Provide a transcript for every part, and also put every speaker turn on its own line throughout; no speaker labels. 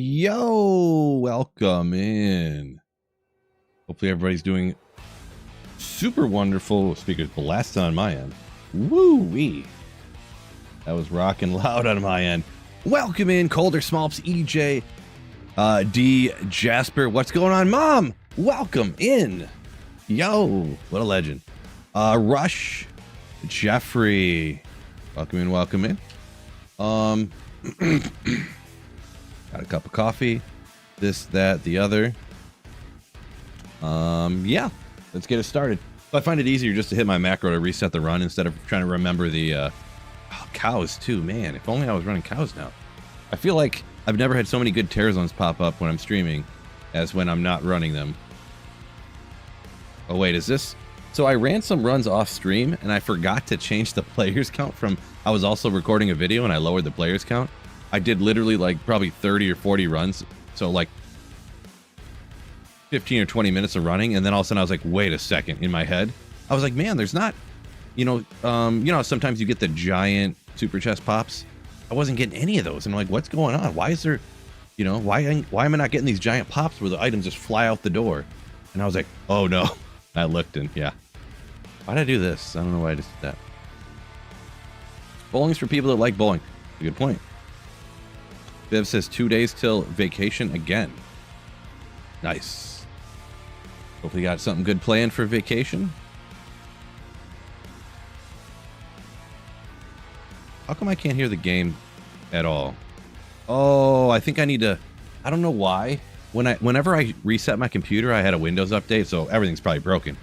Yo, welcome in. Hopefully everybody's doing super wonderful. Speakers blasting on my end. Woo-wee. That was rocking loud on my end. Welcome in, Colder Smalps, EJ, D, Jasper. What's going on, Mom? Welcome in. Yo, what a legend. Rush, Jeffrey. Welcome in, welcome in. Got a cup of coffee, this, that, the other. Yeah, let's get it started. So I find it easier just to hit my macro to reset the run instead of trying to remember the cows too. Man, if only I was running cows now. I feel like I've never had so many good tear zones pop up when I'm streaming as when I'm not running them. Oh wait, is this? So I ran some runs off stream and I forgot to change the players count from, I was also recording a video and I lowered the players count. I did literally like probably 30 or 40 runs. So like 15 or 20 minutes of running. And then all of a sudden I was like, wait a second, in my head. I was like, man, there's not, you know, sometimes you get the giant super chest pops. I wasn't getting any of those. And I'm like, what's going on? Why is there, you know, why am I not getting these giant pops where the items just fly out the door? And I was like, oh no. I looked and yeah. Why'd I do this? I don't know why I just did that. Bowling's for people that like bowling. That's a good point. Viv says 2 days till vacation again. Nice. Hopefully you got something good planned for vacation. How come I can't hear the game at all? Oh, I think I need to, I don't know why. Whenever I reset my computer, I had a Windows update, so everything's probably broken.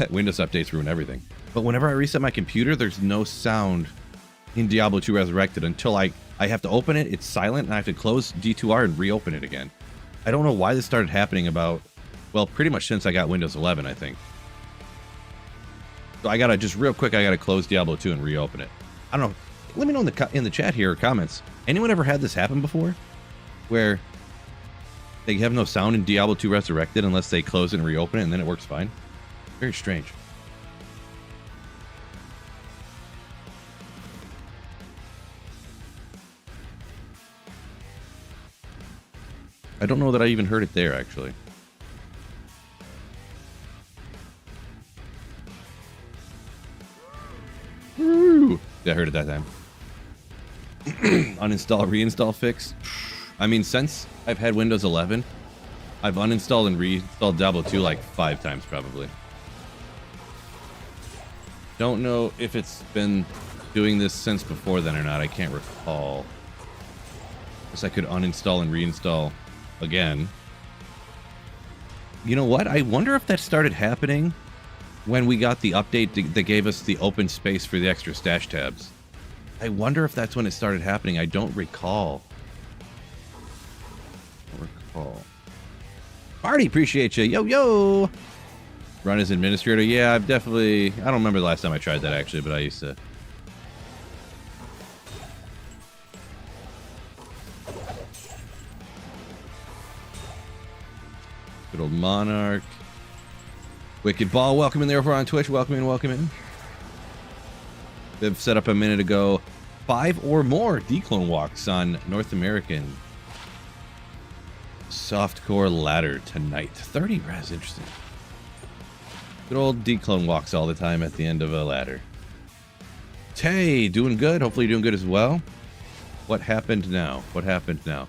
Windows updates ruin everything. But whenever I reset my computer, there's no sound in Diablo 2 Resurrected until I have to open it, it's silent, and I have to close D2R and reopen it again. I don't know why this started happening about, well, pretty much since I got Windows 11, I think. So I gotta, just real quick, I gotta close Diablo 2 and reopen it. I don't know, let me know in the chat here or comments, anyone ever had this happen before? Where they have no sound in Diablo 2 Resurrected unless they close it and reopen it and then it works fine? Very strange. I don't know that I even heard it there, actually. Woo! Yeah, I heard it that time. Uninstall, reinstall fix. I mean, since I've had Windows 11, I've uninstalled and reinstalled Diablo 2 like 5 times, probably. Don't know if it's been doing this since before then or not. I can't recall. Guess I could uninstall and reinstall again. You know what? I wonder if that started happening when we got the update that gave us the open space for the extra stash tabs. I wonder if that's when it started happening. I don't recall. Marty, appreciate you. Yo, yo. Run as administrator. Yeah, I've definitely, I don't remember the last time I tried that actually, but I used to. Good old Monarch. Wicked Ball, welcome in there over on Twitch. Welcome in, welcome in. They've set up a minute ago 5 or more declone walks on North American softcore ladder tonight. 30 res, interesting. Good old declone walks all the time at the end of a ladder. Tay, doing good. Hopefully you're doing good as well. What happened now? What happened now?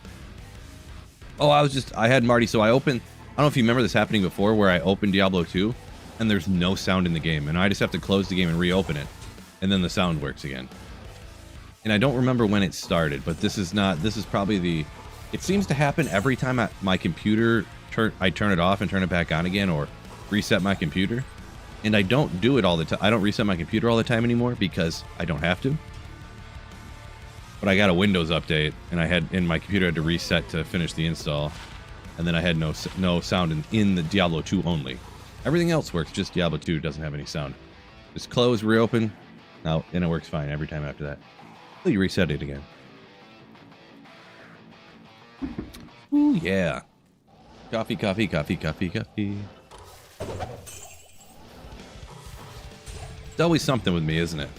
Oh, I had Marty, so I opened, I don't know if you remember this happening before where I opened Diablo 2 and there's no sound in the game and I just have to close the game and reopen it and then the sound works again. And I don't remember when it started, but this is probably it seems to happen every time my computer, I turn it off and turn it back on again or reset my computer. And I don't do it all the time. I don't reset my computer all the time anymore because I don't have to. But I got a Windows update and my computer had to reset to finish the install. And then I had no sound in the Diablo 2 only. Everything else works, just Diablo 2 doesn't have any sound. Just close, reopen, now, and it works fine every time after that. Until you reset it again. Ooh, yeah. Coffee, coffee, coffee, coffee, coffee. It's always something with me, isn't it?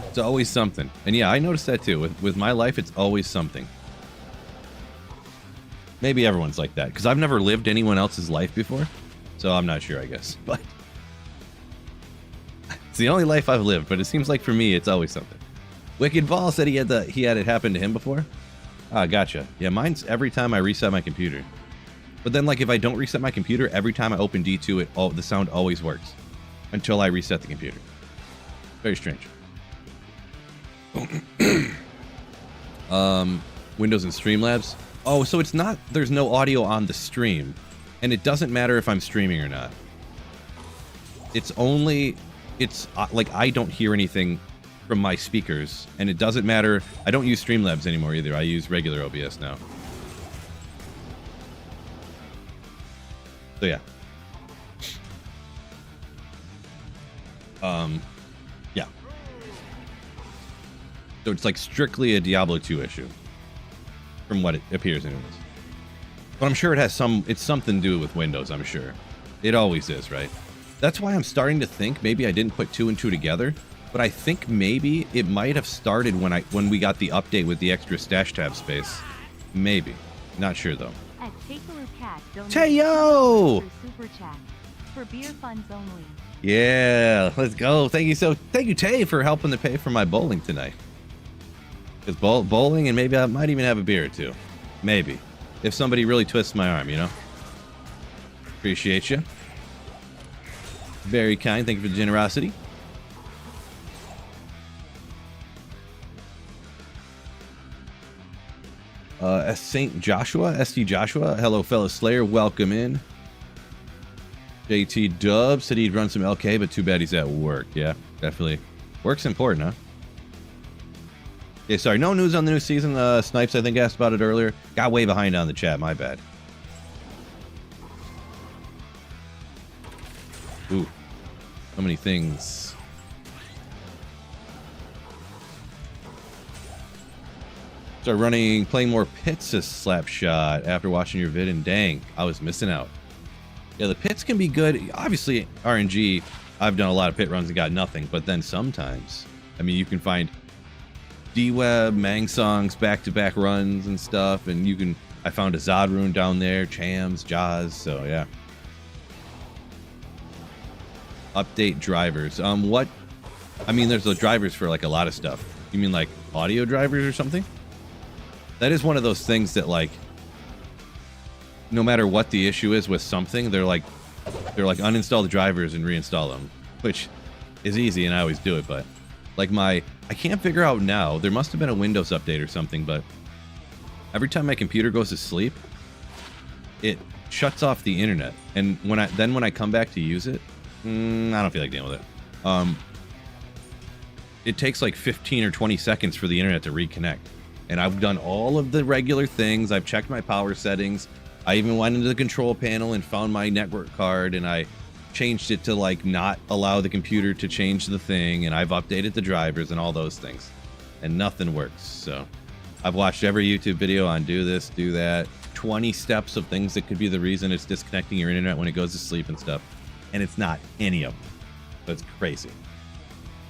It's always something. And yeah, I noticed that too. With my life, it's always something. Maybe everyone's like that, because I've never lived anyone else's life before, so I'm not sure, I guess. But it's the only life I've lived, but it seems like for me, it's always something. Wicked Ball said he had it happen to him before. Ah, gotcha. Yeah, mine's every time I reset my computer. But then, like, if I don't reset my computer, every time I open D2, the sound always works until I reset the computer. Very strange. Windows and Streamlabs. Oh, so it's not, there's no audio on the stream, and it doesn't matter if I'm streaming or not. It's only, like, I don't hear anything from my speakers, and it doesn't matter. I don't use Streamlabs anymore either. I use regular OBS now. So yeah. Yeah. So it's like strictly a Diablo 2 issue, from what it appears anyways. But I'm sure it has it's something to do with Windows, I'm sure. It always is, right? That's why I'm starting to think maybe I didn't put 2 and 2 together, but I think maybe it might have started when we got the update with the extra stash tab space.Maybe. Not sure though. Tayo!
For beer funds only.
Yeah, let's go. Thank you, Tay, for helping to pay for my bowling tonight. Because bowling, and maybe I might even have a beer or two. Maybe. If somebody really twists my arm, you know? Appreciate you. Very kind. Thank you for the generosity. St. Joshua, ST Joshua. Hello, fellow Slayer. Welcome in. JT Dub said he'd run some LK, but too bad he's at work. Yeah, definitely. Work's important, huh? Yeah, sorry. No news on the new season. Snipes, I think, asked about it earlier. Got way behind on the chat. My bad. Ooh. So many things. Start playing more pits as Slapshot after watching your vid, and dang, I was missing out. Yeah, the pits can be good. Obviously, RNG, I've done a lot of pit runs and got nothing, but then sometimes, I mean, you can find D-Web, Mang Songs, back-to-back runs and stuff, and I found a Zod rune down there, Chams, Jaws, so yeah. Update drivers. I mean, there's the drivers for like a lot of stuff. You mean like audio drivers or something? That is one of those things that, like, no matter what the issue is with something, they're like uninstall the drivers and reinstall them, which is easy, and I always do it. But like I can't figure out now. There must have been a Windows update or something, but every time my computer goes to sleep, it shuts off the internet, and when I come back to use it, I don't feel like dealing with it. It takes like 15 or 20 seconds for the internet to reconnect. And I've done all of the regular things. I've checked my power settings. I even went into the control panel and found my network card, and I changed it to like not allow the computer to change the thing, and I've updated the drivers and all those things, and nothing works. So I've watched every YouTube video on do this, do that, 20 steps of things that could be the reason it's disconnecting your internet when it goes to sleep and stuff, and it's not any of them. So it's crazy.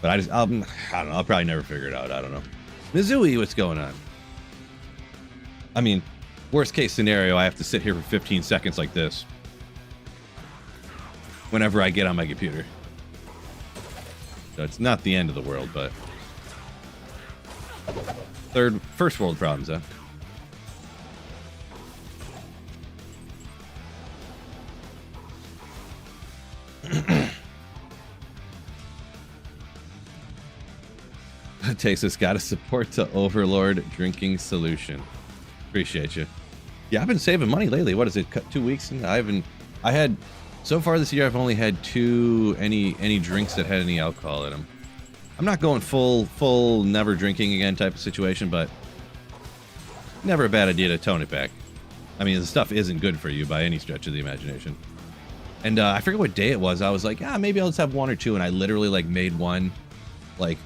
But I don't know, I'll probably never figure it out. I don't know. Mizui, what's going on? I mean, worst case scenario, I have to sit here for 15 seconds like this whenever I get on my computer. So it's not the end of the world, but first world problems, huh? Texas got a support to Overlord drinking solution. Appreciate you. Yeah, I've been saving money lately. What is it? 2 weeks? So far this year, I've only had any drinks that had any alcohol in them. I'm not going full never drinking again type of situation, but never a bad idea to tone it back. I mean, the stuff isn't good for you by any stretch of the imagination. And I forget what day it was. I was like, maybe I'll just have one or two, and I literally like made one, like,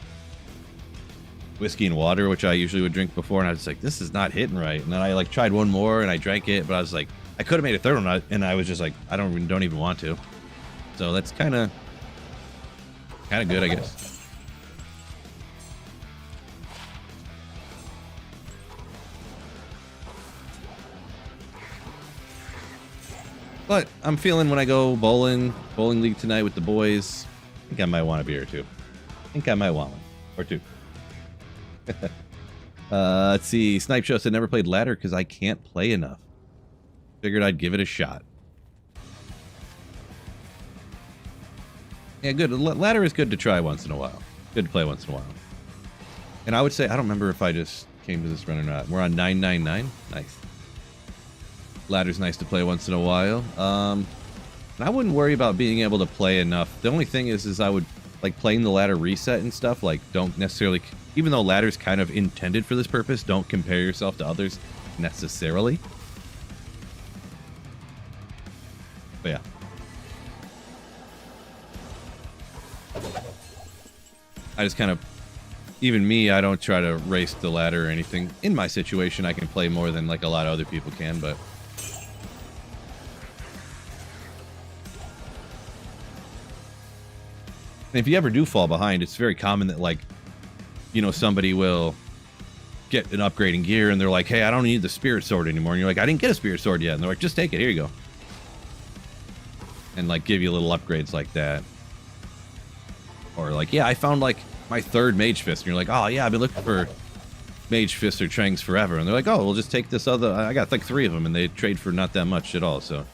whiskey and water, which I usually would drink before, and I was like, this is not hitting right. And then I like tried one more and I drank it, but I was like, I could have made a third one, and I was just like, I don't even want to. So that's kind of good, I guess. But I'm feeling when I go bowling league tonight with the boys, I think I might want a beer or two. I think I might want one or two. Let's see. Snipe Show said never played ladder because I can't play enough. Figured I'd give it a shot. Yeah, good. Ladder is good to try once in a while. Good to play once in a while. And I would say, I don't remember if I just came to this run or not. We're on 999. Nice. Ladder's nice to play once in a while. And I wouldn't worry about being able to play enough. The only thing is I would like playing the ladder reset and stuff. Like, don't necessarily, even though ladder's kind of intended for this purpose, don't compare yourself to others necessarily. But yeah. I just kind of, even me, I don't try to race the ladder or anything. In my situation, I can play more than like a lot of other people can, but and if you ever do fall behind, it's very common that, like, you know, somebody will get an upgrade in gear and they're like, hey, I don't need the spirit sword anymore. And you're like, I didn't get a spirit sword yet. And they're like, just take it. Here you go. And like give you little upgrades like that. Or like, yeah, I found like my third mage fist. And you're like, oh yeah, I've been looking for mage fists or trangs forever. And they're like, oh, we'll just take this other. I got like 3 of them and they trade for not that much at all. So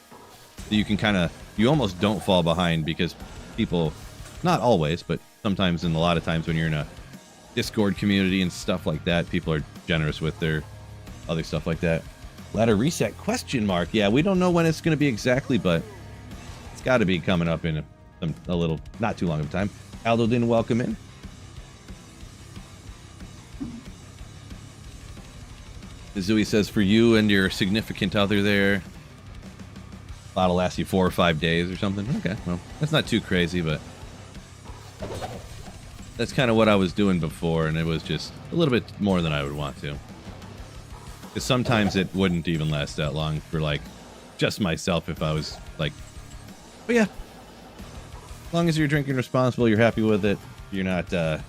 you can kind of, you almost don't fall behind because people, not always, but sometimes and a lot of times when you're in a Discord community and stuff like that, people are generous with their other stuff like that. Ladder reset question mark. Yeah, we don't know when it's going to be exactly, but it's got to be coming up in a little, not too long of a time. Aldo didn't welcome in. Zooey says for you and your significant other there, bottle lasts you 4 or 5 days or something. Okay, well, that's not too crazy, but that's kind of what I was doing before, and it was just a little bit more than I would want to. Because sometimes it wouldn't even last that long for, like, just myself if I was, like... But yeah. As long as you're drinking responsible, you're happy with it, you're not doing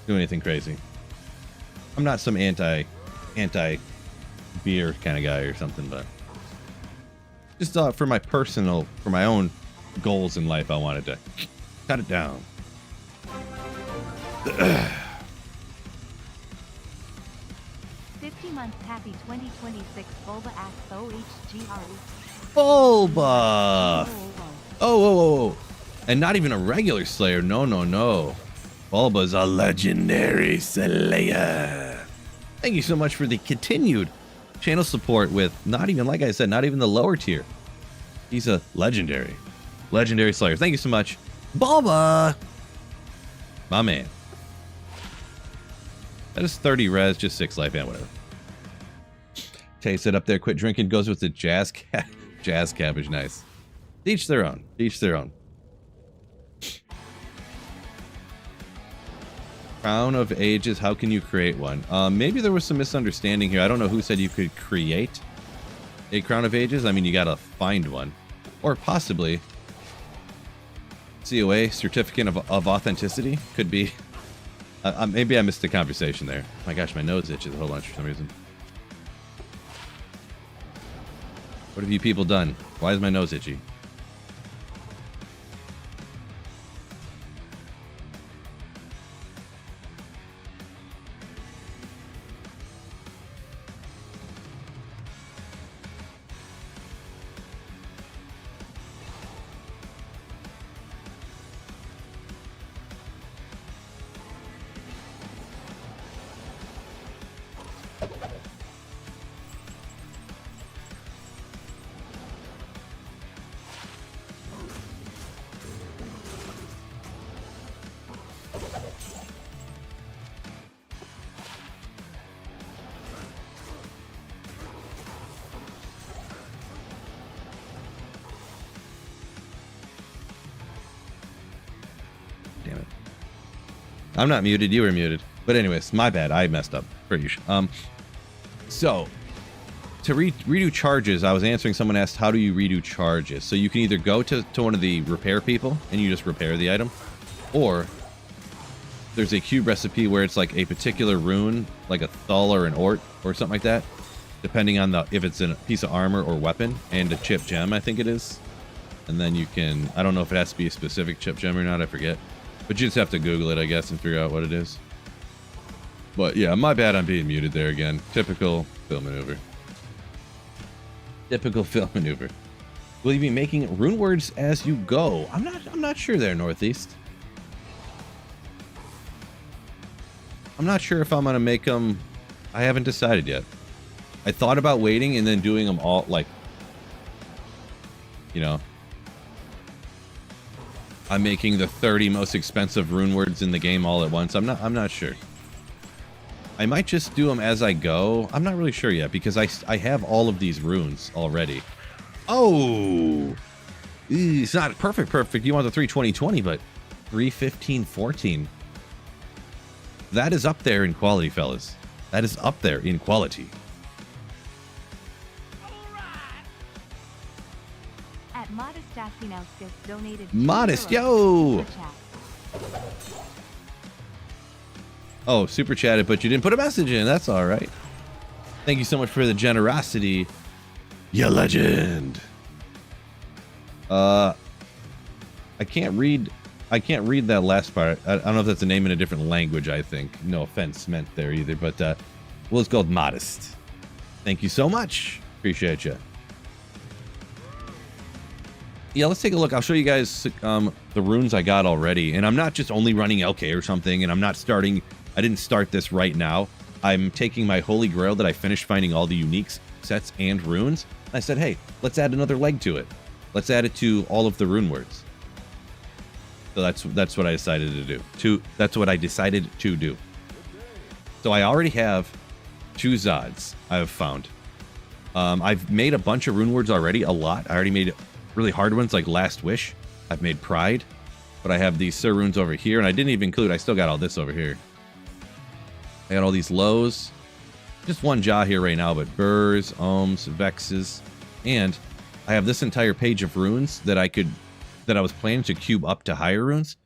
anything crazy. I'm not some anti-beer kind of guy or something, but... Just for my own goals in life, I wanted to cut it down.
50 months happy 2026 Bulba asks OHGRE.
Bulba! Oh. And not even a regular Slayer. No. Bulba's a legendary Slayer. Thank you so much for the continued channel support with not even, like I said, not even the lower tier. He's a legendary Slayer. Thank you so much, Bulba! My man. That is 30 res, just 6 life, and whatever. Tay said up there, quit drinking goes with the jazz cabbage. Nice. Each their own. Crown of Ages, how can you create one? Maybe there was some misunderstanding here. I don't know who said you could create a Crown of Ages. I mean, you gotta find one. Or possibly COA, Certificate of Authenticity, could be. Maybe I missed the conversation there. My gosh, my nose itches a whole bunch for some reason. What have you people done? Why is my nose itchy? Damn it. I'm not muted, you were muted. But anyways, my bad, I messed up. So, to redo charges, I was answering, someone asked, how do you redo charges? So you can either go to one of the repair people, and you just repair the item, or there's a cube recipe where it's like a particular rune, like a Thull or an Ort, or something like that, depending on if it's a piece of armor or weapon, and a chip gem, I think it is. And then you can, I don't know if it has to be a specific chip gem or not, I forget. But you just have to Google it, I guess, and figure out what it is. But yeah, my bad on being muted there again. Typical Phil maneuver. Typical Phil maneuver. Will you be making rune words as you go? I'm not sure there, Northeast. I'm not sure if I'm gonna make them. I haven't decided yet. I thought about waiting and then doing them all, like, you know, I'm making the 30 most expensive rune words in the game all at once. I'm not sure. I might just do them as I go. I'm not really sure yet because I have all of these runes already. Oh, it's not perfect. You want the 320/20, but 315/14. That is up there in quality, fellas. That is up there in quality.
At Modest Asinauskas donated.
Modest, yo! Oh, super chatted, but you didn't put a message in. That's all right. Thank you so much for the generosity. You legend. I can't read that last part. I don't know if that's a name in a different language, I think. No offense meant there either, but well, it's called Modest. Thank you so much. Appreciate you. Yeah, let's take a look. I'll show you guys the runes I got already. And I'm not just only running LK or something, and I didn't start this right now. I'm taking my holy grail that I finished finding all the unique sets and runes. I said, hey, let's add another leg to it. Let's add it to all of the rune words. So that's what I decided to do. That's what I decided to do. So I already have 2 Zods I've found. I've made a bunch of rune words already, a lot. I already made really hard ones like Last Wish. I've made Pride. But I have these Sir runes over here, and I didn't even include, I still got all this over here. I got all these lows. Just one jaw here right now, but Burrs, Ohms, Vexes, and I have this entire page of runes that I was planning to cube up to higher runes,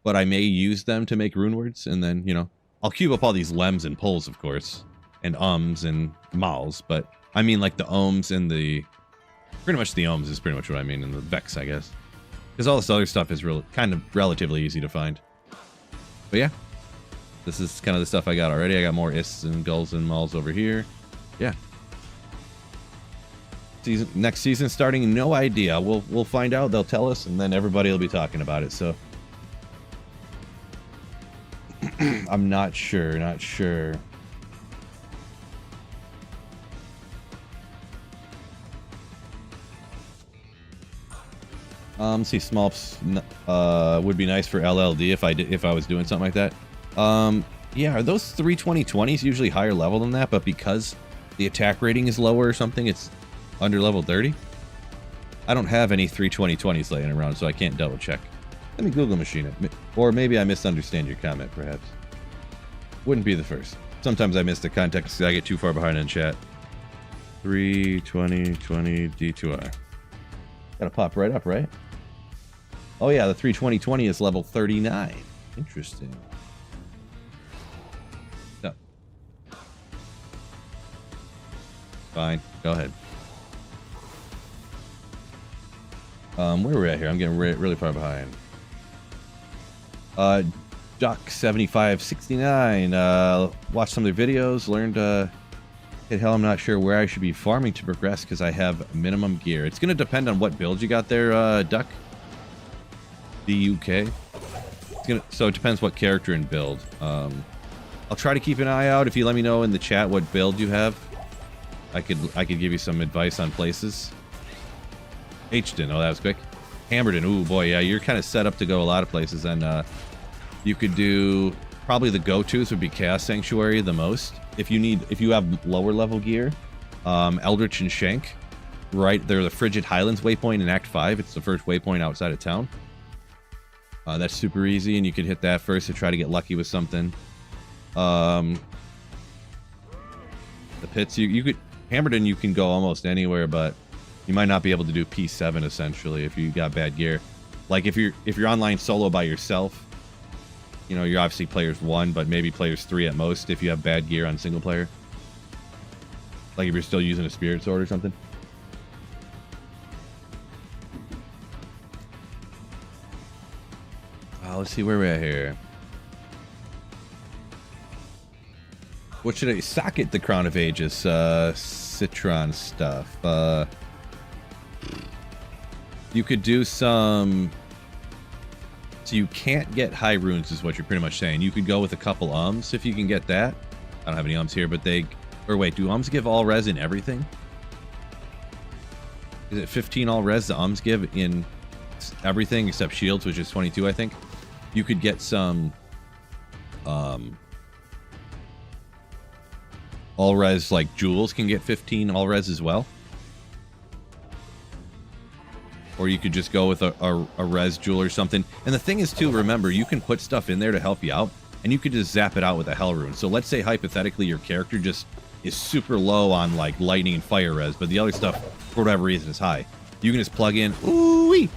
but I may use them to make rune words, and then, you know, I'll cube up all these lems and pulls, of course, and and mals, but I mean like the ohms and pretty much the ohms is pretty much what I mean, and the vex, I guess, because all this other stuff is kind of relatively easy to find. But yeah, this is kind of the stuff I got already. I got more ists and gulls and mals over here. Yeah. Next season starting, no idea. We'll find out. They'll tell us, and then everybody will be talking about it. So I'm not sure. See, Smolps would be nice for LLD if I was doing something like that. Yeah, are those 320/20s usually higher level than that? But because the attack rating is lower or something, it's under level 30? I don't have any 320/20s laying around, so I can't double check. Let me Google machine it. Or maybe I misunderstand your comment, perhaps. Wouldn't be the first. Sometimes I miss the context because I get too far behind in chat. 320/20 D2R. Gotta pop right up, right? Oh yeah, the 320/20 is level 39. Interesting. No. Fine, go ahead. Where are we at here? I'm getting really far behind. Duck7569. Watched some of their videos. Learned, hell, I'm not sure where I should be farming to progress because I have minimum gear. It's going to depend on what build you got there, Duck. DUK. So it depends what character and build. I'll try to keep an eye out. If you let me know in the chat what build you have, I could give you some advice on places. Hden, oh, that was quick. Hammerden, ooh boy, yeah, you're kind of set up to go a lot of places, and you could do probably the go-tos would be Chaos Sanctuary the most. If you have lower level gear, Eldritch and Shank, right? They're the Frigid Highlands waypoint in Act 5. It's the first waypoint outside of town. That's super easy, and you could hit that first to try to get lucky with something. The pits, you could Hammerden, you can go almost anywhere, but you might not be able to do P7 essentially if you got bad gear. Like if you're online solo by yourself, you know, you're obviously players 1, but maybe players 3 at most if you have bad gear on single player. Like if you're still using a spirit sword or something. Let's see where we're at here. What should I socket the Crown of Ages? Citron stuff. You could do some. So you can't get high runes, is what you're pretty much saying. You could go with a couple ums if you can get that. I don't have any ums here, but they. Or wait, do ums give all res in everything? Is it 15 all res the ums give in everything except shields, which is 22, I think? You could get some all res, like jewels can get 15 all res as well. Or you could just go with a res jewel or something. And the thing is too, remember, you can put stuff in there to help you out, and you could just zap it out with a hell rune. So let's say hypothetically your character just is super low on like lightning and fire res, but the other stuff for whatever reason is high. You can just plug in ooh-wee.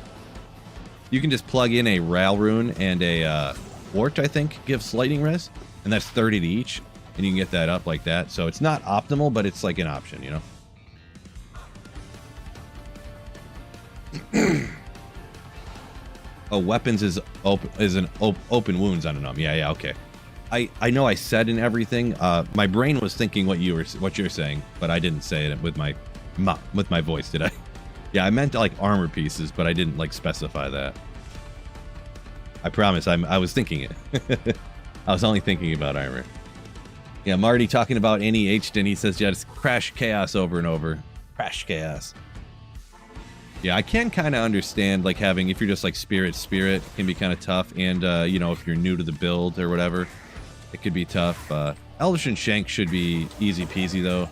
You can just plug in a Ral rune and a Wart, I think, gives lightning res, and that's 30 to each, and you can get that up like that. So it's not optimal, but it's like an option, you know. Oh, weapons is an open wounds on an Yeah, okay. I know I said in everything. My brain was thinking what you're saying, but I didn't say it with my voice, did I? Yeah, I meant like armor pieces, but I didn't like specify that. I promise. I was thinking it. I was only thinking about armor. Yeah, Marty talking about NEH, and he says, yeah, just crash chaos over and over. Crash chaos. Yeah, I can kind of understand, like, having, if you're just like spirit can be kind of tough, and you know, if you're new to the build or whatever, it could be tough. Eldritch and Shank should be easy peasy though,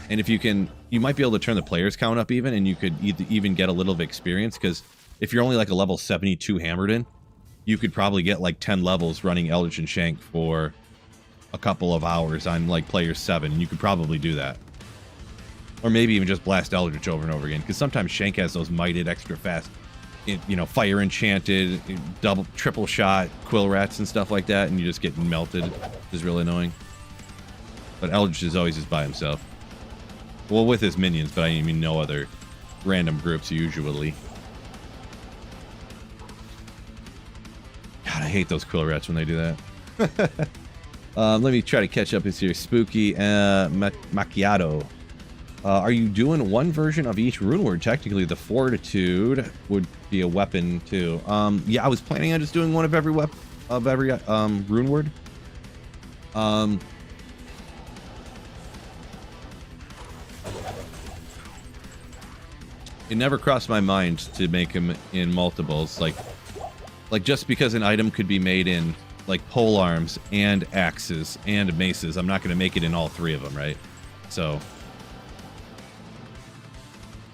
and if you can, you might be able to turn the players count up even, and you could even get a little of experience, because if you're only like a level 72 hammered in, you could probably get like 10 levels running Eldritch and Shank for a couple of hours on like player 7, and you could probably do that. Or maybe even just blast Eldritch over and over again, because sometimes Shank has those mighted extra fast, you know, fire enchanted, double, triple shot, quill rats and stuff like that, and you just get melted, which is really annoying. But Eldritch is always just by himself. Well, with his minions, but I mean no other random groups usually. God, I hate those quill rats when they do that. Let me try to catch up here. Spooky Macchiato. Are you doing one version of each rune word? Technically, the Fortitude would be a weapon too. Yeah, I was planning on just doing one of every rune word. It never crossed my mind to make them in multiples, like just because an item could be made in like pole arms and axes and maces, I'm not going to make it in all three of them, right? So.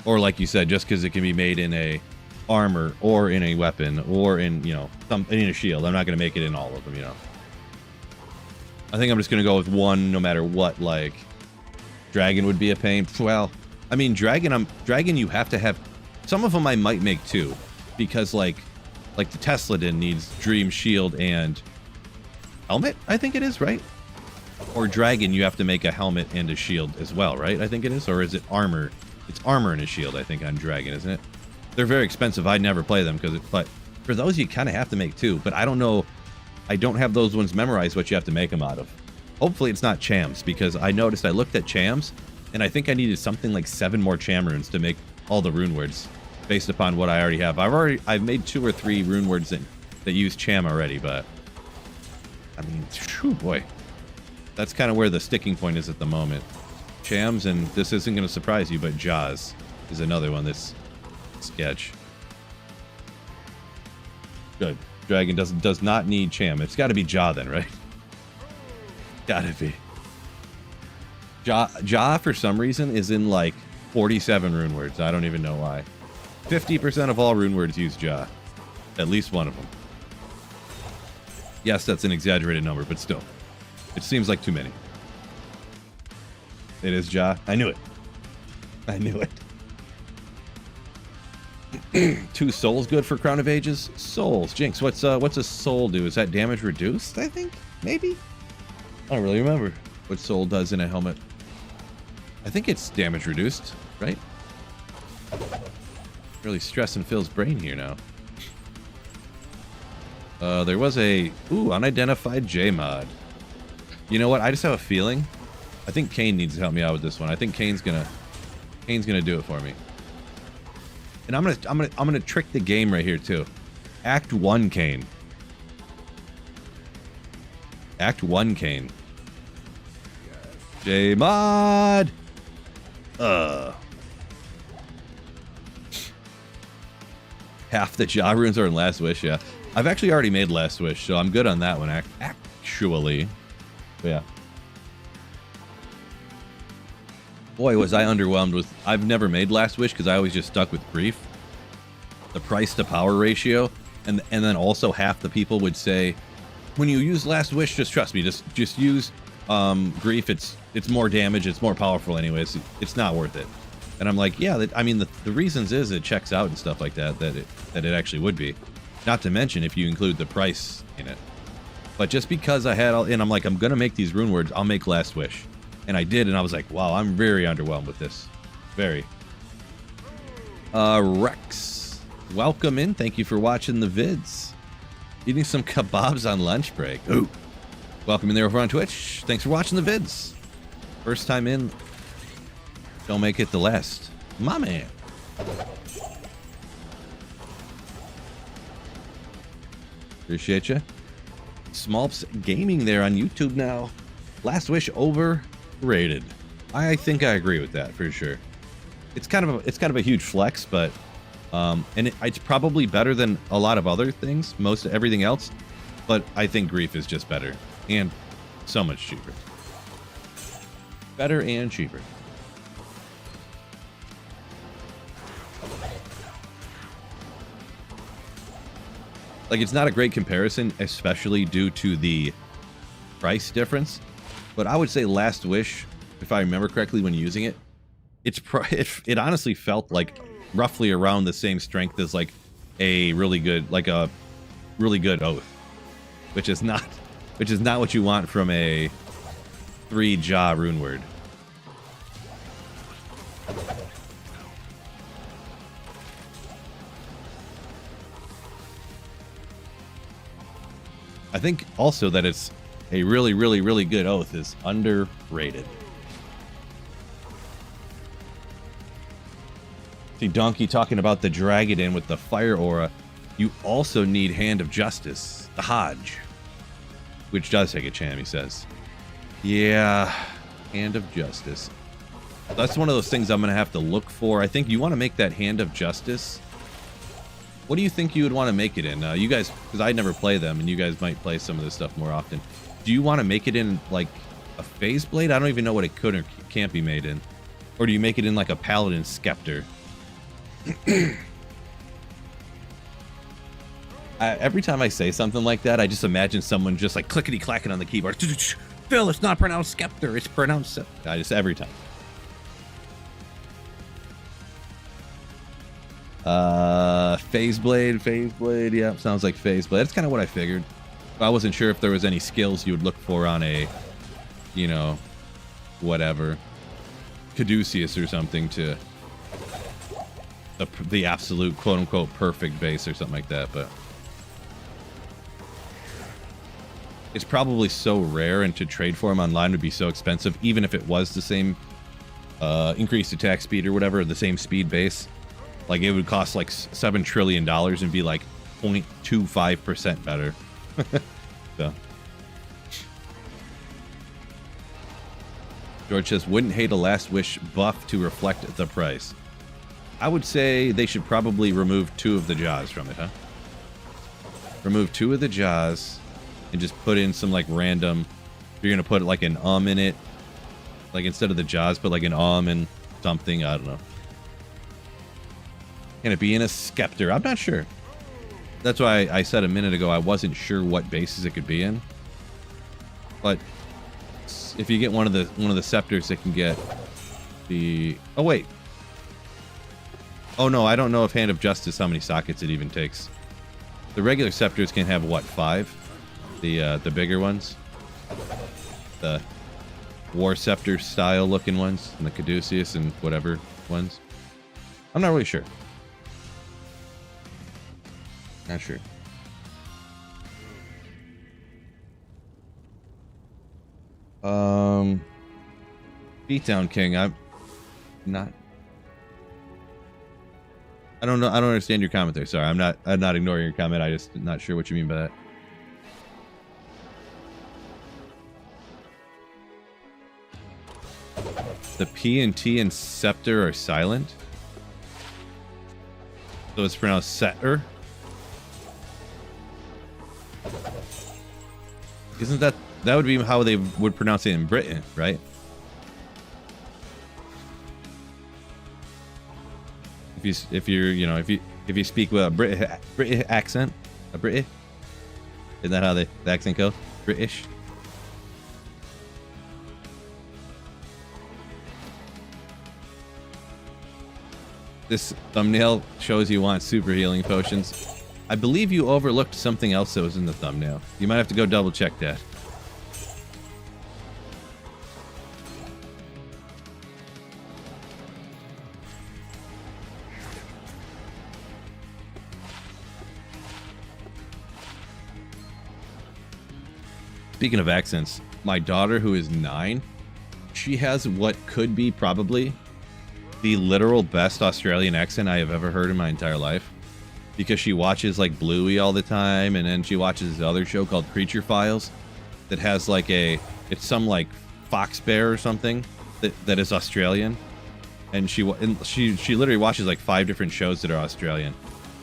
Or like you said, just because it can be made in a armor or in a weapon or in, you know, in a shield, I'm not going to make it in all of them, you know. I think I'm just going to go with one no matter what. Like, dragon would be a pain. Well, I mean, dragon you have to have. Some of them I might make too, because like the Tesladin needs dream shield and helmet, I think it is, right? Or dragon, you have to make a helmet and a shield as well, right? I think it is. Or is it armor? It's armor and a shield, I think, on dragon, isn't it? They're very expensive. I'd never play them, but for those you kind of have to make two. But I don't know. I don't have those ones memorized what you have to make them out of. Hopefully it's not chams, because I noticed I looked at chams, and I think I needed something like 7 more cham runes to make all the rune words, based upon what I already have. I've made 2 or 3 rune words that use cham already, but I mean, whew, boy, that's kind of where the sticking point is at the moment. Chams, and this isn't going to surprise you, but Jaws is another one that's sketch. Good. Dragon does not need cham. It's got to be Jaw then, right? Gotta be. Jaw for some reason is in like 47 rune words. I don't even know why. 50% of all rune words use Jaw. At least one of them. Yes, that's an exaggerated number, but still. It seems like too many. It is Jaw. I knew it. I knew it. 2 souls good for Crown of Ages? Souls. Jinx, what's a soul do? Is that damage reduced, I think? Maybe? I don't really remember what soul does in a helmet. I think it's damage reduced, right? Really stressing Phil's brain here now. There was a unidentified J mod. You know what? I just have a feeling. I think Kane needs to help me out with this one. I think Kane's gonna do it for me. And I'm gonna trick the game right here too. Act 1 Kane. Act 1 Kane. J mod. Half the jaw runes are in Last Wish, yeah. I've actually already made Last Wish, so I'm good on that one, actually. But yeah. Boy, was I underwhelmed with... I've never made Last Wish because I always just stuck with Grief. The price to power ratio. And then also half the people would say, when you use Last Wish, just trust me, just use Grief. It's more damage, it's more powerful anyways. It's not worth it. And I'm like, yeah, I mean, the reasons is it checks out and stuff like that it actually would be. Not to mention if you include the price in it. But just because I had all, and I'm like, I'm gonna make these rune words, I'll make Last Wish. And I did, and I was like, wow, I'm very underwhelmed with this. Very. Rex, welcome in. Thank you for watching the vids. Eating some kebabs on lunch break. Ooh. Welcome in there over on Twitch. Thanks for watching the vids. First time in. Don't make it the last. My man. Appreciate you. Smolps Gaming there on YouTube now. Last Wish overrated. I think I agree with that for sure. It's kind of a huge flex, but it's probably better than a lot of other things, most everything else. But I think Grief is just better and so much cheaper. Better and cheaper. Like, it's not a great comparison, especially due to the price difference. But I would say Last Wish, if I remember correctly when using it, it honestly felt like roughly around the same strength as like a really good oath, which is not what you want from a 3 jaw rune word. I think also that it's a really, really, really good oath is underrated. See Donkey talking about the Dragadin with the fire aura. You also need Hand of Justice, the Hodge, which does take a cham, he says. Yeah, Hand of Justice. That's one of those things I'm going to have to look for. I think you want to make that Hand of Justice. What do you think you would want to make it in? You guys, because I never play them, and you guys might play some of this stuff more often. Do you want to make it in, like, a Phase Blade? I don't even know what it could or can't be made in. Or do you make it in, like, a Paladin Scepter? Every time I say something like that, I just imagine someone just, like, clickety-clacking on the keyboard. Phil, it's not pronounced Scepter, it's pronounced... every time. Phase Blade, yeah, sounds like Phase Blade. That's kind of what I figured. I wasn't sure if there was any skills you would look for on a, you know, whatever, Caduceus or something to the absolute quote-unquote perfect base or something like that, but it's probably so rare, and to trade for them online would be so expensive, even if it was the same increased attack speed or whatever, the same speed base. Like, it would cost like $7 trillion and be like 0.25% better. So. George says, wouldn't hate a Last Wish buff to reflect the price. I would say they should probably remove 2 of the jaws from it, huh? Remove 2 of the jaws and just put in some like random... You're going to put like an in it. Like, instead of the jaws, put like an and something. I don't know. Can it be in a Scepter? I'm not sure. That's why I said a minute ago I wasn't sure what bases it could be in. But if you get one of the Scepters, it can get the... Oh, wait. Oh, no, I don't know if Hand of Justice, how many sockets it even takes. The regular Scepters can have, what, 5? The bigger ones? The War Scepter style looking ones, and the Caduceus and whatever ones. I'm not really sure. Not sure. Beatdown King, I'm not. I don't know. I don't understand your comment there. Sorry, I'm not ignoring your comment. I just not sure what you mean by that. The P and T and scepter are silent. So it's pronounced setter. Isn't that would be how they would pronounce it in Britain, right? If you speak with a British accent, a British, isn't that how the accent goes? British. This thumbnail shows you want super healing potions. I believe you overlooked something else that was in the thumbnail. You might have to go double check that. Speaking of accents, my daughter, who is 9, she has what could be probably the literal best Australian accent I have ever heard in my entire life. Because she watches like Bluey all the time, and then she watches this other show called Creature Files that has like it's some like fox bear or something that is Australian, and she literally watches like 5 different shows that are Australian,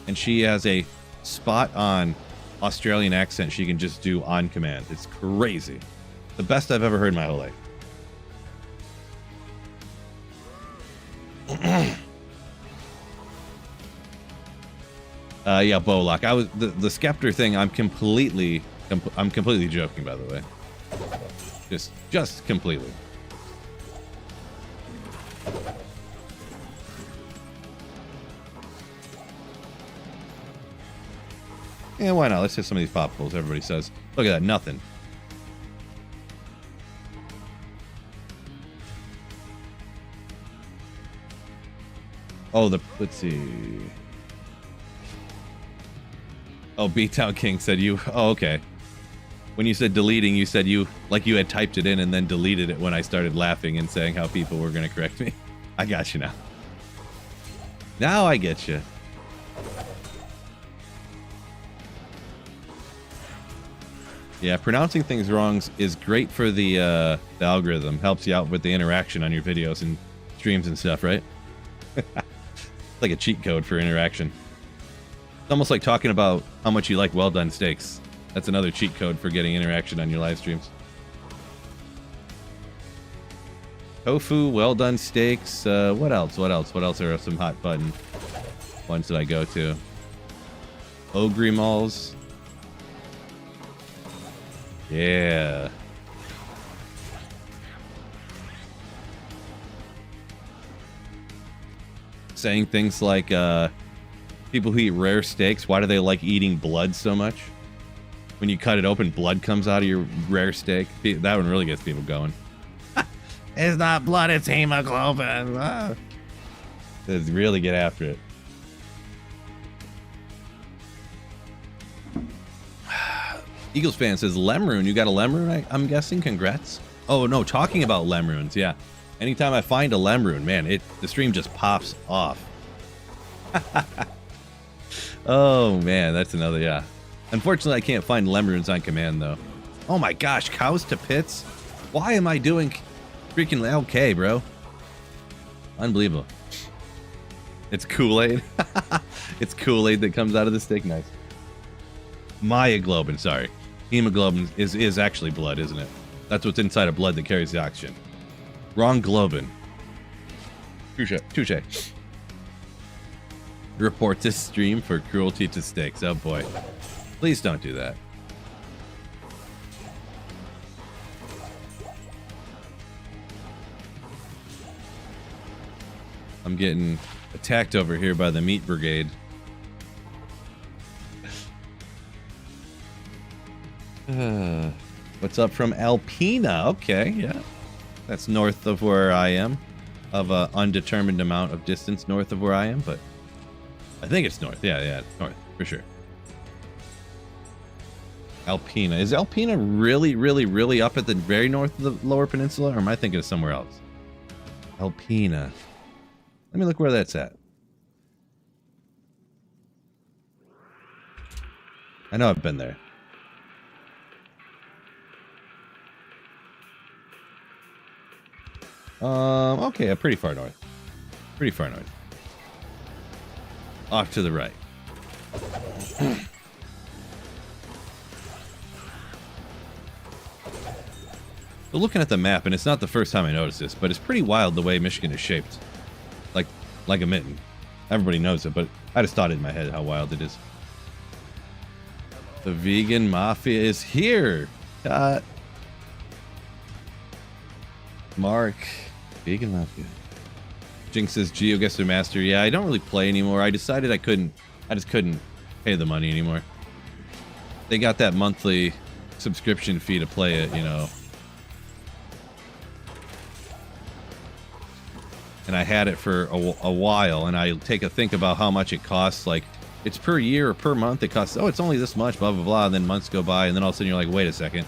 and she has a spot on Australian accent she can just do on command. It's crazy. The best I've ever heard in my whole life. Yeah, Bollock. I was the Scepter thing. I'm completely joking, by the way. Just completely. Yeah, why not? Let's hit some of these pop pulls. Everybody says, look at that, nothing. Oh, let's see. Oh, B-Town King said you. Oh, okay. When you said deleting, you said you had typed it in and then deleted it when I started laughing and saying how people were going to correct me. I got you now. Now I get you. Yeah, pronouncing things wrong is great for the algorithm. Helps you out with the interaction on your videos and streams and stuff, right? Like a cheat code for interaction. It's almost like talking about how much you like well-done steaks. That's another cheat code for getting interaction on your live streams. Tofu, well-done steaks. What else? What else? What else are some hot button ones that I go to? Ogre malls. Yeah. Saying things like, people who eat rare steaks, why do they like eating blood so much? When you cut it open, blood comes out of your rare steak. That one really gets people going. It's not blood, it's hemoglobin. Ah. Let's really get after it. Eagles fan says, Lemrune, you got a Lemrune, I'm guessing? Congrats. Oh, no, talking about Lemrunes, yeah. Anytime I find a Lemrune, man, the stream just pops off. Oh, man, that's another, yeah. Unfortunately, I can't find Lemrunes on command, though. Oh my gosh, cows to pits? Why am I doing freaking LK, bro? Unbelievable. It's Kool-Aid. It's Kool-Aid that comes out of the steak knife. Myoglobin, sorry. Hemoglobin is actually blood, isn't it? That's what's inside of blood that carries the oxygen. Wrong globin. Touche. Report this stream for cruelty to steaks. Oh boy. Please don't do that. I'm getting attacked over here by the meat brigade. What's up from Alpina? Okay, yeah. That's north of where I am, of a undetermined amount of distance north of where I am, but I think it's north. Yeah, it's north for sure. Alpena. Is Alpena really up at the very north of the Lower Peninsula, or am I thinking of somewhere else? Alpena. Let me look where that's at. I know I've been there. Okay, pretty far north. Pretty far north. Off to the right. So looking at the map, and it's not the first time I noticed this, but it's pretty wild the way Michigan is shaped. Like a mitten. Everybody knows it, but I just thought it in my head how wild it is. The vegan mafia is here. Mark. Vegan mafia. Jinx says GeoGuessr Master. Yeah, I don't really play anymore. I decided I just couldn't pay the money anymore. They got that monthly subscription fee to play it, you know. And I had it for a while, and I take a think about how much it costs. Like, it's per year or per month. It costs, oh, it's only this much, blah, blah, blah. And then months go by, and then all of a sudden you're like, wait a second.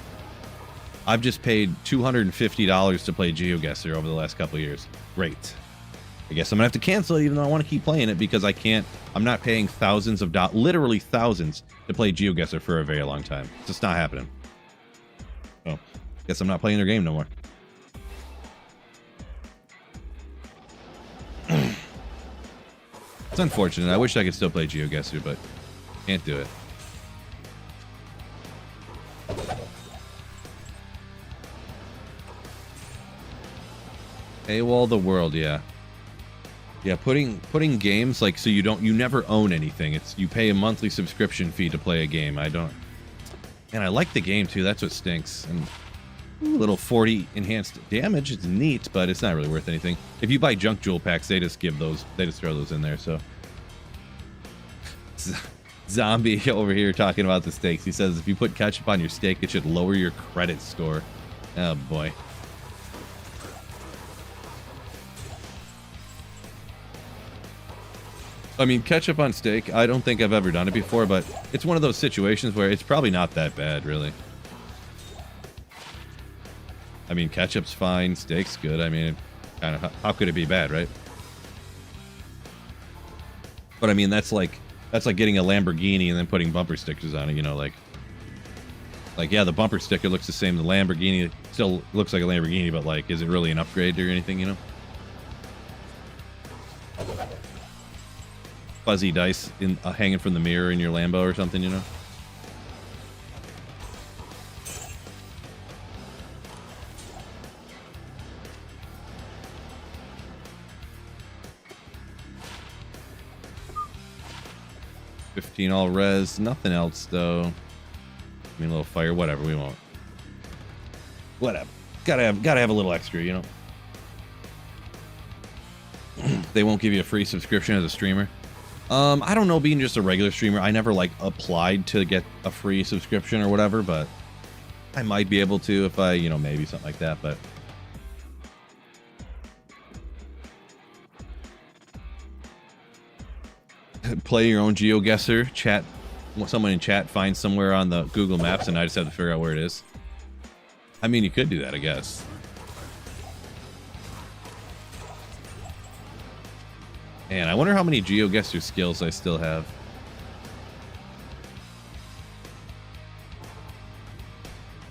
I've just paid $250 to play GeoGuessr over the last couple of years. Great. I guess I'm going to have to cancel it, even though I want to keep playing it, because I can't. I'm not paying thousands of dollars, literally thousands, to play GeoGuessr for a very long time. It's just not happening. So, guess I'm not playing their game no more. It's unfortunate. I wish I could still play GeoGuessr, but can't do it. AWOL the world, yeah. Yeah, putting games like so you never own anything. It's you pay a monthly subscription fee to play a game. I don't. And I like the game too. That's what stinks. And a little 40 enhanced damage. It's neat, but it's not really worth anything. If you buy junk jewel packs, they just give those. They just throw those in there. So, Zombie over here talking about the steaks. He says if you put ketchup on your steak, it should lower your credit score. Oh boy. I mean, ketchup on steak. I don't think I've ever done it before, but it's one of those situations where it's probably not that bad, really. I mean, ketchup's fine, steak's good. I mean, kind of, how could it be bad, right? But I mean, that's like getting a Lamborghini and then putting bumper stickers on it. You know, like yeah, the bumper sticker looks the same. The Lamborghini still looks like a Lamborghini, but like, is it really an upgrade or anything? You know, fuzzy dice hanging from the mirror in your Lambo or something. You know. $15 all res, nothing else though. I mean, a little fire, whatever. We won't. Whatever. Gotta have a little extra, you know. They won't give you a free subscription as a streamer. I don't know. Being just a regular streamer, I never like applied to get a free subscription or whatever, but I might be able to if I, you know, maybe something like that. But play your own GeoGuessr, chat, someone in chat finds somewhere on the Google Maps and I just have to figure out where it is. I mean, you could do that, I guess. And I wonder how many GeoGuessr skills I still have.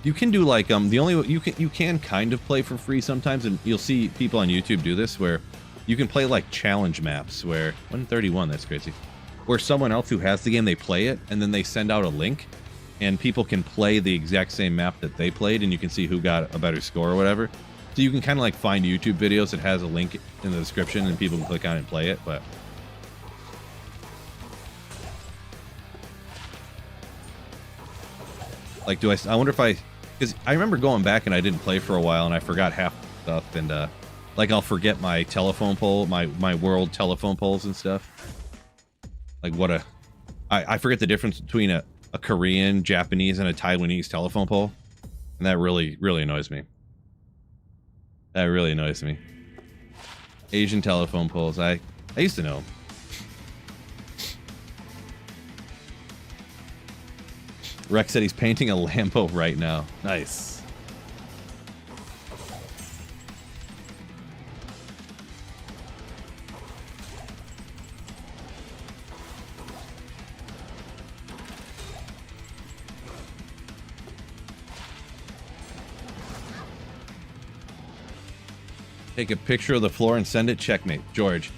You can do like the only you can kind of play for free sometimes, and you'll see people on YouTube do this where you can play like challenge maps where 131, that's crazy. Where someone else who has the game, they play it and then they send out a link and people can play the exact same map that they played and you can see who got a better score or whatever. So you can kind of like find YouTube videos that has a link in the description and people can click on it and play it, but like I wonder if because I remember going back and I didn't play for a while and I forgot half the stuff and like I'll forget my telephone pole, my world telephone poles and stuff. Like I forget the difference between a Korean, Japanese, and a Taiwanese telephone pole. And that really, really annoys me. That really annoys me. Asian telephone poles. I used to know. Rex said he's painting a Lambo right now. Nice. Take a picture of the floor and send it. Checkmate. George,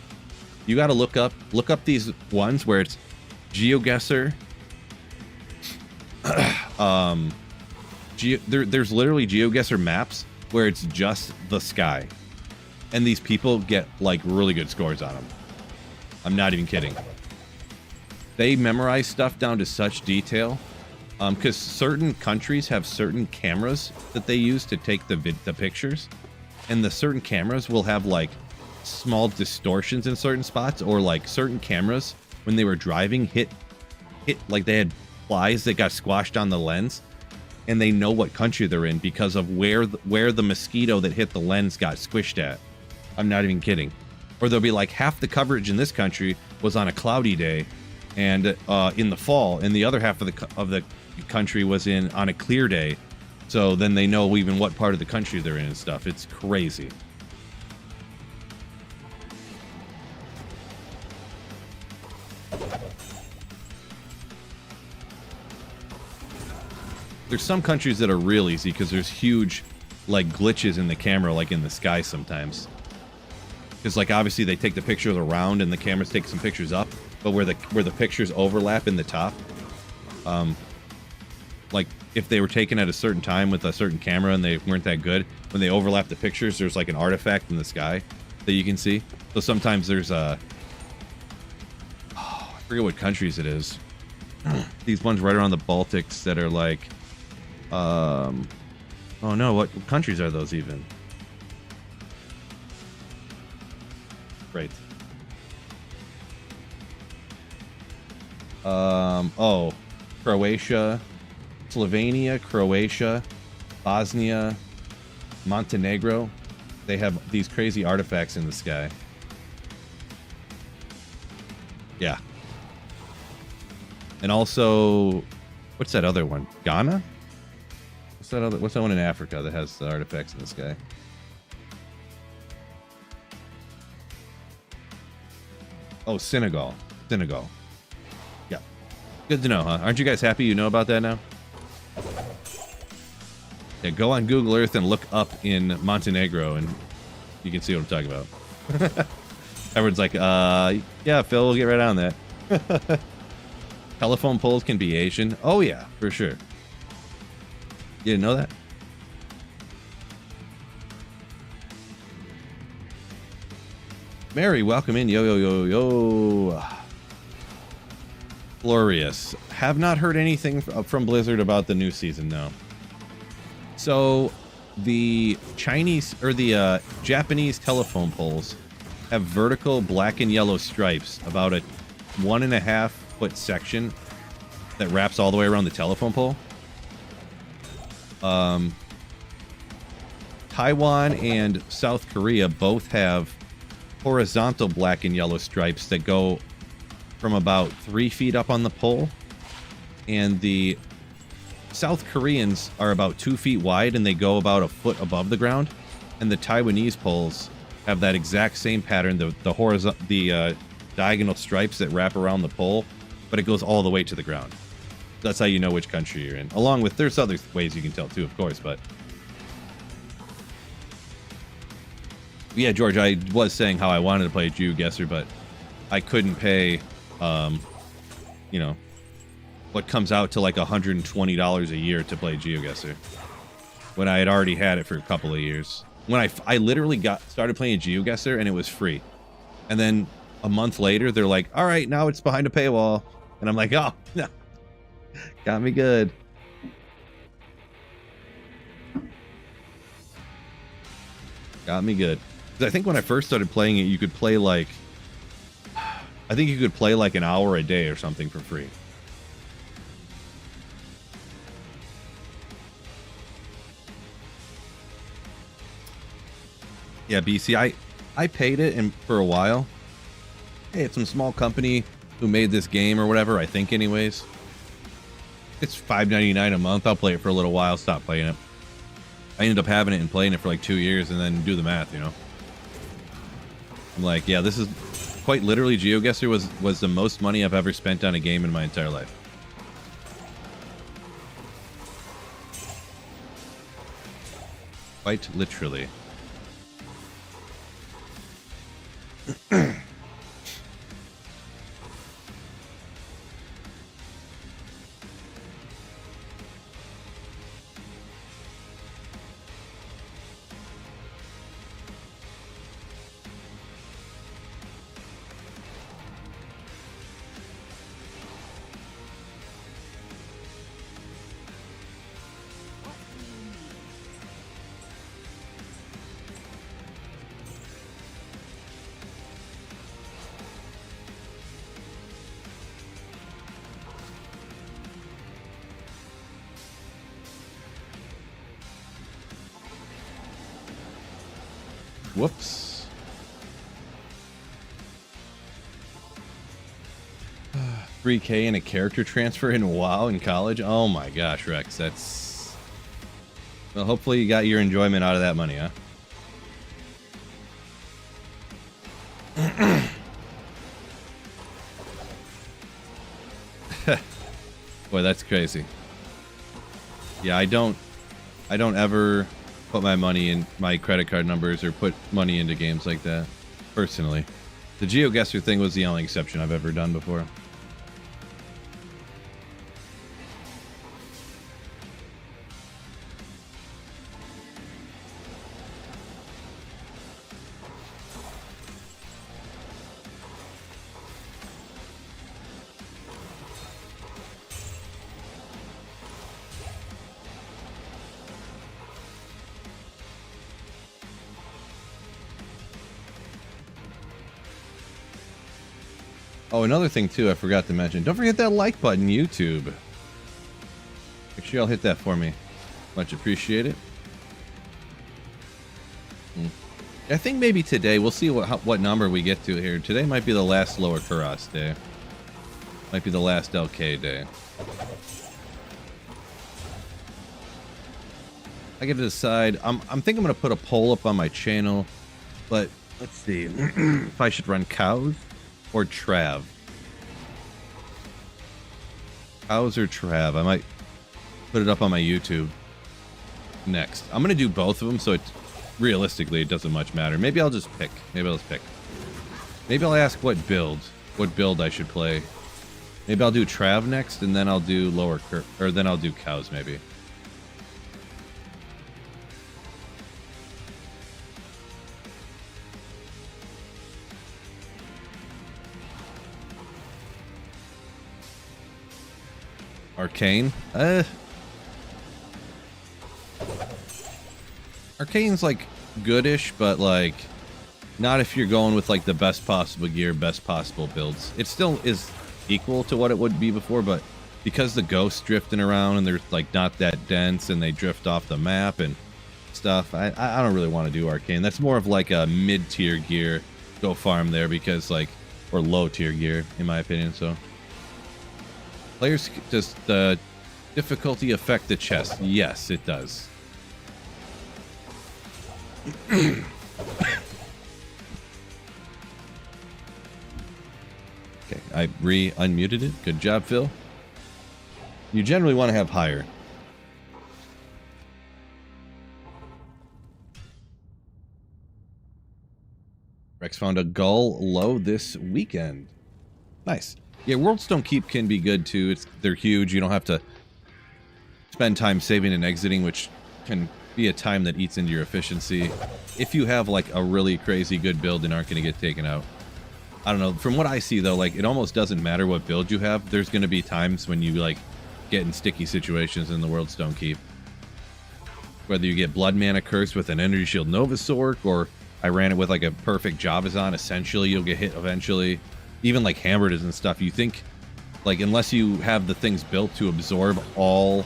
you got to look up these ones where it's GeoGuessr. There's literally GeoGuessr maps where it's just the sky, and these people get like really good scores on them. I'm not even kidding. They memorize stuff down to such detail, because certain countries have certain cameras that they use to take the pictures. And the certain cameras will have like small distortions in certain spots, or like certain cameras when they were driving hit like they had flies that got squashed on the lens, and they know what country they're in because of where the mosquito that hit the lens got squished at. I'm not even kidding. Or they'll be like, half the coverage in this country was on a cloudy day and in the fall, and the other half of the country was on a clear day. So then they know even what part of the country they're in and stuff. It's crazy. There's some countries that are real easy because there's huge like glitches in the camera, like in the sky sometimes. Because like obviously they take the pictures around and the cameras take some pictures up, but where the pictures overlap in the top, like if they were taken at a certain time with a certain camera and they weren't that good, when they overlap the pictures, there's like an artifact in the sky that you can see. So sometimes there's I forget what countries it is. These ones right around the Baltics that are like, oh no, what countries are those even? Right. Oh, Croatia, Slovenia, Croatia, Bosnia, Montenegro. They have these crazy artifacts in the sky. Yeah. And also, what's that other one? Ghana? What's that one in Africa that has the artifacts in the sky? Oh, Senegal. Senegal. Yeah. Good to know, huh? Aren't you guys happy you know about that now? Yeah, go on Google Earth and look up in Montenegro and you can see what I'm talking about. Everyone's like, yeah, Phil, we'll get right on that. Telephone poles can be Asian. Oh, yeah, for sure. You didn't know that? Mary, welcome in. Yo, yo, yo, yo. Glorious. Have not heard anything from Blizzard about the new season, no. So, the Chinese, or the Japanese telephone poles have vertical black and yellow stripes, about a 1.5 foot section that wraps all the way around the telephone pole. Taiwan and South Korea both have horizontal black and yellow stripes that go from about 3 feet up on the pole, and the South Koreans are about 2 feet wide and they go about a foot above the ground, and the Taiwanese poles have that exact same pattern, the diagonal stripes that wrap around the pole, but it goes all the way to the ground. That's how you know which country you're in. Along with, there's other ways you can tell too, of course, but yeah, George, I was saying how I wanted to play GeoGuessr, but I couldn't pay, you know, what comes out to like $120 a year to play GeoGuessr when I had already had it for a couple of years. When I literally started playing GeoGuessr and it was free, and then a month later they're like, all right, now it's behind a paywall, and I'm like, oh no, got me good. Got me good. I think when I first started playing it, you could play like, I think you could play like an hour a day or something for free. Yeah, BC. I paid it and for a while. Hey, it's some small company who made this game or whatever. I think, anyways. It's $5.99 a month. I'll play it for a little while. Stop playing it. I ended up having it and playing it for like 2 years, and then do the math. You know. I'm like, yeah, this is quite literally. GeoGuessr was the most money I've ever spent on a game in my entire life. Quite literally. Whoops. $3K and a character transfer in WoW in college? Oh my gosh, Rex, that's... Well, hopefully you got your enjoyment out of that money, huh? Boy, that's crazy. Yeah, I don't ever put my money in my credit card numbers or put money into games like that, personally. The GeoGuessr thing was the only exception I've ever done before. Oh, another thing too, I forgot to mention. Don't forget that like button, YouTube. Make sure y'all hit that for me. Much appreciated. I think maybe today we'll see what number we get to here. Today might be the last Lower Kuros day. Might be the last LK day. I get to decide. I'm thinking I'm gonna put a poll up on my channel, but let's see if I should run cows or Trav. Cows or Trav. I might put it up on my YouTube next. I'm gonna do both of them, so realistically it doesn't much matter. Maybe I'll just pick. Maybe I'll Maybe I'll ask what build I should play. Maybe I'll do Trav next, and then I'll do then I'll do cows maybe. Arcane? Arcane's like goodish, but like not if you're going with like the best possible gear, best possible builds. It still is equal to what it would be before, but because the ghosts drifting around and they're like not that dense and they drift off the map and stuff, I don't really want to do Arcane. That's more of like a mid-tier gear. Go farm there because like, or low-tier gear in my opinion, so. Players, does the difficulty affect the chest? Yes, it does. Okay, I unmuted it. Good job, Phil. You generally want to have higher. Rex found a gull low this weekend. Nice. Yeah, Worlds Don't Keep can be good too. They're huge. You don't have to spend time saving and exiting, which can be a time that eats into your efficiency. If you have like a really crazy good build and aren't going to get taken out. I don't know. From what I see though, like it almost doesn't matter what build you have. There's going to be times when you like get in sticky situations in the Worlds Don't Keep. Whether you get Blood Mana Curse with an Energy Shield Novasork, or I ran it with like a perfect Javazon, essentially you'll get hit eventually. Even like Hammered and stuff, you think, like, unless you have the things built to absorb all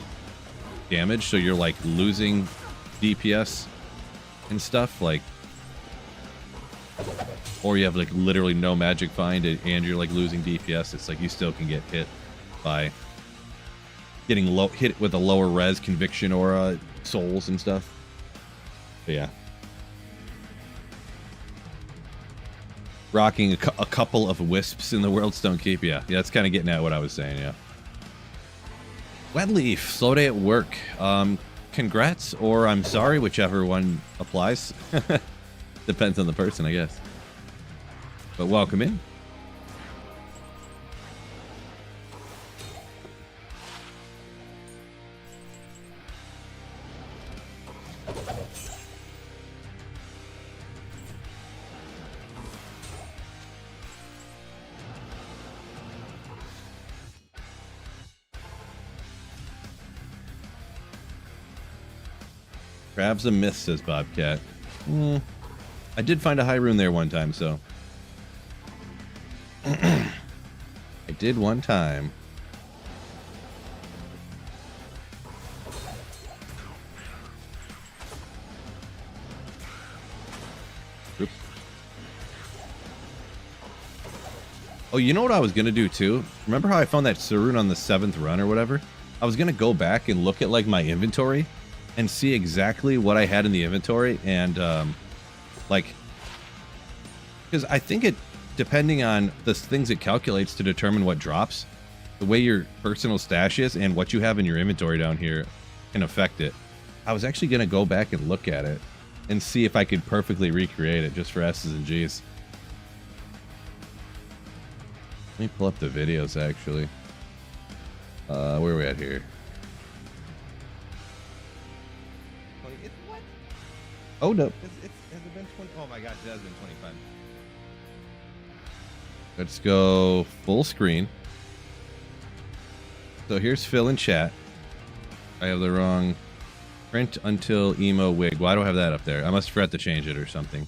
damage, so you're like losing DPS and stuff, like, or you have like literally no magic find and you're like losing DPS, it's like you still can get hit by getting hit with a lower res conviction or souls and stuff. But yeah. Rocking a couple of wisps in the Worldstone Keep. Yeah, that's kind of getting at what I was saying, yeah. Wet Leaf, slow day at work. Congrats or I'm sorry, whichever one applies. Depends on the person, I guess. But welcome in. Crab's a myth, says Bobcat. I did find a high rune there one time, so. I did one time. Oops. Oh, you know what I was going to do too? Remember how I found that Sarun on the 7th run or whatever? I was going to go back and look at like my inventory and see exactly what I had in the inventory and like, because I think it, depending on the things it calculates to determine what drops, the way your personal stash is and what you have in your inventory down here can affect it. I was actually going to go back and look at it and see if I could perfectly recreate it just for S's and G's. Let me pull up the videos actually. Where are we at here? What? Oh no. Has it been 20? Oh my gosh, it has been 25. Let's go full screen. So here's Phil in chat. I have the wrong print until emo wig. Why do I have that up there? I must forget to change it or something.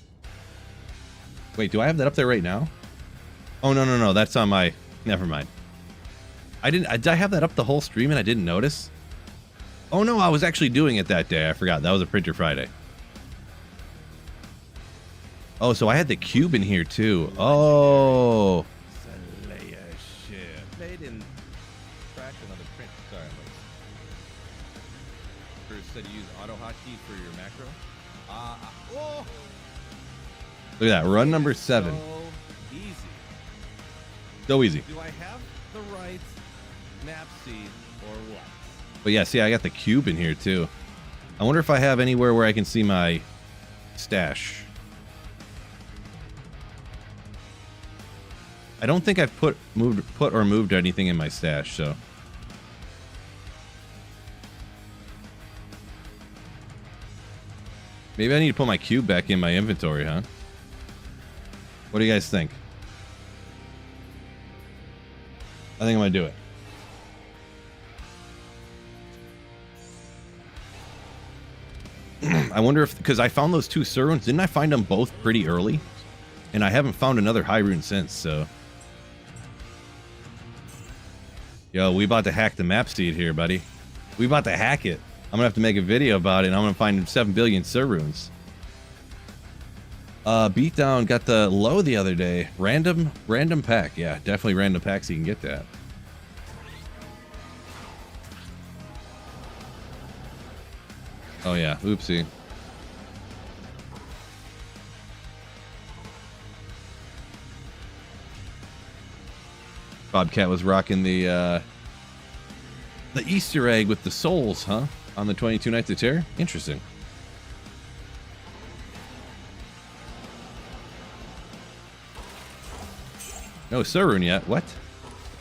Wait, do I have that up there right now? Oh no, that's on my. Never mind. Did I have that up the whole stream and I didn't notice? Oh no, I was actually doing it that day. I forgot. That was a Printer Friday. Oh, so I had the cube in here too. Oh. They didn't crash another print. Sorry, Bruce said you use auto hotkey for your macro. Oh. Look at that. Run number 7.
So easy.
So easy.
Do I have the right map seed or what?
But yeah, see, I got the cube in here too. I wonder if I have anywhere where I can see my stash. I don't think I've put or moved anything in my stash, so. Maybe I need to put my cube back in my inventory, huh? What do you guys think? I think I'm gonna do it. I wonder if, because I found those 2 Suruns, didn't I find them both pretty early? And I haven't found another high rune since, so. Yo, we about to hack the map seed here, buddy. We about to hack it. I'm gonna have to make a video about it, and I'm gonna find 7 billion Suruns. Beatdown got the low the other day. Random pack. Yeah, definitely random packs, so you can get that. Oh yeah, oopsie. Bobcat was rocking the Easter egg with the souls, huh? On the 22 Nights of Terror? Interesting. No Sarun yet. What?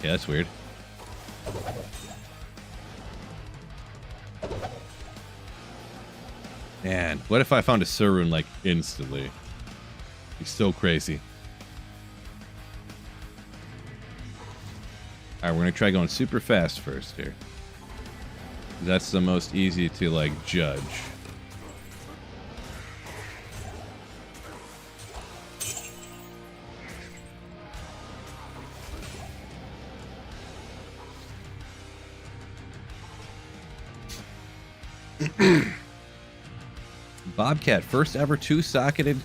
Yeah, that's weird. Man, what if I found a Sarun like instantly? He's so crazy. Alright, we're gonna try going super fast first here. That's the most easy to like judge. Bobcat, first ever 2-socketed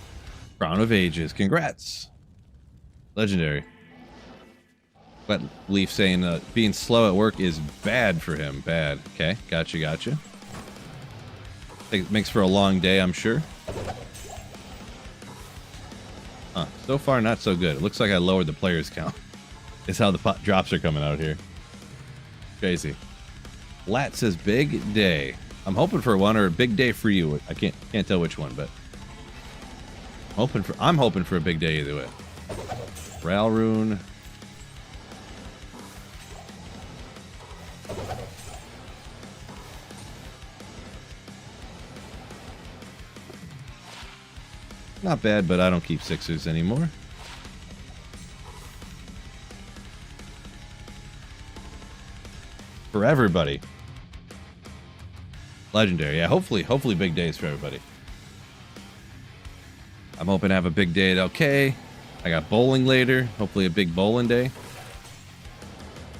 Crown of Ages. Congrats. Legendary. Wet Leaf saying being slow at work is bad for him. Bad. Okay, gotcha, gotcha. It makes for a long day, I'm sure. Huh. So far, not so good. It looks like I lowered the players count. Is how the drops are coming out here. Crazy. Lat says big day. I'm hoping for one, or a big day for you. I can't tell which one, but I'm hoping for a big day either way. Ralrune. Not bad, but I don't keep sixers anymore. For everybody. Legendary. Yeah, hopefully big days for everybody. I'm hoping to have a big day at LK. I got bowling later. Hopefully a big bowling day.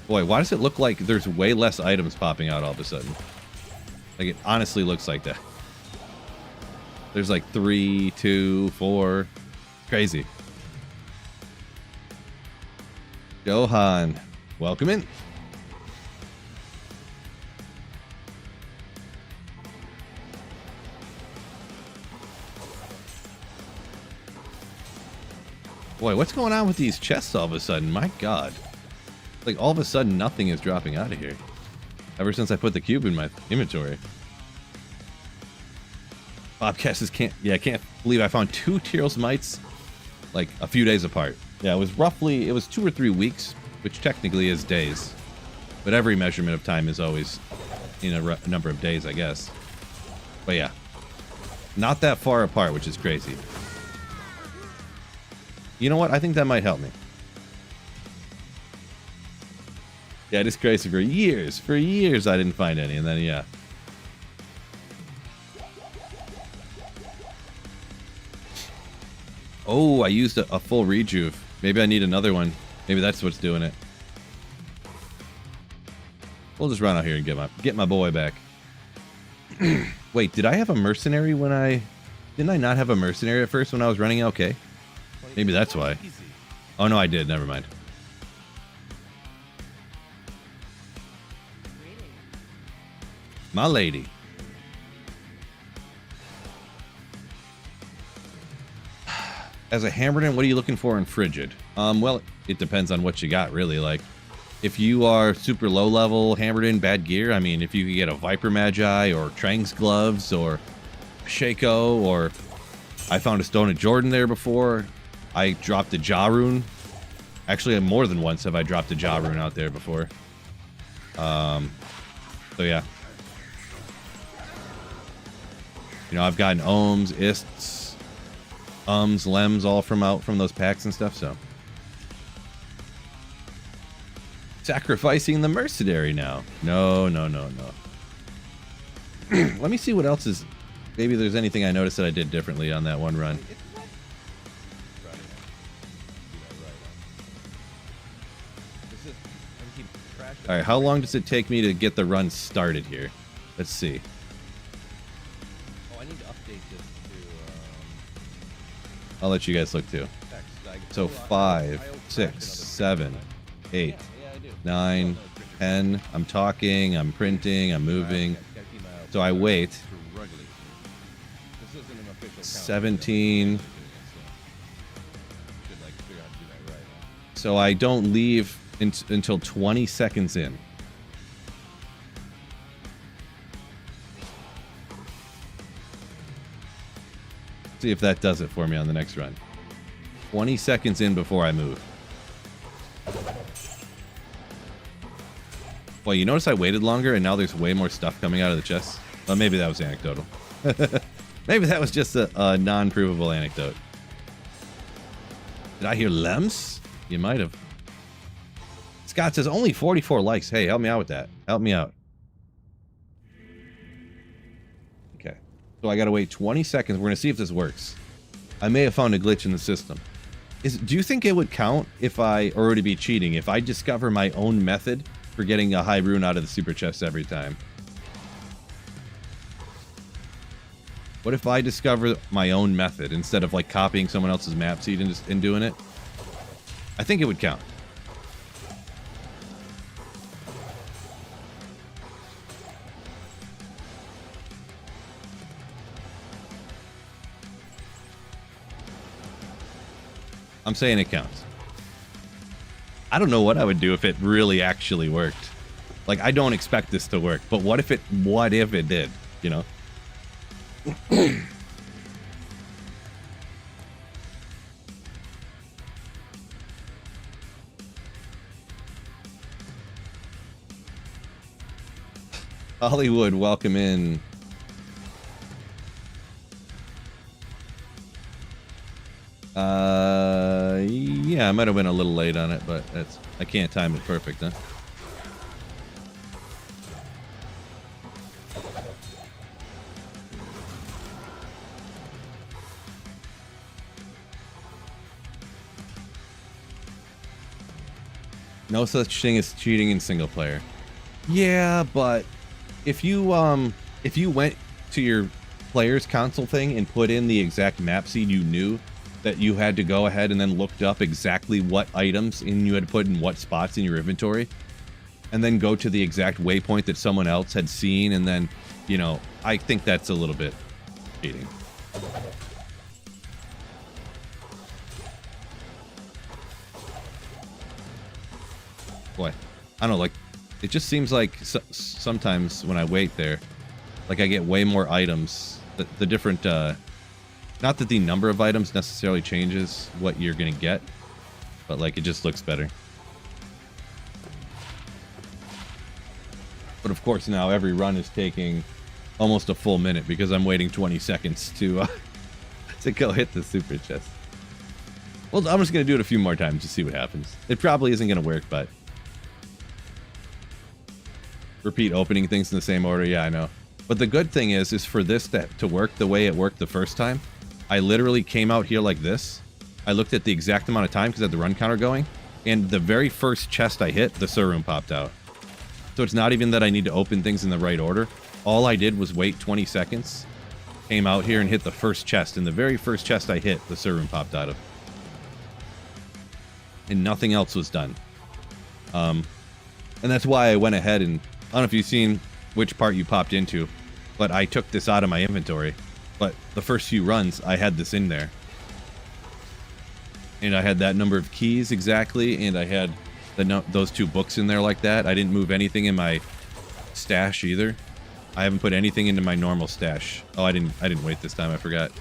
Boy, why does it look like there's way less items popping out all of a sudden? Like, it honestly looks like that. There's like 3, 2, 4. Crazy. Gohan, welcome in. Boy, what's going on with these chests all of a sudden? My God. Like, all of a sudden, nothing is dropping out of here. Ever since I put the cube in my inventory. Bobcat says, I can't believe I found 2 Tyrell's Mites, like, a few days apart. Yeah, it was 2 or 3 weeks, which technically is days. But every measurement of time is always in a number of days, I guess. But yeah. Not that far apart, which is crazy. You know what? I think that might help me. Yeah, it is crazy. For years I didn't find any, and then yeah. Oh, I used a full rejuve. Maybe I need another one. Maybe that's what's doing it. We'll just run out here and get my boy back. Wait, did I have a mercenary when didn't I not have a mercenary at first when I was running LK? Maybe that's why. Oh, no, I did. Never mind. My lady. As a Hammerton, what are you looking for in Frigid? Well, it depends on what you got, really. Like, if you are super low level Hammerton, bad gear, I mean, if you could get a Viper Magi or Trang's Gloves or Shaco, or I found a Stone of Jordan there before. I dropped a Jarun. Actually, more than once have I dropped a Jarun out there before. So yeah. You know, I've gotten Ohms, Ists, Lems, all from those packs and stuff, so. Sacrificing the mercenary now. No. Let me see what else is. Maybe there's anything I noticed that I did differently on that one run. All right, how long does it take me to get the run started here? Let's see.
Oh, I need to update this to.
I'll let you guys look too. So 5, 6, 7, 8, 9, 10. I'm talking, I'm printing, I'm moving. So I wait. 17. So I don't leave until 20 seconds in. See if that does it for me on the next run. 20 seconds in before I move. Well, you notice I waited longer and now there's way more stuff coming out of the chest? Well, maybe that was anecdotal. Maybe that was just a non-provable anecdote. Did I hear Lems? You might have. Scott says only 44 likes. Hey, help me out with that. Help me out. Okay. So I gotta wait 20 seconds. We're gonna see if this works. I may have found a glitch in the system. Do you think it would count if or would it be cheating if I discover my own method for getting a high rune out of the super chest every time? What if I discover my own method instead of like copying someone else's map seed and doing it? I think it would count. I'm saying it counts. I don't know what I would do if it really actually worked. Like, I don't expect this to work, but what if it did, you know? Hollywood, welcome in. Yeah, I might have been a little late on it, but I can't time it perfect, huh? No such thing as cheating in single player. Yeah, but if you went to your player's console thing and put in the exact map seed you knew that you had to go ahead and then looked up exactly what items and you had to put in what spots in your inventory and then go to the exact waypoint that someone else had seen and then, you know, I think that's a little bit cheating. Boy, I don't know, like, it just seems like sometimes when I wait there, like I get way more items. The different, not that the number of items necessarily changes what you're gonna get, but like it just looks better. But of course now every run is taking almost a full minute because I'm waiting 20 seconds to go hit the super chest. Well, I'm just gonna do it a few more times to see what happens. It probably isn't gonna work, but repeat opening things in the same order. Yeah, I know. But the good thing is for this to work the way it worked the first time, I literally came out here like this. I looked at the exact amount of time because I had the run counter going, and the very first chest I hit, the Sur room popped out. So it's not even that I need to open things in the right order. All I did was wait 20 seconds, came out here and hit the first chest, and the very first chest I hit, the Sur room popped out of. And nothing else was done. And that's why I went ahead and, I don't know if you've seen which part you popped into, but I took this out of my inventory. But the first few runs, I had this in there. And I had that number of keys exactly, and I had those two books in there like that. I didn't move anything in my stash either. I haven't put anything into my normal stash. Oh, I didn't wait this time, I forgot.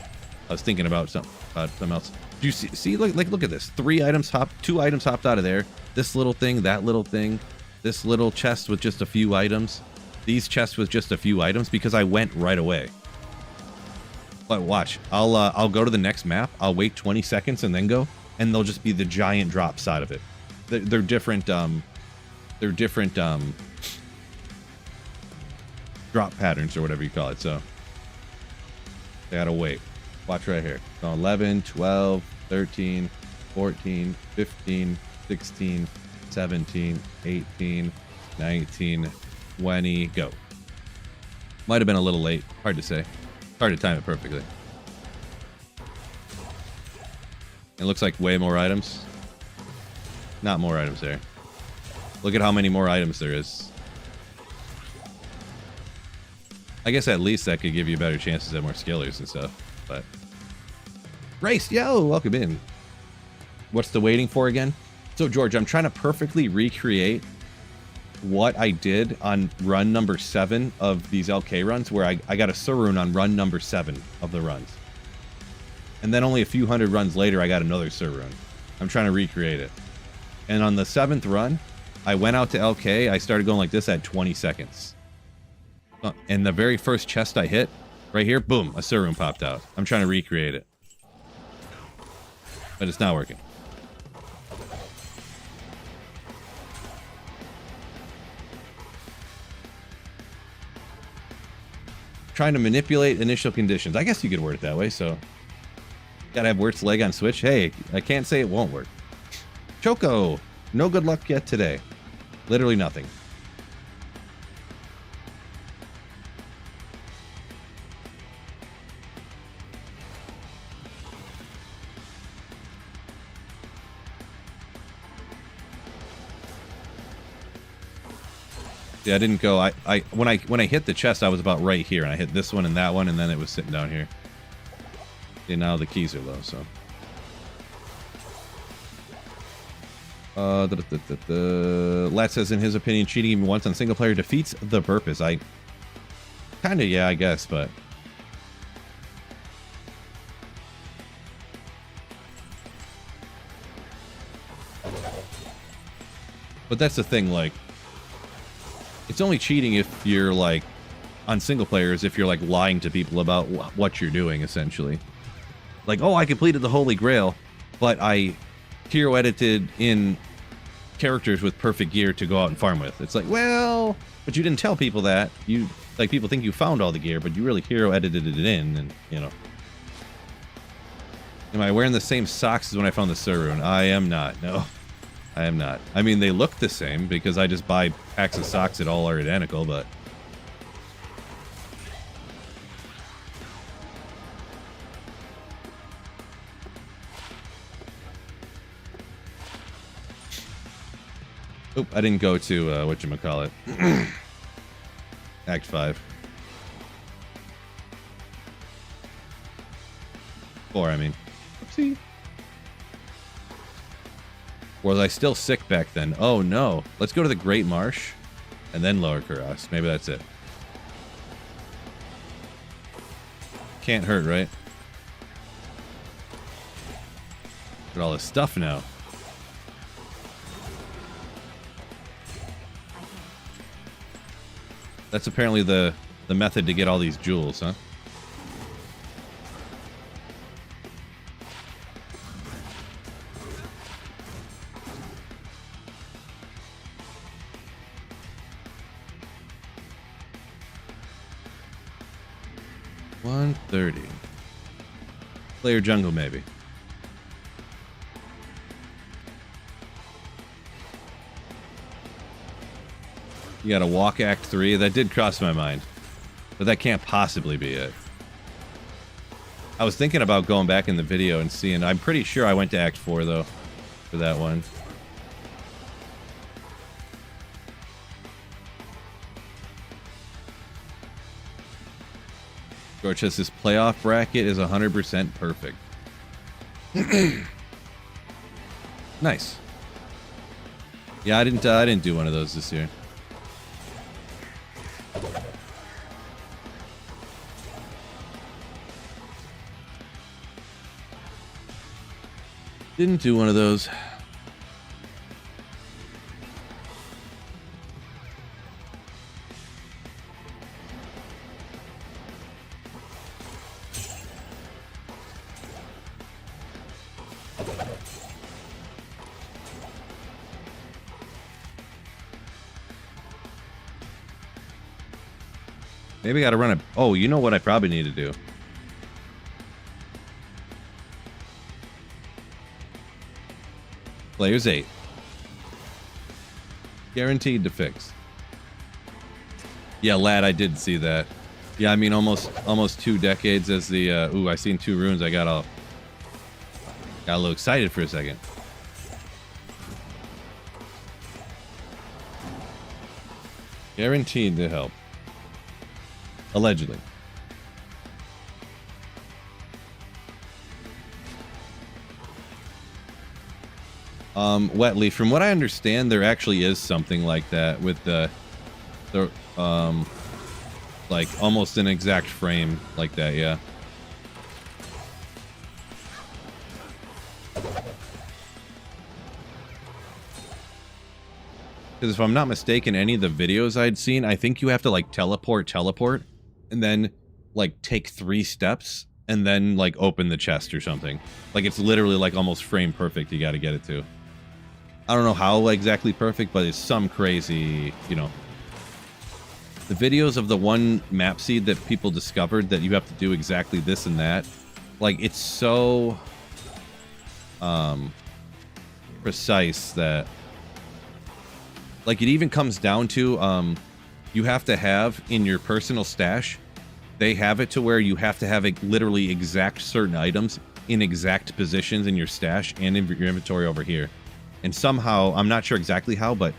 I was thinking about something else. Do you see like look at this. 2 items hopped out of there. This little thing, that little thing. This little chest with just a few items. These chests with just a few items because I went right away. But watch, I'll go to the next map. I'll wait 20 seconds and then go, and they'll just be the giant drop side of it. They're different. They're different drop patterns or whatever you call it. So they gotta wait. Watch right here. So 11, 12, 13, 14, 15, 16, 17, 18, 19, 20, go. Might have been a little late. Hard to say. Hard to time it perfectly. It looks like way more items. Not more items there. Look at how many more items there is. I guess at least that could give you better chances at more skillers and stuff, but... Race, yo, welcome in. What's the waiting for again? So, George, I'm trying to perfectly recreate what I did on run number 7 of these LK runs, where I got a Sur rune on run number 7 of the runs. And then only a few hundred runs later, I got another Sur rune. I'm trying to recreate it. And on the 7th run, I went out to LK, I started going like this at 20 seconds. And the very first chest I hit, right here, boom, a Sur rune popped out. I'm trying to recreate it. But it's not working. Trying to manipulate initial conditions. I guess you could word it that way, so... Gotta have Wirt's leg on Switch. Hey, I can't say it won't work. Choco! No good luck yet today. Literally nothing. Yeah, I didn't go. When I hit the chest, I was about right here, and I hit this one and that one, and then it was sitting down here. See, now the keys are low, so. Lat says, in his opinion, cheating even once on single player defeats the purpose. Kinda, yeah, I guess, but. But that's the thing, like, it's only cheating if you're, like, on single players, if you're, like, lying to people about what you're doing, essentially. Like, oh, I completed the Holy Grail, but I hero edited in characters with perfect gear to go out and farm with. It's like, well, but you didn't tell people that. You, like, people think you found all the gear, but you really hero edited it in, and, you know. Am I wearing the same socks as when I found the server? And I am not, no. I am not. I mean, they look the same because I just buy packs of socks that all are identical, but... Oop, I didn't go to, whatchamacallit. Act 5. 4, I mean. Oopsie. Was I still sick back then? Oh no. Let's go to the Great Marsh and then Lower Kuras. Maybe that's it. Can't hurt, right? Got all this stuff now. That's apparently the method to get all these jewels, huh? $130. Player jungle, maybe. You gotta walk Act 3. That did cross my mind. But that can't possibly be it. I was thinking about going back in the video and seeing. I'm pretty sure I went to Act 4, though, for that one. George says this playoff bracket is 100% perfect. Nice. Yeah, I didn't do one of those this year. Didn't do one of those. Maybe I gotta run a... Oh, you know what I probably need to do? Players 8. Guaranteed to fix. Yeah, lad, I did see that. Yeah, I mean, almost 2 decades as the... ooh, I seen 2 runes. I got a little excited for a second. Guaranteed to help. Allegedly. Wetly, from what I understand, there actually is something like that with the like almost an exact frame like that, yeah. Because if I'm not mistaken, any of the videos I'd seen, I think you have to like teleport, and then like take 3 steps, and then like open the chest or something. Like it's literally like almost frame perfect. You got to get it to. I don't know how exactly perfect, but it's some crazy, you know. The videos of the one map seed that people discovered that you have to do exactly this and that, like it's so precise that like it even comes down to you have to have in your personal stash, they have it to where you have to have literally exact certain items in exact positions in your stash and in your inventory over here. And somehow, I'm not sure exactly how, but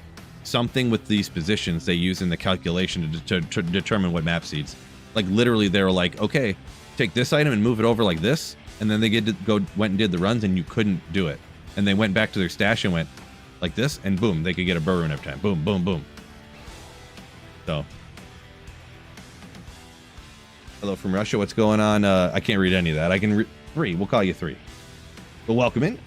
something with these positions they use in the calculation to determine what map seeds. Like literally, they were like, okay, take this item and move it over like this, and then they went and did the runs, and you couldn't do it. And they went back to their stash and went like this, and boom, they could get a burr rune every time. Boom, boom, boom. So, hello from Russia. What's going on? I can't read any of that. I can read 3. We'll call you 3. But welcome in.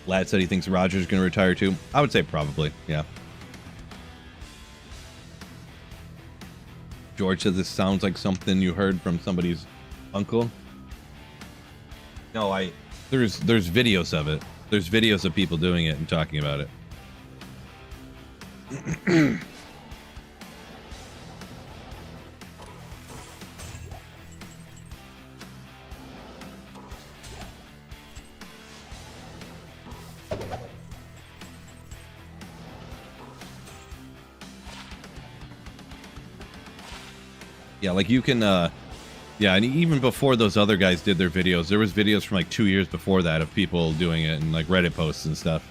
Lad said he thinks Roger's going to retire too. I would say probably, yeah. George says this sounds like something you heard from somebody's uncle. No, there's videos of it. There's videos of people doing it and talking about it. Yeah, like you can, yeah, and even before those other guys did their videos, there was videos from like 2 years before that of people doing it and like Reddit posts and stuff.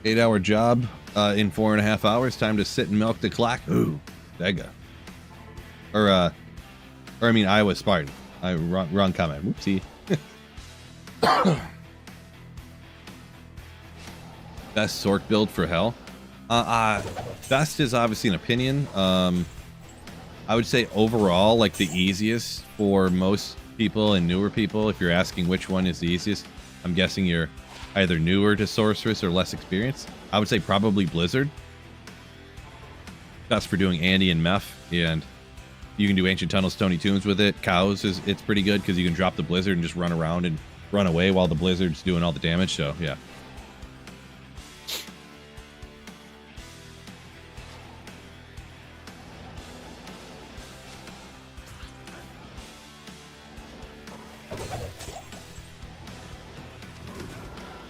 8-hour job in 4.5 hours. Time to sit and milk the clock. Ooh, Vega. Or I mean, Iowa Spartan. Wrong comment. Whoopsie. Best Sork build for hell. Best is obviously an opinion. I would say overall, like the easiest for most people and newer people. If you're asking which one is the easiest, I'm guessing you're either newer to Sorceress or less experienced. I would say probably Blizzard. Best for doing Andy and Meph, and you can do Ancient Tunnels, Stony Tombs with it. Cows it's pretty good because you can drop the Blizzard and just run around and run away while the Blizzard's doing all the damage. So yeah.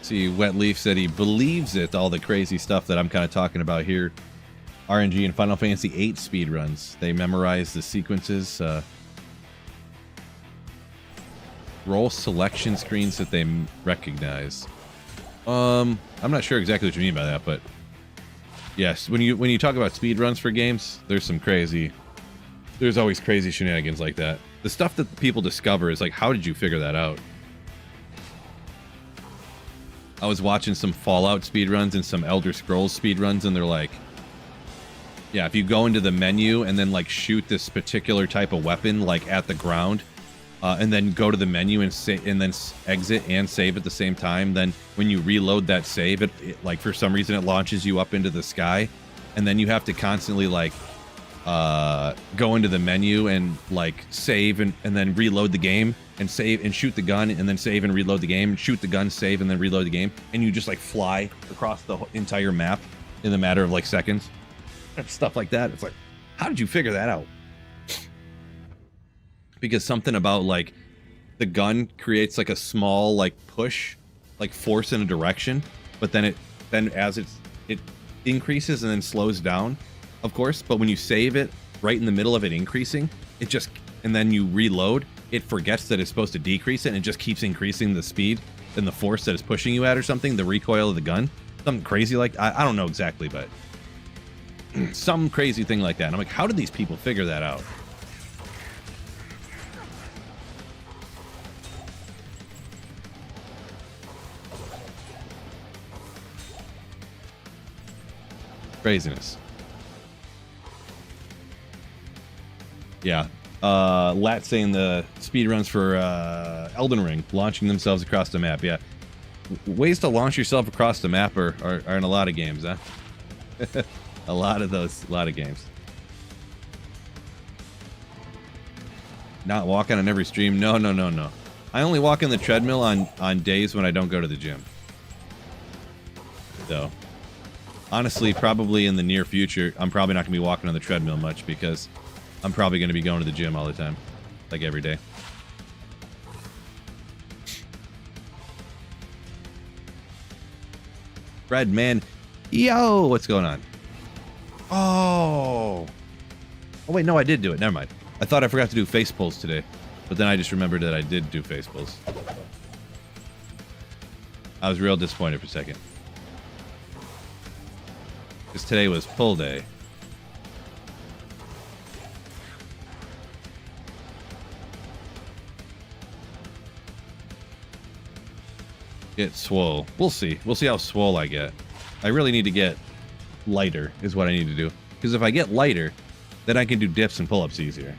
See, Wet Leaf said he believes it, all the crazy stuff that I'm kind of talking about here. RNG and Final Fantasy VIII speedruns. They memorize the sequences. Roll selection screens that they recognize. I'm not sure exactly what you mean by that, but yes, when you talk about speedruns for games, there's always crazy shenanigans like that. The stuff that people discover is like, how did you figure that out? I was watching some Fallout speedruns and some Elder Scrolls speedruns, and they're like, yeah, if you go into the menu and then like shoot this particular type of weapon like at the ground, and then go to the menu and then exit and save at the same time, then when you reload that save, it like for some reason it launches you up into the sky, and then you have to constantly like go into the menu and like save and then reload the game and save and shoot the gun and then save and reload the game, shoot the gun, save and then reload the game, and you just like fly across the entire map in a matter of like seconds. Stuff like that. It's like, how did you figure that out? Because something about like the gun creates like a small like push, like force in a direction, but then as it increases and then slows down, of course, but when you save it right in the middle of it increasing, and then you reload, it forgets that it's supposed to decrease it and it just keeps increasing the speed and the force that it's pushing you at or something, the recoil of the gun. Something crazy like, I don't know exactly, but some crazy thing like that. And I'm like, how did these people figure that out? Craziness. Yeah. Lat saying the speedruns for Elden Ring, launching themselves across the map. Yeah. Ways to launch yourself across the map are in a lot of games, huh? a lot of games. Not walking on every stream. No. I only walk on the treadmill on days when I don't go to the gym. So, honestly, probably in the near future, I'm probably not going to be walking on the treadmill much because I'm probably going to be going to the gym all the time, like every day. Fred, man. Yo, what's going on? Oh, wait, no, I did do it. Never mind. I thought I forgot to do face pulls today, but then I just remembered that I did do face pulls. I was real disappointed for a second. Because today was pull day. Get swole. We'll see. We'll see how swole I get. I really need to get lighter is what I need to do. Because if I get lighter, then I can do dips and pull-ups easier.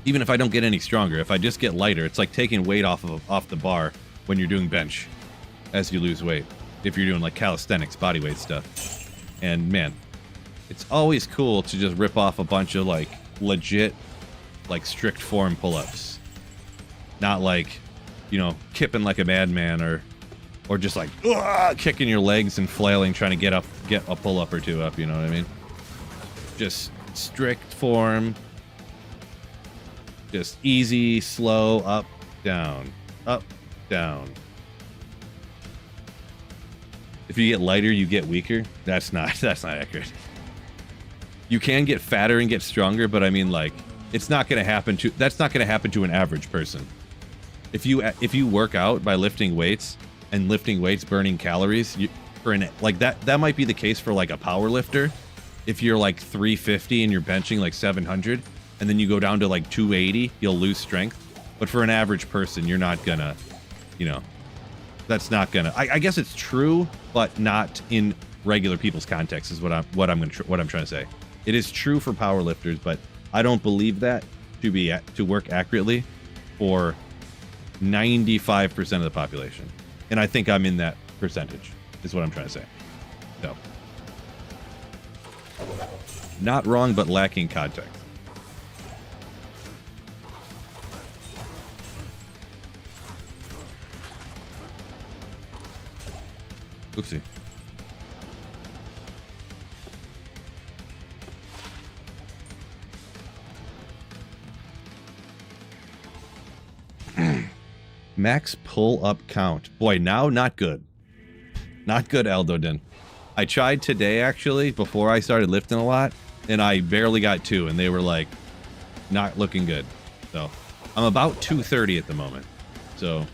Even if I don't get any stronger, if I just get lighter, it's like taking weight off the bar when you're doing bench as you lose weight. If you're doing like calisthenics, bodyweight stuff. And man, it's always cool to just rip off a bunch of like legit, like strict form pull-ups. Not like, you know, kipping like a madman or just like kicking your legs and flailing trying to get a pull-up or two up, you know what I mean? Just strict form. Just easy, slow, up, down, down. If you get lighter, you get weaker. That's not accurate. You can get fatter and get stronger, but I mean, like, it's not going to happen to. That's not going to happen to an average person. If you work out by lifting weights and lifting weights burning calories, like that might be the case for like a power lifter. If you're like 350 and you're benching like 700, and then you go down to like 280, you'll lose strength. But for an average person, you're not gonna, you know, that's not gonna. I guess it's true, but not in regular people's context. Is what I'm trying to say. It is true for power lifters, but I don't believe that to work accurately for 95% of the population. And I think I'm in that percentage. Is what I'm trying to say. So, not wrong, but lacking context. Oopsie. Max pull-up count. Boy, now not good. Not good, Eldodin. I tried today, actually, before I started lifting a lot, and I barely got 2, and they were, like, not looking good. So, I'm about 230 at the moment. So,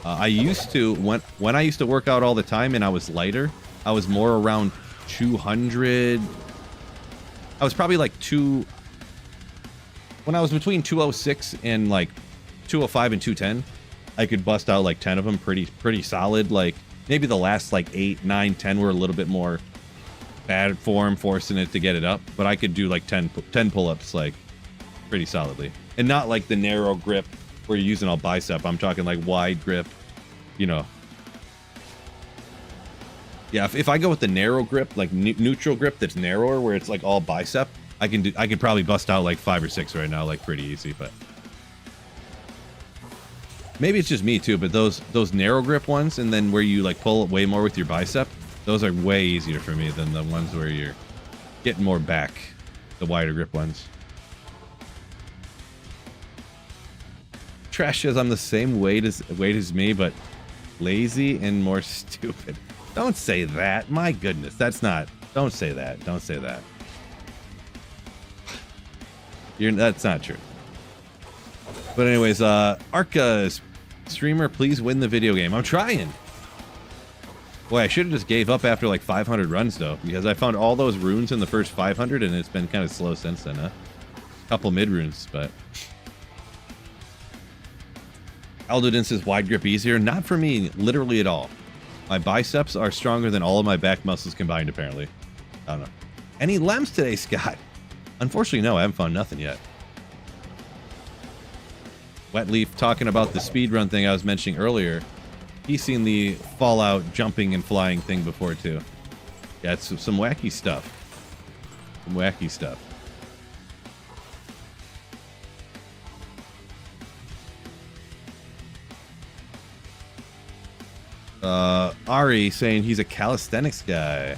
I used to, when I used to work out all the time and I was lighter, I was more around 200. I was probably like when I was between 206 and like 205 and 210, I could bust out like 10 of them pretty solid. Like maybe the last like 8, 9, 10 were a little bit more bad form, forcing it to get it up. But I could do like 10 pull-ups like pretty solidly. And not like the narrow grip where you're using all bicep. I'm talking like wide grip, you know. Yeah, if I go with the narrow grip, like neutral grip that's narrower, where it's like all bicep, I could probably bust out like 5 or 6 right now, like pretty easy. But maybe it's just me too. But those narrow grip ones, and then where you like pull way more with your bicep, those are way easier for me than the ones where you're getting more back, the wider grip ones. Trash says I'm the same weight as me, but lazy and more stupid. Don't say that. My goodness, that's not. Don't say that. Don't say that. That's not true. But anyways, Arca streamer, please win the video game. I'm trying. Boy, I should have just gave up after like 500 runs though, because I found all those runes in the first 500, and it's been kind of slow since then. Huh? Couple mid runes, but. Aldodin says wide grip easier. Not for me, literally at all. My biceps are stronger than all of my back muscles combined, apparently. I don't know. Any lems today, Scott? Unfortunately, no. I haven't found nothing yet. Wetleaf talking about the speedrun thing I was mentioning earlier. He's seen the Fallout jumping and flying thing before, too. Yeah, it's some wacky stuff. Some wacky stuff. Ari saying he's a calisthenics guy.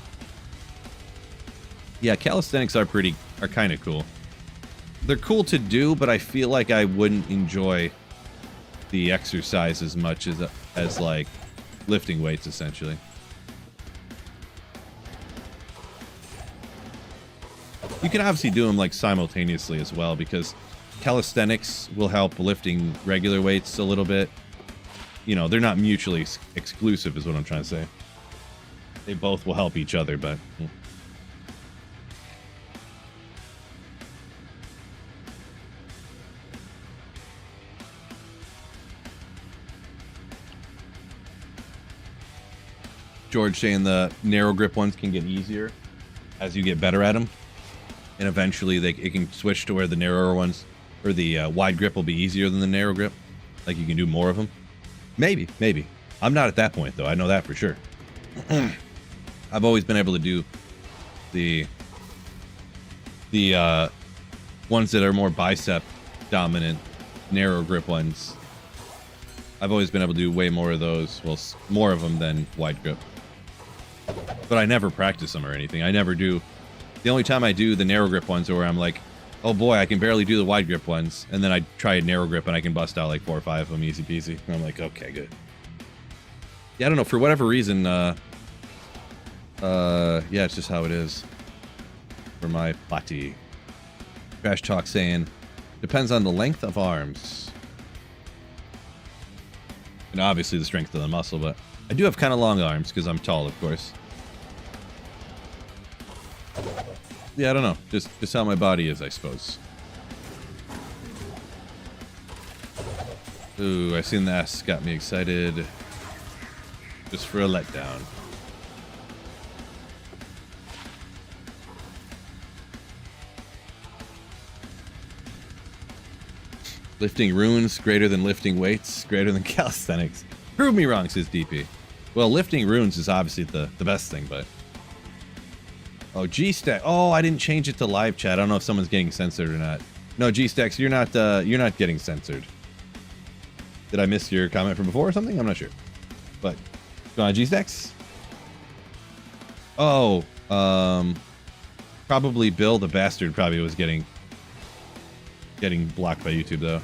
Yeah, calisthenics are kind of cool. They're cool to do, but I feel like I wouldn't enjoy the exercise as much as like lifting weights, essentially. You can obviously do them like simultaneously as well, because calisthenics will help lifting regular weights a little bit. You know, they're not mutually exclusive is what I'm trying to say. They both will help each other, but... George saying the narrow grip ones can get easier as you get better at them. And eventually it can switch to where the narrower ones, or the wide grip will be easier than the narrow grip. Like you can do more of them. Maybe, maybe. I'm not at that point though. I know that for sure. I've always been able to do the ones that are more bicep dominant, narrow grip ones. I've always been able to do way more of those, well, more of them than wide grip. But I never practice them or anything. I never do. The only time I do the narrow grip ones are where I'm like, oh boy, I can barely do the wide grip ones. And then I try a narrow grip and I can bust out like 4 or 5 of them easy peasy. And I'm like, okay, good. Yeah, I don't know. For whatever reason, yeah, it's just how it is for my body. Crash Talk saying, depends on the length of arms. And obviously the strength of the muscle, but I do have kind of long arms because I'm tall, of course. Yeah, I don't know. Just how my body is, I suppose. Ooh, I seen the S. Got me excited. Just for a letdown. Lifting runes greater than lifting weights, greater than calisthenics. Prove me wrong, says DP. Well, lifting runes is obviously the best thing, but... Oh, G-Stack. Oh, I didn't change it to live chat. I don't know if someone's getting censored or not. No, G-Stacks, you're not getting censored. Did I miss your comment from before or something? I'm not sure. But, go on, G-Stacks? Oh, probably Bill the Bastard probably was getting blocked by YouTube, though.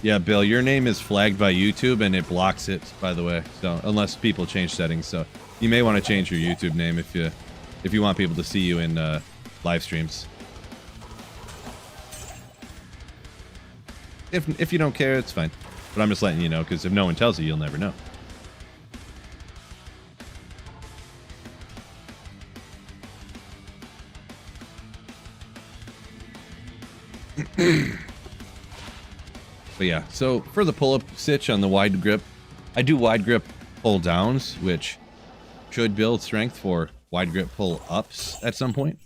Yeah, Bill, your name is flagged by YouTube, and it blocks it, by the way. So, unless people change settings. So, you may want to change your YouTube name if you want people to see you in live streams. If you don't care, it's fine. But I'm just letting you know, because if no one tells you, you'll never know. But yeah, so for the pull-up stitch on the wide grip, I do wide grip pull downs, which should build strength for wide grip pull ups at some point.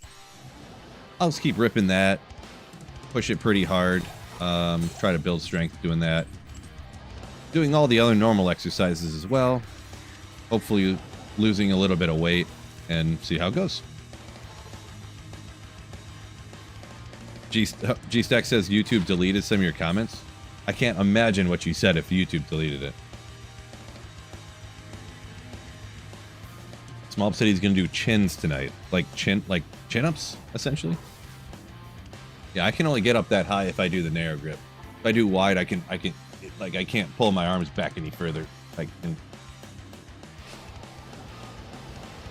I'll just keep ripping that, push it pretty hard, try to build strength doing that. Doing all the other normal exercises as well. Hopefully losing a little bit of weight and see how it goes. G-Stack says YouTube deleted some of your comments. I can't imagine what you said if YouTube deleted it. Small said he's gonna do chins tonight, like chin-ups, essentially. Yeah, I can only get up that high if I do the narrow grip. If I do wide, I can't pull my arms back any further.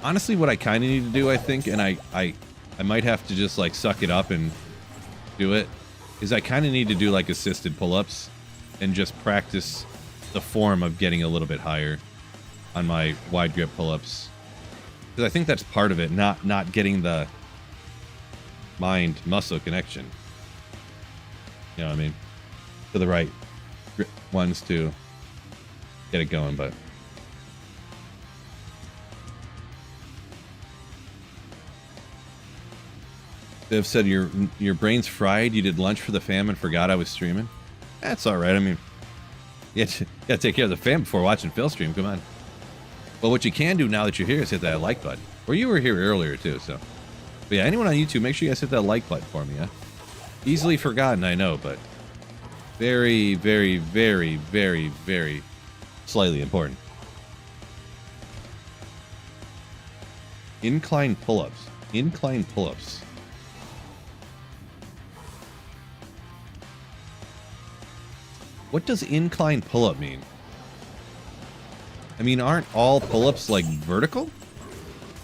Honestly, what I kind of need to do, I think, and I might have to just like suck it up and do it, is I kind of need to do like assisted pull-ups and just practice the form of getting a little bit higher on my wide grip pull-ups. Because I think that's part of it, not getting the mind-muscle connection. You know what I mean? To the right ones to get it going, but... Viv said your brain's fried. You did lunch for the fam and forgot I was streaming. That's all right. I mean, you gotta take care of the fam before watching Phil stream. Come on. But what you can do now that you're here is hit that like button. Or you were here earlier too. So, but yeah, anyone on YouTube, make sure you guys hit that like button for me. Yeah. Easily forgotten, I know, but very, very, very, very, very slightly important. Incline pull-ups. Incline pull-ups. What does incline pull-up mean? I mean, aren't all pull-ups like vertical?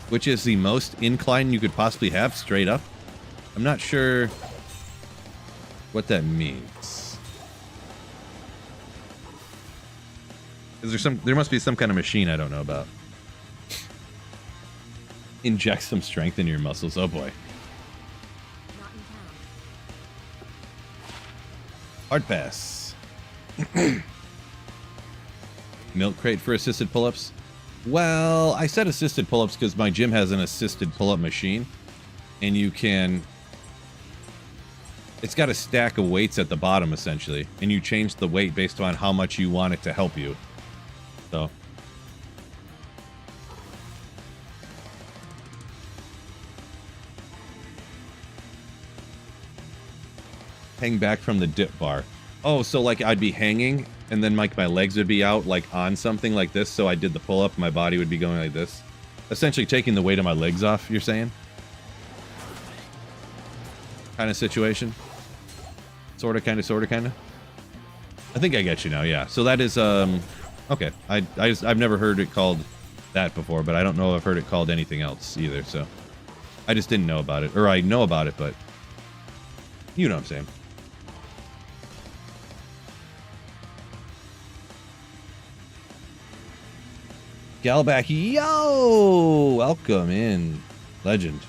Which is the most incline you could possibly have straight up? I'm not sure what that means. Is there must be some kind of machine I don't know about. Inject some strength in your muscles. Oh boy. Hard pass. Milk crate for assisted pull-ups. Well, I said assisted pull-ups because my gym has an assisted pull-up machine, and you can. It's got a stack of weights at the bottom essentially, and you change the weight based on how much you want it to help you. So. Hang back from the dip bar. Oh, so like I'd be hanging and then like my legs would be out like on something like this, so I did the pull-up, my body would be going like this. Essentially taking the weight of my legs off, you're saying? Kind of situation? Sorta, kinda, sorta, kinda? I think I get you now, yeah. So that is, okay. I've never heard it called that before, but I don't know if I've heard it called anything else either, so. I just didn't know about it. Or I know about it, but you know what I'm saying. Galback, yo! Welcome in, legend.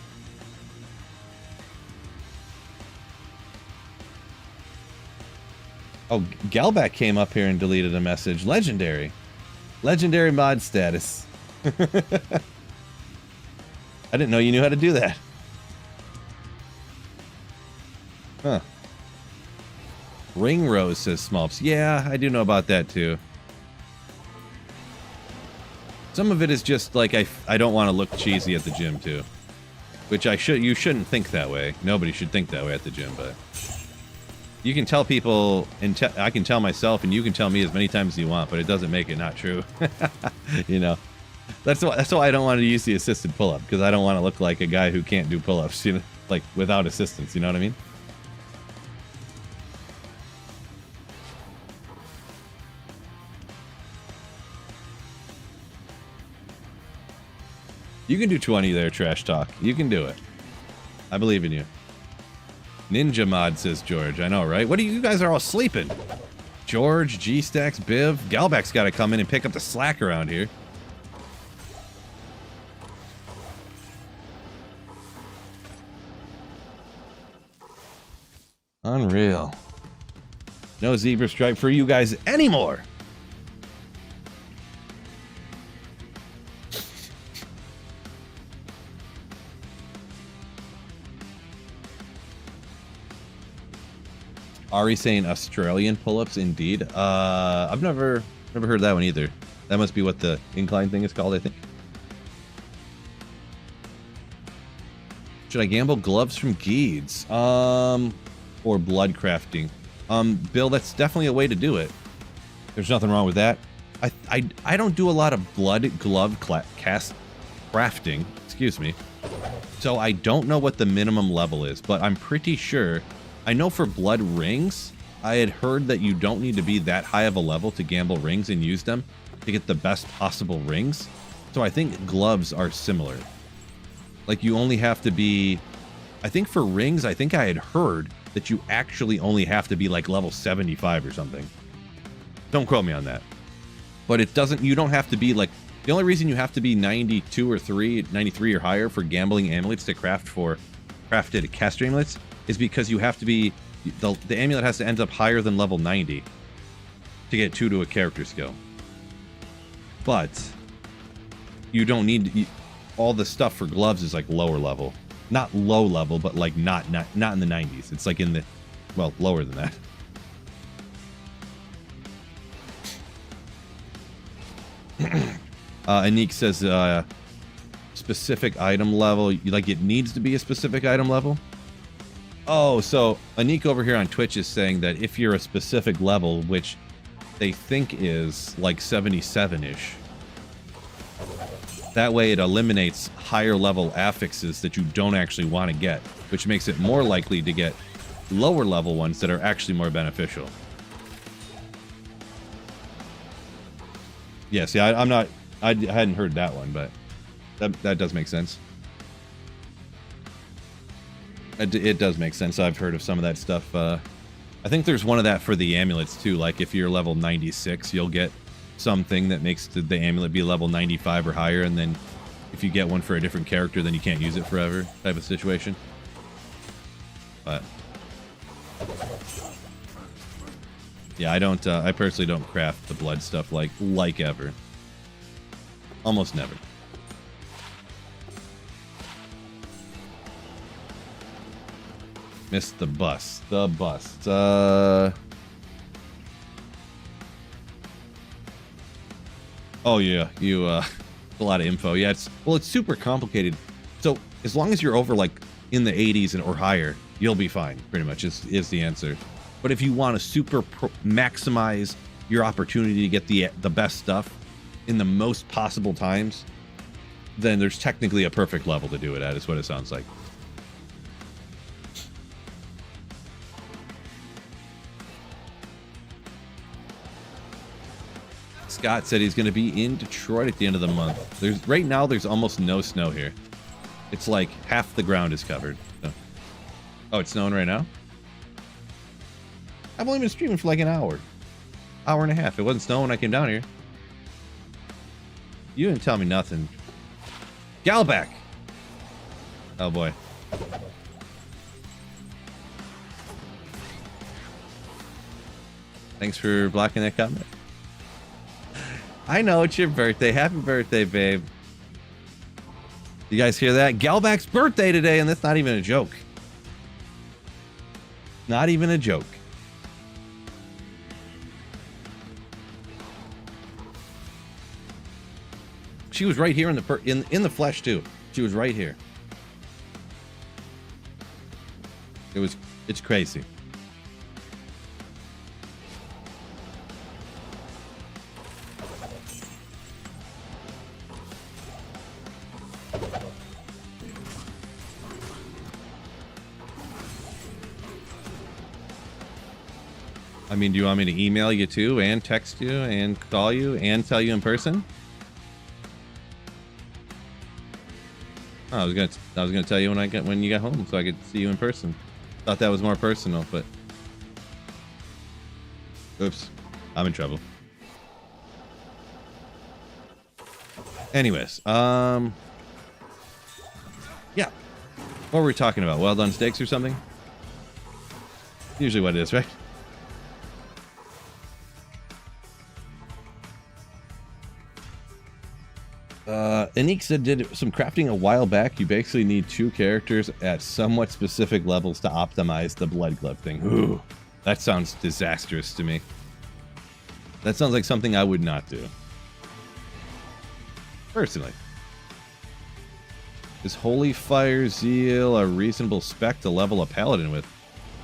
Oh, Galback came up here and deleted a message. Legendary. Legendary mod status. I didn't know you knew how to do that. Huh. Ring Rose says Smulps. Yeah, I do know about that too. Some of it is just like I don't want to look cheesy at the gym too, which you shouldn't think that way. Nobody should think that way at the gym, but you can tell people, and I can tell myself, and you can tell me as many times as you want, but it doesn't make it not true. You know, that's why I don't want to use the assisted pull-up, because I don't want to look like a guy who can't do pull-ups, you know, like without assistance. You know what I mean? You can do 20 there, Trash Talk. You can do it. I believe in you. Ninja mod, says George. I know, right? What are you guys are all sleeping? George, G-Stacks, Biv. Galback's got to come in and pick up the slack around here. Unreal. No zebra stripe for you guys anymore. Ari saying Australian pull-ups, indeed. I've never heard that one either. That must be what the incline thing is called, I think. Should I gamble gloves from Geeds? Or blood crafting? Bill, that's definitely a way to do it. There's nothing wrong with that. I don't do a lot of blood glove cast crafting, excuse me. So I don't know what the minimum level is, but I'm pretty sure. I know for blood rings, I had heard that you don't need to be that high of a level to gamble rings and use them to get the best possible rings. So I think gloves are similar. Like you only have to be, I think for rings, I think I had heard that you actually only have to be like level 75 or something. Don't quote me on that. But it doesn't, you don't have to be like, the only reason you have to be 92 or 93 or higher for gambling amulets to craft for crafted caster amulets is because you have to be, the amulet has to end up higher than level 90 to get 2 to a character skill. But you don't need, all the stuff for gloves is like lower level. Not low level, but like not in the 90s. It's like in the, well, lower than that. Anik says specific item level, like it needs to be a specific item level. Oh, so Anik over here on Twitch is saying that if you're a specific level, which they think is like 77-ish, That way it eliminates higher level affixes that you don't actually want to get, which makes it more likely to get lower level ones that are actually more beneficial. Yeah, see, I hadn't heard that one, but that does make sense. It does make sense. I've heard of some of that stuff. I think there's one of that for the amulets too. Like if you're level 96, you'll get something that makes the amulet be level 95 or higher, and then if you get one for a different character, then you can't use it forever, type of situation. But yeah, I personally don't craft the blood stuff like ever. Almost never. Missed the bus. The bus. Oh yeah, a lot of info. Yeah, it's super complicated. So as long as you're over like in the 80s or higher, you'll be fine. Pretty much is the answer. But if you want to maximize your opportunity to get the best stuff in the most possible times, then there's technically a perfect level to do it at. Is what it sounds like. Scott said he's going to be in Detroit at the end of the month. Right now there's almost no snow here. It's like half the ground is covered. So. Oh, it's snowing right now? I've only been streaming for like an hour and a half. It wasn't snowing when I came down here. You didn't tell me nothing. Galback. Oh boy. Thanks for blocking that comment. I know it's your birthday. Happy birthday, babe. You guys hear that? Galback's birthday today, and that's not even a joke. Not even a joke. She was right here in the flesh too. She was right here. It's crazy. I mean, do you want me to email you too, and text you, and call you, and tell you in person? Oh, I was gonna tell you when you got home, so I could see you in person. Thought that was more personal, but oops, I'm in trouble. Anyways, yeah, what were we talking about? Well done steaks or something? Usually what it is, right? Anixa did some crafting a while back. You basically need 2 characters at somewhat specific levels to optimize the blood glove thing. Ooh, that sounds disastrous to me. That sounds like something I would not do. Personally. Is Holy Fire Zeal a reasonable spec to level a paladin with?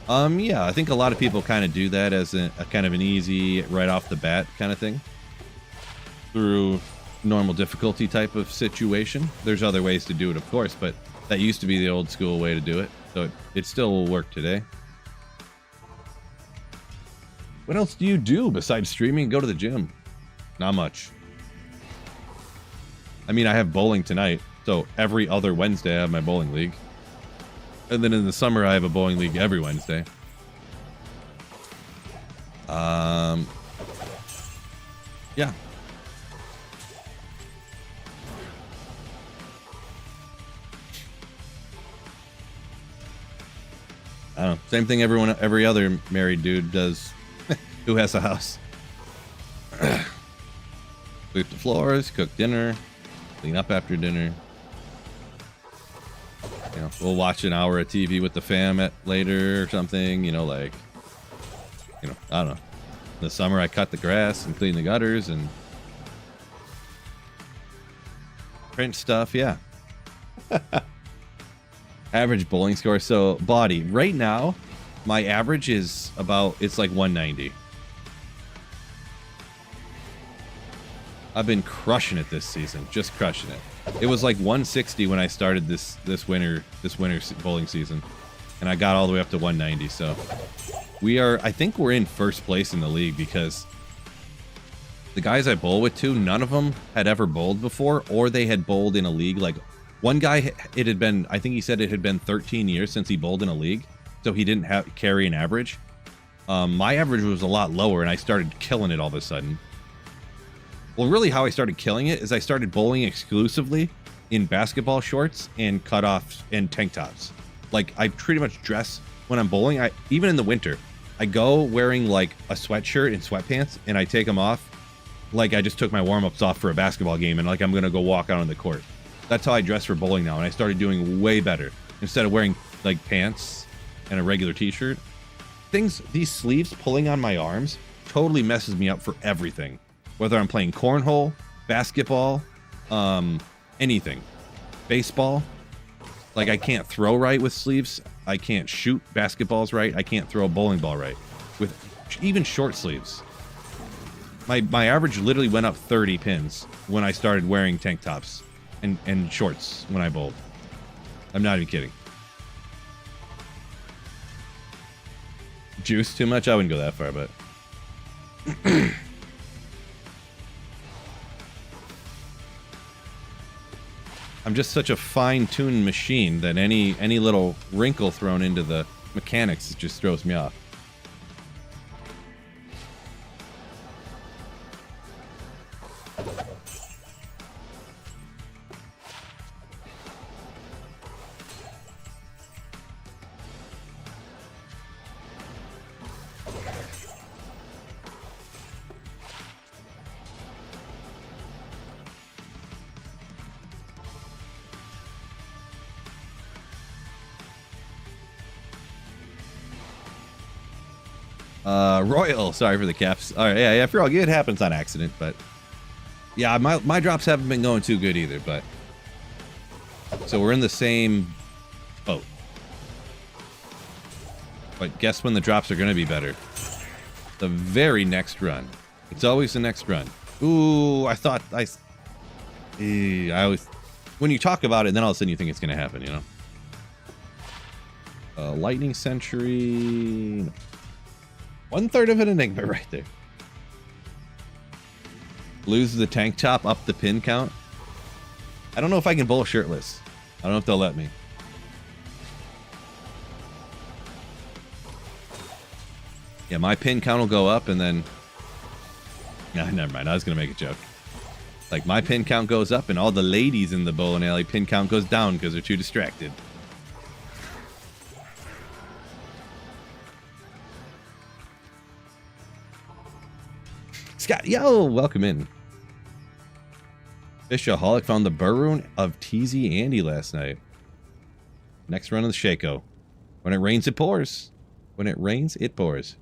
Yeah, I think a lot of people kind of do that as a kind of an easy, right off the bat kind of thing. Through normal difficulty type of situation. There's other ways to do it, of course, but that used to be the old school way to do it, so it still will work today. What else do you do besides streaming and go to the gym? Not much. I mean, I have bowling tonight, so every other Wednesday I have my bowling league. And then in the summer I have a bowling league every Wednesday. Yeah. I don't know. Same thing every other married dude does who has a house. Sweep the floors, cook dinner, clean up after dinner. You know, we'll watch an hour of TV with the fam later or something, you know, like, you know, I don't know. In the summer I cut the grass and clean the gutters and print stuff, yeah. Average bowling score. So body right now, my average is about, it's like 190. I've been crushing it this season, just crushing it. It was like 160 when I started this winter bowling season, and I got all the way up to 190. So I think we're in first place in the league because the guys I bowl with too, none of them had ever bowled before, or they had bowled in a league. Like one guy, I think he said it had been 13 years since he bowled in a league, so he didn't carry an average. My average was a lot lower, and I started killing it all of a sudden. Well, really how I started killing it is I started bowling exclusively in basketball shorts and cutoffs and tank tops. Like, I pretty much dress when I'm bowling. Even in the winter, I go wearing like a sweatshirt and sweatpants, and I take them off like I just took my warm-ups off for a basketball game, and like I'm gonna go walk out on the court. That's how I dress for bowling now, and I started doing way better. Instead of wearing like pants and a regular t-shirt, these sleeves pulling on my arms totally messes me up for everything. Whether I'm playing cornhole, basketball, anything, baseball. Like, I can't throw right with sleeves. I can't shoot basketballs right. I can't throw a bowling ball right with even short sleeves. My average literally went up 30 pins when I started wearing tank tops and shorts when I bowled. I'm not even kidding. Juice too much? I wouldn't go that far, but I'm just such a fine-tuned machine that any little wrinkle thrown into the mechanics just throws me off. Royal, sorry for the caps. All right, yeah, for all good, it happens on accident, but yeah, my drops haven't been going too good either, but so we're in the same boat. But guess when the drops are going to be better? The very next run. It's always the next run. Ooh, I thought I always, when you talk about it, then all of a sudden you think it's going to happen, you know? Lightning Century. 1/3 of an enigma right there. Lose the tank top, up the pin count. I don't know if I can bowl shirtless. I don't know if they'll let me. Yeah, my pin count will go up and then... Nah, never mind. I was going to make a joke. Like, my pin count goes up and all the ladies in the bowling alley pin count goes down because they're too distracted. Scott, yo, welcome in. Fishaholic found the Burroon of TZ Andy last night. Next run of the Shaco. When it rains, it pours. When it rains, it pours.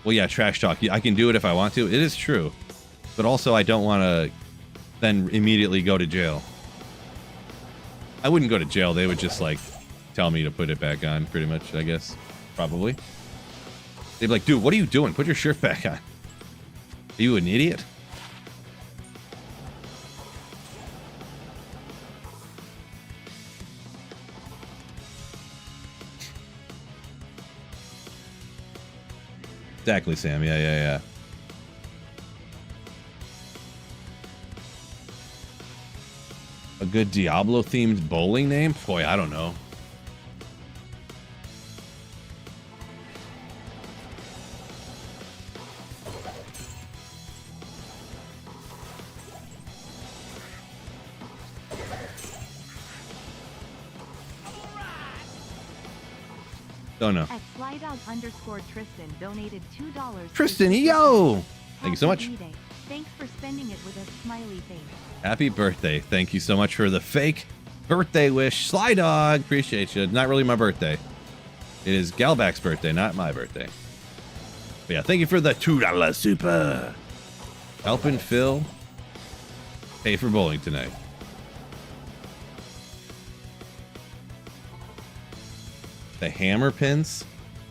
Well, yeah, trash talk. I can do it if I want to. It is true. But also, I don't want to then immediately go to jail. I wouldn't go to jail. They would just, like, tell me to put it back on, pretty much, I guess. Probably. They'd be like, dude, what are you doing? Put your shirt back on. Are you an idiot? Exactly, Sam. Yeah. A good Diablo-themed bowling name? Boy, I don't know. Don't know.
At Slydog_Tristan donated $2.
Tristan, yo! Thank you so much.
Happy B-Day. Thanks for spending it with a smiley face.
Happy birthday. Thank you so much for the fake birthday wish. Slydog, appreciate you. Not really my birthday. It is Galback's birthday, not my birthday. But yeah, thank you for the $2 super. Helping Phil pay for bowling tonight. The hammer pins?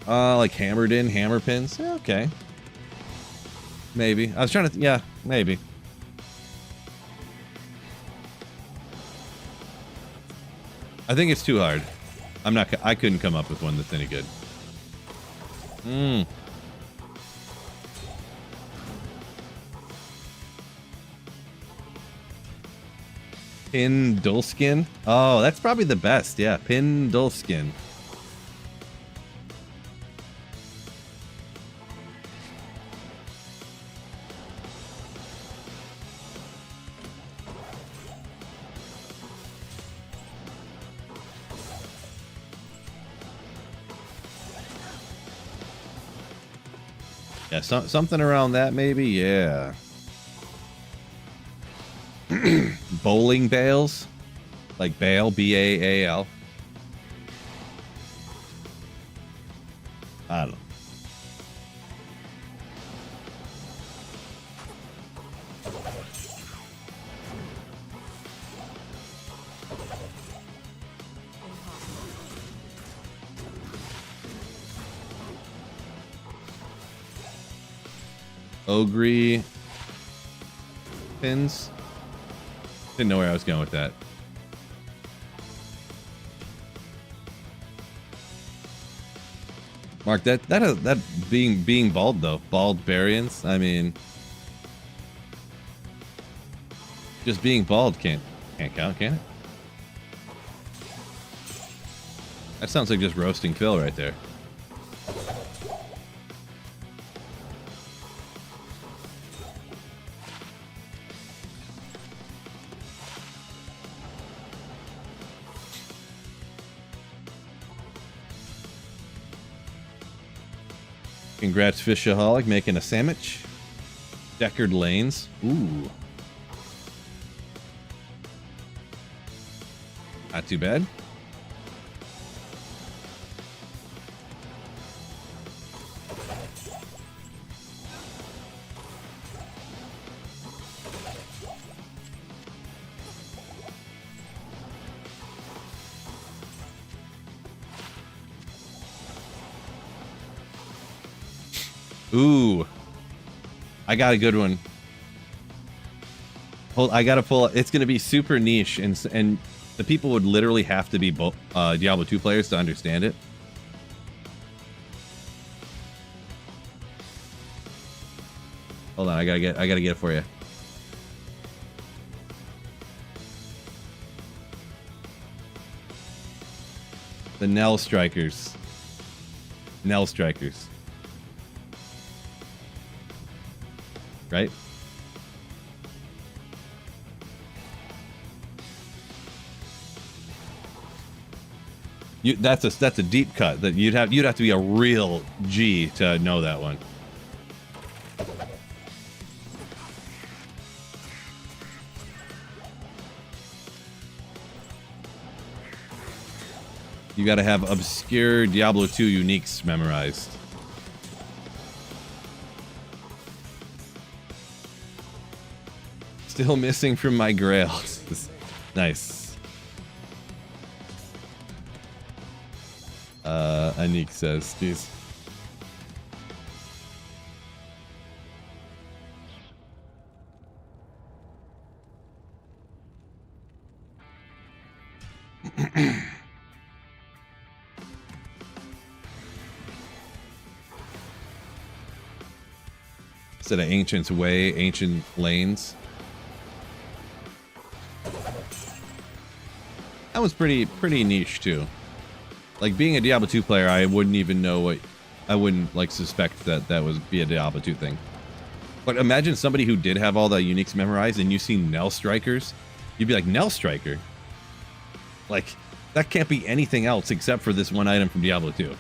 Like hammered in hammer pins? Okay. Maybe. I was trying to... Yeah, maybe. I think it's too hard. I couldn't come up with one that's any good. Pindulskin? Oh, that's probably the best. Yeah, Pindulskin. Yeah, something around that maybe, yeah. Bowling bales? Like bale, B-A-A-L. I don't know. MOOOORREEE pins. Didn't know where I was going with that. Mark, that being bald though, bald Barians. I mean, just being bald can't count, can it? That sounds like just roasting Phil right there. Congrats, Fishaholic, making a sandwich. Deckard lanes. Ooh. Not too bad. Ooh, I got a good one. Hold, I gotta pull. It's gonna be super niche, and the people would literally have to be Diablo 2 players to understand it. Hold on, I gotta get it for you. The Nell Strikers. Nell Strikers. Right? That's a deep cut that you'd have to be a real G to know that one. You got to have obscure Diablo 2 uniques memorized. Still missing from my grails. Nice. Anik says, geez. Instead of Ancient's Way, Ancient Lanes. That was pretty niche too. Like being a Diablo 2 player, I wouldn't even know what, I wouldn't like suspect that would be a Diablo 2 thing. But imagine somebody who did have all the uniques memorized and you see Nell Strikers, you'd be like, Nell Striker? Like, that can't be anything else except for this one item from Diablo 2.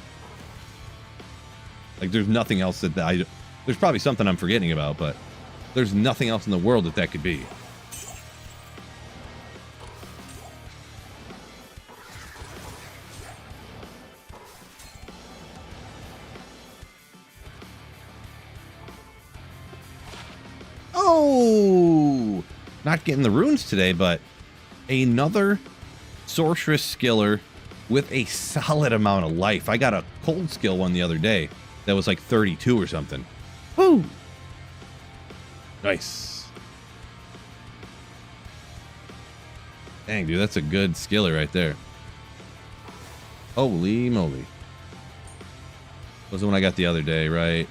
Like, there's nothing else that there's probably something I'm forgetting about, but there's nothing else in the world that could be. Oh, not getting the runes today, but another sorceress skiller with a solid amount of life. I got a cold skill one the other day that was like 32 or something. Woo! Nice. Dang, dude, that's a good skiller right there. Holy moly. Was the one I got the other day, right?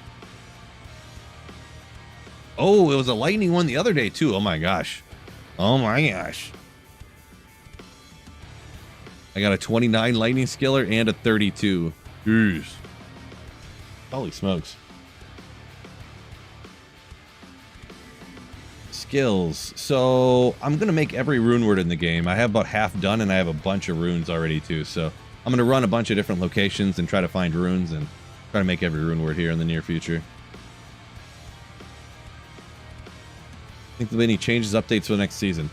Oh, it was a lightning one the other day, too. Oh, my gosh. Oh, my gosh. I got a 29 lightning skiller and a 32. Jeez. Holy smokes. Skills. So I'm going to make every rune word in the game. I have about half done, and I have a bunch of runes already, too. So I'm going to run a bunch of different locations and try to find runes and try to make every rune word here in the near future. Think there'll be any changes, updates for the next season?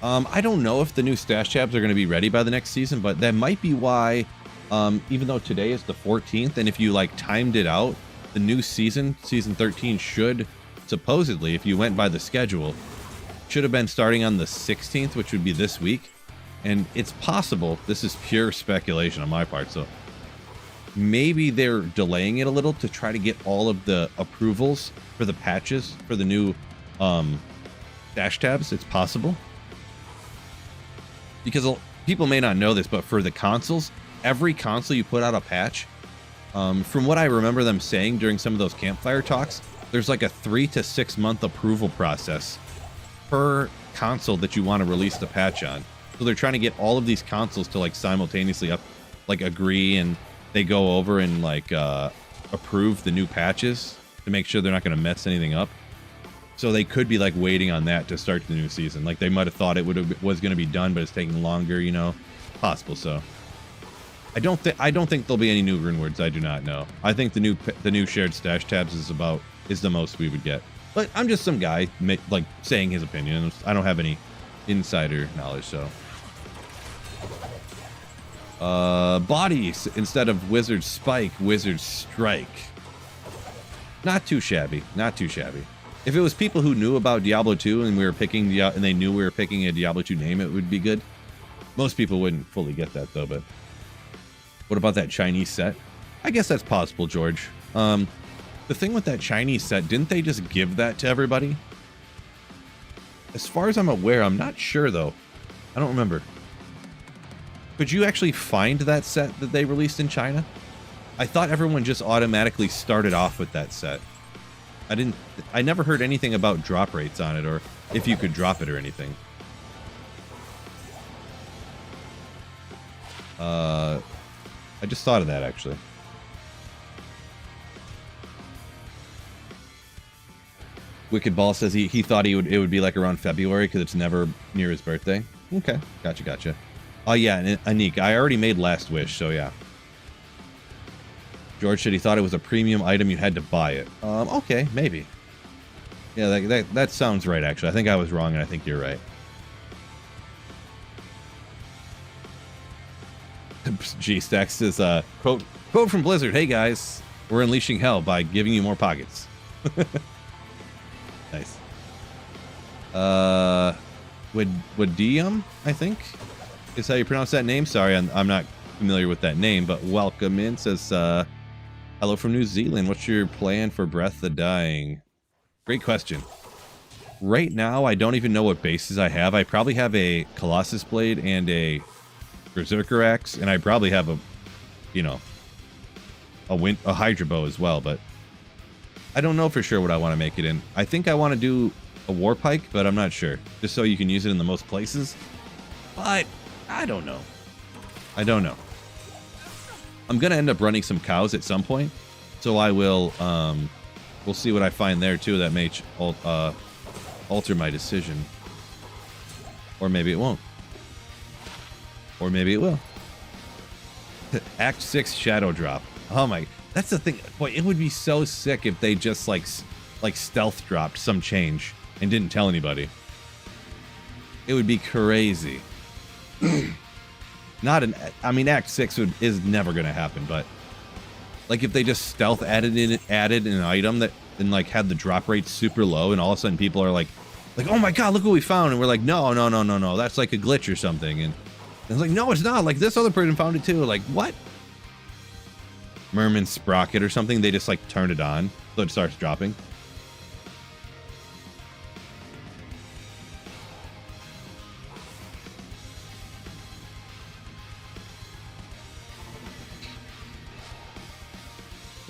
I don't know if the new stash tabs are going to be ready by the next season, but that might be why, even though today is the 14th, and if you like timed it out, the new season 13 should supposedly, if you went by the schedule, should have been starting on the 16th, which would be this week. And it's possible, this is pure speculation on my part, so maybe they're delaying it a little to try to get all of the approvals for the patches for the new dash tabs. It's possible, because people may not know this, but for the consoles, every console you put out a patch, from what I remember them saying during some of those campfire talks, there's like a 3 to 6 month approval process per console that you want to release the patch on. So they're trying to get all of these consoles to like simultaneously agree, and they go over and like approve the new patches to make sure they're not going to mess anything up. So they could be like waiting on that to start the new season. Like they might have thought it was going to be done, but it's taking longer, you know, possible. So I don't think there'll be any new rune words. I do not know. I think the new shared stash tabs is the most we would get. But I'm just some guy like saying his opinion. I don't have any insider knowledge. So bodies instead of wizard spike, wizard strike. Not too shabby. Not too shabby. If it was people who knew about Diablo 2 and they knew we were picking a Diablo 2 name, it would be good. Most people wouldn't fully get that though. But what about that Chinese set? I guess that's possible, George. The thing with that Chinese set, didn't they just give that to everybody? As far as I'm aware, I'm not sure though. I don't remember. Could you actually find that set that they released in China? I thought everyone just automatically started off with that set. I never heard anything about drop rates on it, or if you could drop it or anything. I just thought of that actually. Wicked Ball says he thought it would be like around February because it's never near his birthday. Okay, gotcha. Oh yeah, and Anik, I already made Last Wish, so yeah. George said he thought it was a premium item, you had to buy it. Okay, maybe. Yeah, that sounds right, actually. I think I was wrong, and I think you're right. G-Stack says, quote from Blizzard, "Hey guys, we're unleashing hell by giving you more pockets." Nice. Wadium, I think, is how you pronounce that name. Sorry, I'm not familiar with that name, but welcome in. Says, hello from New Zealand. What's your plan for Breath of the Dying? Great question. Right now, I don't even know what bases I have. I probably have a Colossus Blade and a Berserker Axe, and I probably have a Hydra Bow as well, but I don't know for sure what I want to make it in. I think I want to do a War Pike, but I'm not sure. Just so you can use it in the most places. But I don't know. I'm going to end up running some cows at some point. So I will, we'll see what I find there too that may alter my decision. Or maybe it won't. Or maybe it will. Act 6 Shadow Drop. Oh my, that's the thing. Boy, it would be so sick if they just like stealth dropped some change and didn't tell anybody. It would be crazy. I mean, Act 6 is never going to happen, but like if they just stealth added an item that and like had the drop rate super low, and all of a sudden people are like, oh my god, look what we found, and we're like, no, that's like a glitch or something, and it's like, no, it's not. Like this other person found it too. Like what? Merman Sprocket or something. They just like turn it on so it starts dropping.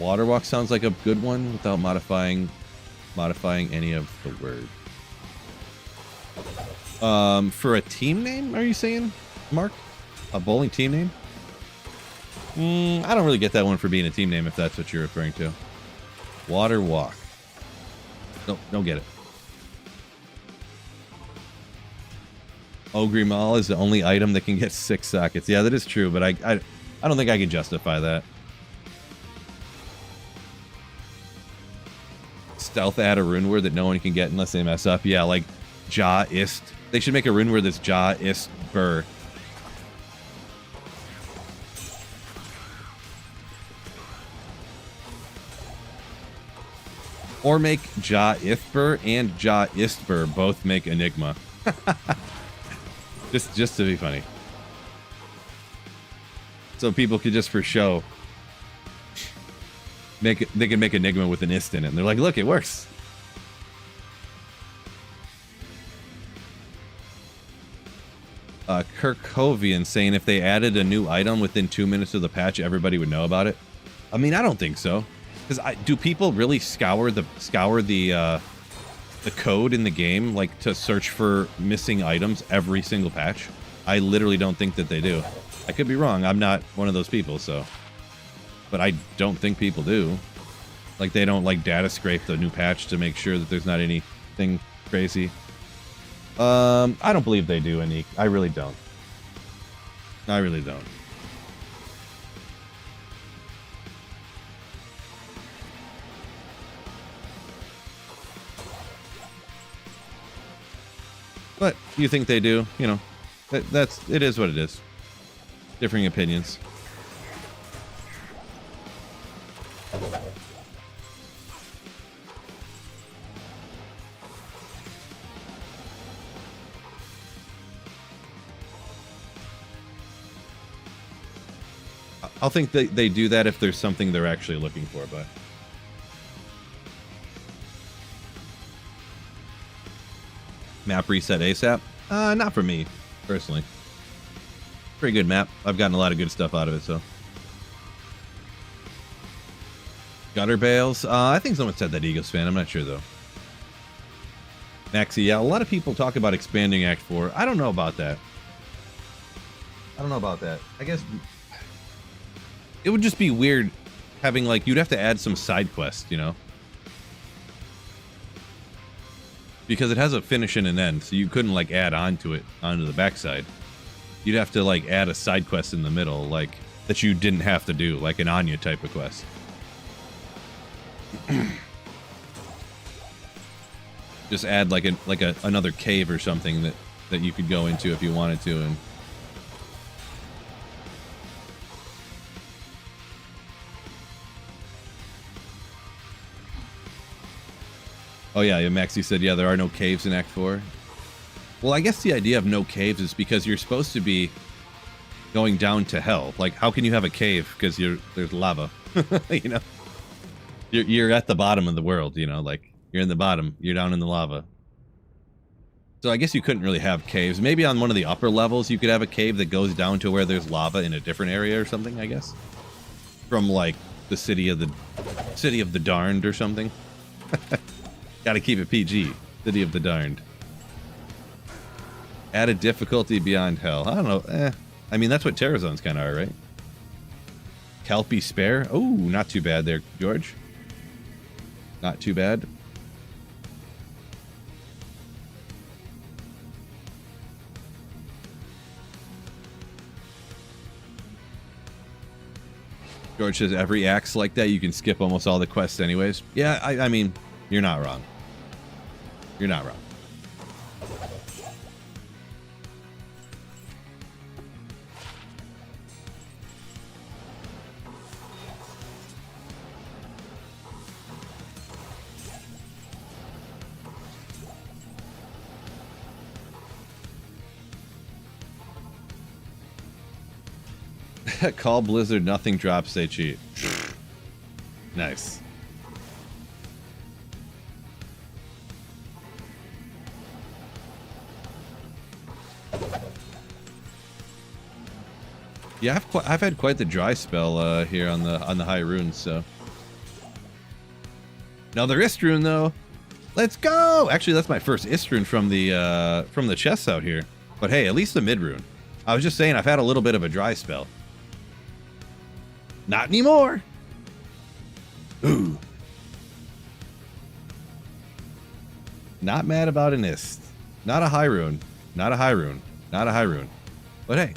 Water walk sounds like a good one without modifying any of the word. For a team name, are you saying, Mark? A bowling team name? I don't really get that one for being a team name if that's what you're referring to. Water walk. Nope, don't get it. Ogre Mall is the only item that can get 6 sockets. Yeah, that is true, but I don't think I can justify that. Stealth add a rune word that no one can get unless they mess up. Yeah, like Ja Ist. They should make a rune word that's Ja Ist Burr. Or make Ja Ithbur and Ja Istbur both make Enigma. just to be funny. So people could just for show they can make Enigma with an ist in it. And they're like, look, it works. Kirkhovian saying if they added a new item within 2 minutes of the patch, everybody would know about it. I mean, I don't think so. Because do people really scour the code in the game like to search for missing items every single patch? I literally don't think that they do. I could be wrong. I'm not one of those people, so. But I don't think people do. Like they don't like data scrape the new patch to make sure that there's not anything crazy. I don't believe they do, Anik. I really don't. I really don't. But you think they do, you know, it is what it is. Differing opinions. I'll think they do that if there's something they're actually looking for, but map reset ASAP? Not for me, personally. Pretty good map. I've gotten a lot of good stuff out of it, so. Gutter bales? I think someone said that Eagles fan. I'm not sure, though. Maxi, yeah, a lot of people talk about expanding Act 4. I don't know about that. I guess it would just be weird having, like, you'd have to add some side quests, you know? Because it has a finish and an end, so you couldn't like add on to it onto the backside. You'd have to like add a side quest in the middle, like that you didn't have to do, like an Anya type of quest. Just add like another cave or something that you could go into if you wanted to, and oh yeah, Maxi said, yeah, there are no caves in Act 4. Well, I guess the idea of no caves is because you're supposed to be going down to hell. Like, how can you have a cave? Because there's lava, you know? You're at the bottom of the world, you know? Like, you're in the bottom, you're down in the lava. So I guess you couldn't really have caves. Maybe on one of the upper levels you could have a cave that goes down to where there's lava in a different area or something, I guess. From, like, the city of the darned or something. Gotta keep it PG. City of the Darned. Added difficulty beyond hell. I don't know. I mean, that's what Terror Zones kind of are, right? Kelpie Spare. Oh, not too bad there, George. Not too bad. George says every act's like that. You can skip almost all the quests anyways. Yeah, I mean, you're not wrong. You're not wrong. Call Blizzard, nothing drops, they cheat. Nice. Yeah, I've had quite the dry spell here on the high runes, so Another Istrun though. Let's go! Actually, that's my first Istrun from the chests out here. But hey, at least the mid rune. I was just saying I've had a little bit of a dry spell. Not anymore. Ooh. Not mad about an Ist. Not a high rune. Not a high rune. Not a high rune. But hey,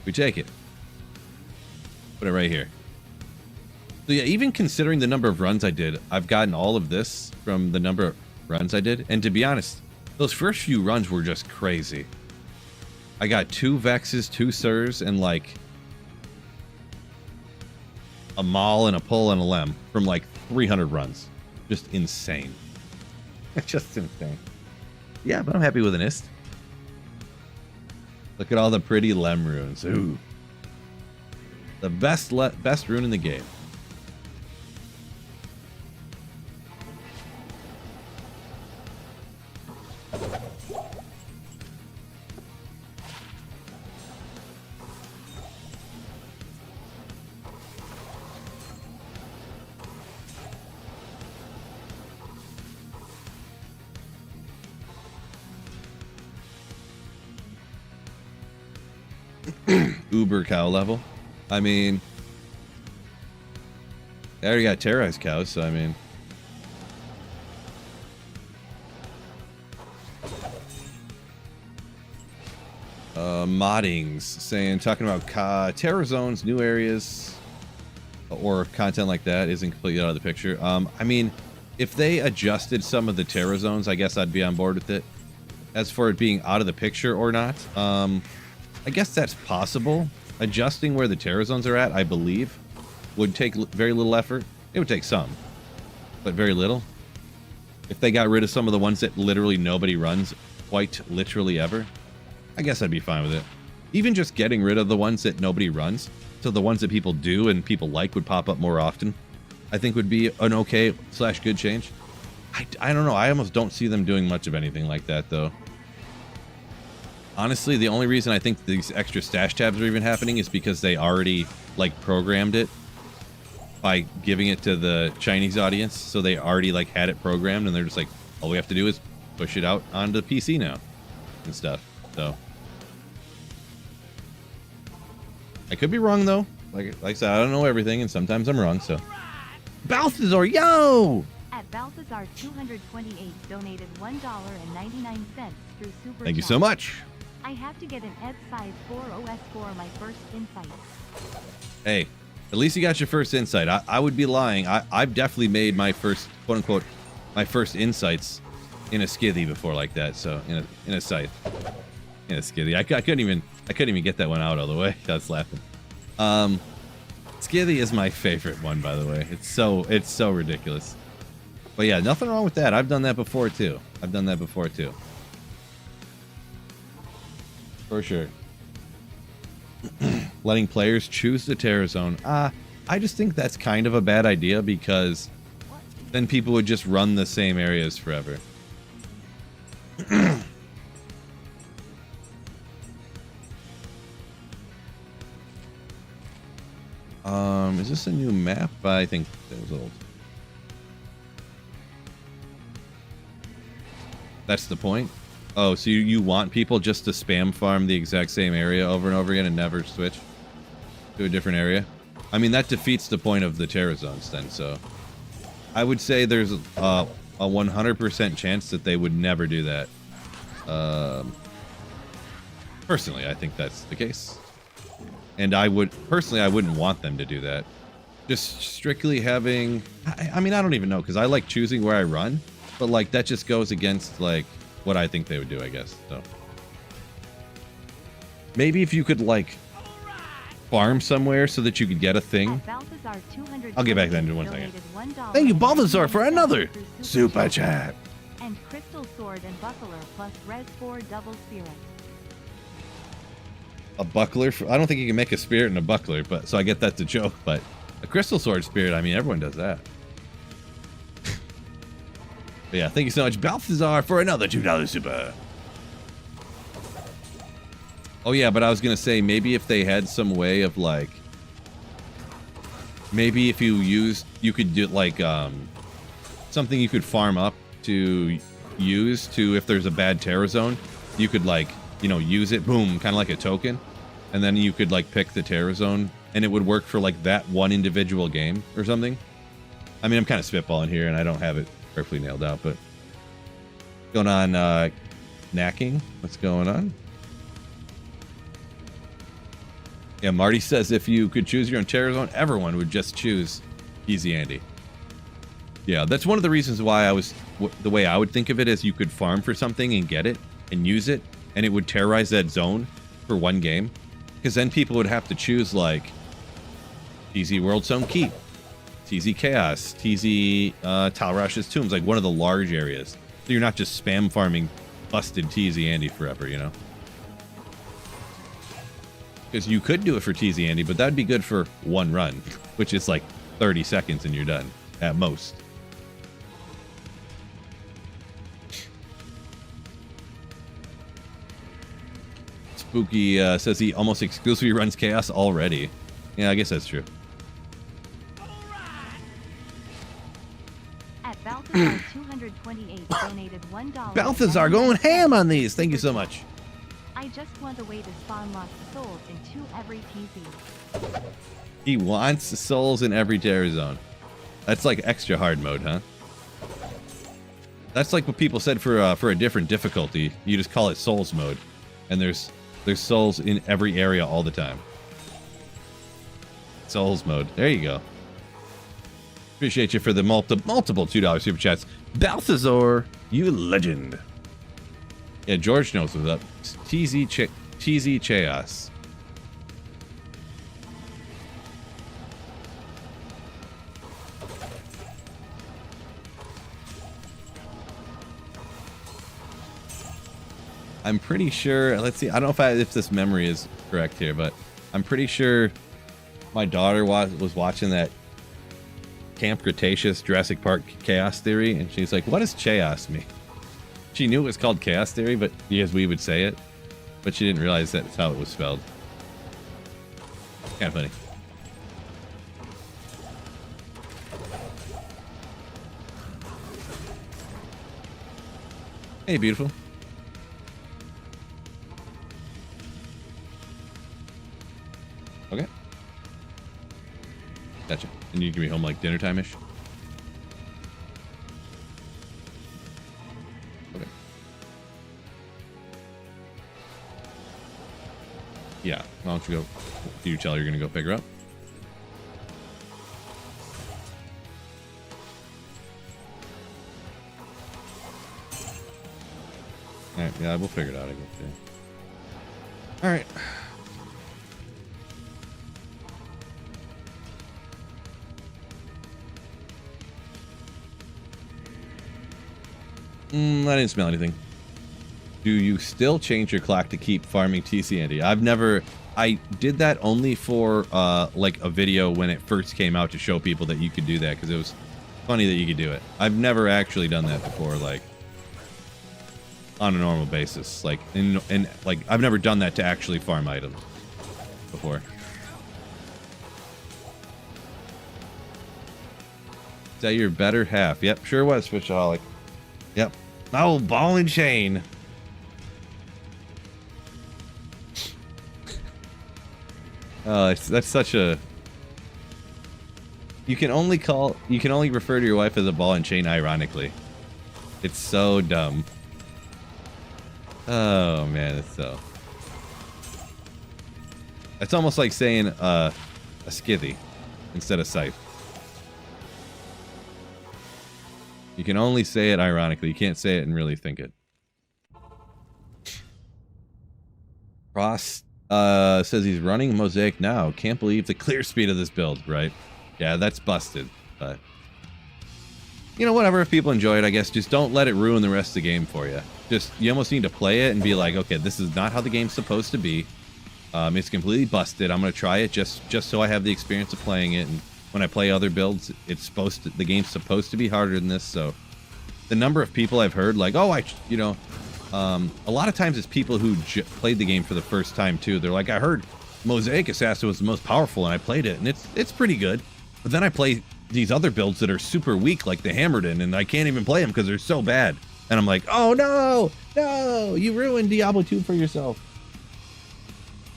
we take it. Put it right here. So yeah, even considering the number of runs I did, I've gotten all of this from the number of runs I did. And to be honest, those first few runs were just crazy. I got 2 Vexes, 2 Sirs, and like a Maul and a Pull and a Lem from like 300 runs. Just insane. Just insane. Yeah, but I'm happy with an Ist. Look at all the pretty Lem runes. Ooh. The best rune in the game. Uber cow level. I mean, I already got terrorized cows, so I mean. Moddings saying, talking about terror zones, new areas, or content like that isn't completely out of the picture. I mean, if they adjusted some of the terror zones, I guess I'd be on board with it. As for it being out of the picture or not, I guess that's possible. Adjusting where the terror zones are at, I believe, would take very little effort. It would take some, but very little. If they got rid of some of the ones that literally nobody runs, quite literally ever, I guess I'd be fine with it. Even just getting rid of the ones that nobody runs, so the ones that people do and people like would pop up more often, I think would be an okay / good change. I don't know. I almost don't see them doing much of anything like that, though. Honestly, the only reason I think these extra stash tabs are even happening is because they already, like, programmed it by giving it to the Chinese audience. So they already, like, had it programmed, and they're just like, all we have to do is push it out onto the PC now and stuff. So I could be wrong, though. Like I said, I don't know everything, and sometimes I'm wrong, so. Balthazar, yo!
At Balthazar 228 donated $1.99 through Super
Thank you
Chat.
so much.
I have to get an Ed size 4 OS for my first insight.
Hey, at least you got your first insight. I would be lying. I've definitely made my first, quote unquote, my first insights in a skithy before like that. So in a scythe, in a skithy. I couldn't even get that one out all the way. I was laughing. Skithy is my favorite one, by the way. It's so ridiculous. But yeah, nothing wrong with that. I've done that before too. For sure. Letting players choose the terror zone. I just think that's kind of a bad idea because then people would just run the same areas forever. Is this a new map? I think that was old. That's the point? Oh, so you want people just to spam farm the exact same area over and over again and never switch to a different area? I mean, that defeats the point of the terror zones then, so. I would say there's a 100% chance that they would never do that. Personally, I think that's the case. And I wouldn't want them to do that. Just strictly having, I mean, I don't even know, because I like choosing where I run, but like that just goes against like what I think they would do, I guess. So maybe if you could like farm somewhere so that you could get a thing. I'll get back to that in 1 second. Thank you, Balthazar, for another super chat.
And Crystal Sword and Buckler plus Res 4 double spirit.
A buckler? I don't think you can make a spirit and a buckler, but so I get that's a joke, but a crystal sword spirit, I mean, everyone does that. But yeah, thank you so much, Balthazar, for another $2 super. Oh yeah, but I was gonna say, maybe if they had some way of like, maybe if you could do like, something you could farm up to use to, if there's a bad Terror Zone, you could like, you know, use it, boom, kind of like a token, and then you could like pick the Terror Zone, and it would work for like that one individual game or something. I mean, I'm kind of spitballing here, and I don't have it perfectly nailed out, but going on, knacking. What's going on? Yeah, Marty says if you could choose your own Terror Zone, everyone would just choose Easy Andy. Yeah, that's one of the reasons why the way I would think of it is you could farm for something and get it and use it, and it would terrorize that zone for one game. Because then people would have to choose like TZ World Zone Keep, TZ Chaos, TZ Talrash's Tombs, like one of the large areas. So you're not just spam farming busted TZ Andy forever, you know? Because you could do it for TZ Andy, but that'd be good for one run, which is like 30 seconds and you're done, at most. Spooky says he almost exclusively runs Chaos already. Yeah, I guess that's true.
At Balthazar 228 donated $1.
Balthazar going ham on these. Thank you so much.
I just want a way to spawn lost souls into every TZ.
He wants souls in every Terror Zone. That's like extra hard mode, huh? That's like what people said for a different difficulty. You just call it Souls mode, and there's souls in every area all the time. Souls mode. There you go. Appreciate you for the multiple $2 super chats. Balthazar, you legend. Yeah, George knows what's up. TZ Chaos. I'm pretty sure, let's see, I don't know if this memory is correct here, but I'm pretty sure my daughter was watching that Camp Cretaceous Jurassic Park Chaos Theory, and she's like, what does Chaos mean? She knew it was called Chaos Theory, but as we would say it, but she didn't realize that's how it was spelled. Kind of funny. Hey, beautiful. Okay. Gotcha. And you can be home like dinner time-ish? Okay. Yeah. Why don't you go? Do you tell her you're gonna go pick her up? Alright, yeah, we'll figure it out, I guess, yeah. Alright. I didn't smell anything. Do you still change your clock to keep farming TC Andy? I did that only for like a video when it first came out to show people that you could do that, because it was funny that you could do it. I've never actually done that before, like on a normal basis. Like like I've never done that to actually farm items before. Is that your better half? Yep, sure was, Fishaholic. Yep. Oh, ball and chain. That's such a. You can only refer to your wife as a ball and chain ironically. It's so dumb. Oh man, it's so. It's almost like saying a skivvy instead of scythe. You can only say it ironically. You can't say it and really think it. Ross says he's running Mosaic now. Can't believe the clear speed of this build, right? Yeah, that's busted. But you know, whatever. If people enjoy it, I guess just don't let it ruin the rest of the game for you. Just, you almost need to play it and be like, okay, this is not how the game's supposed to be. It's completely busted. I'm gonna try it just so I have the experience of playing it. And when I play other builds, the game's supposed to be harder than this. So the number of people I've heard like, oh, a lot of times it's people who played the game for the first time too. They're like, I heard Mosaic Assassin was the most powerful and I played it and it's pretty good. But then I play these other builds that are super weak, like the Hammerden, and I can't even play them because they're so bad. And I'm like, oh no, no, you ruined Diablo 2 for yourself.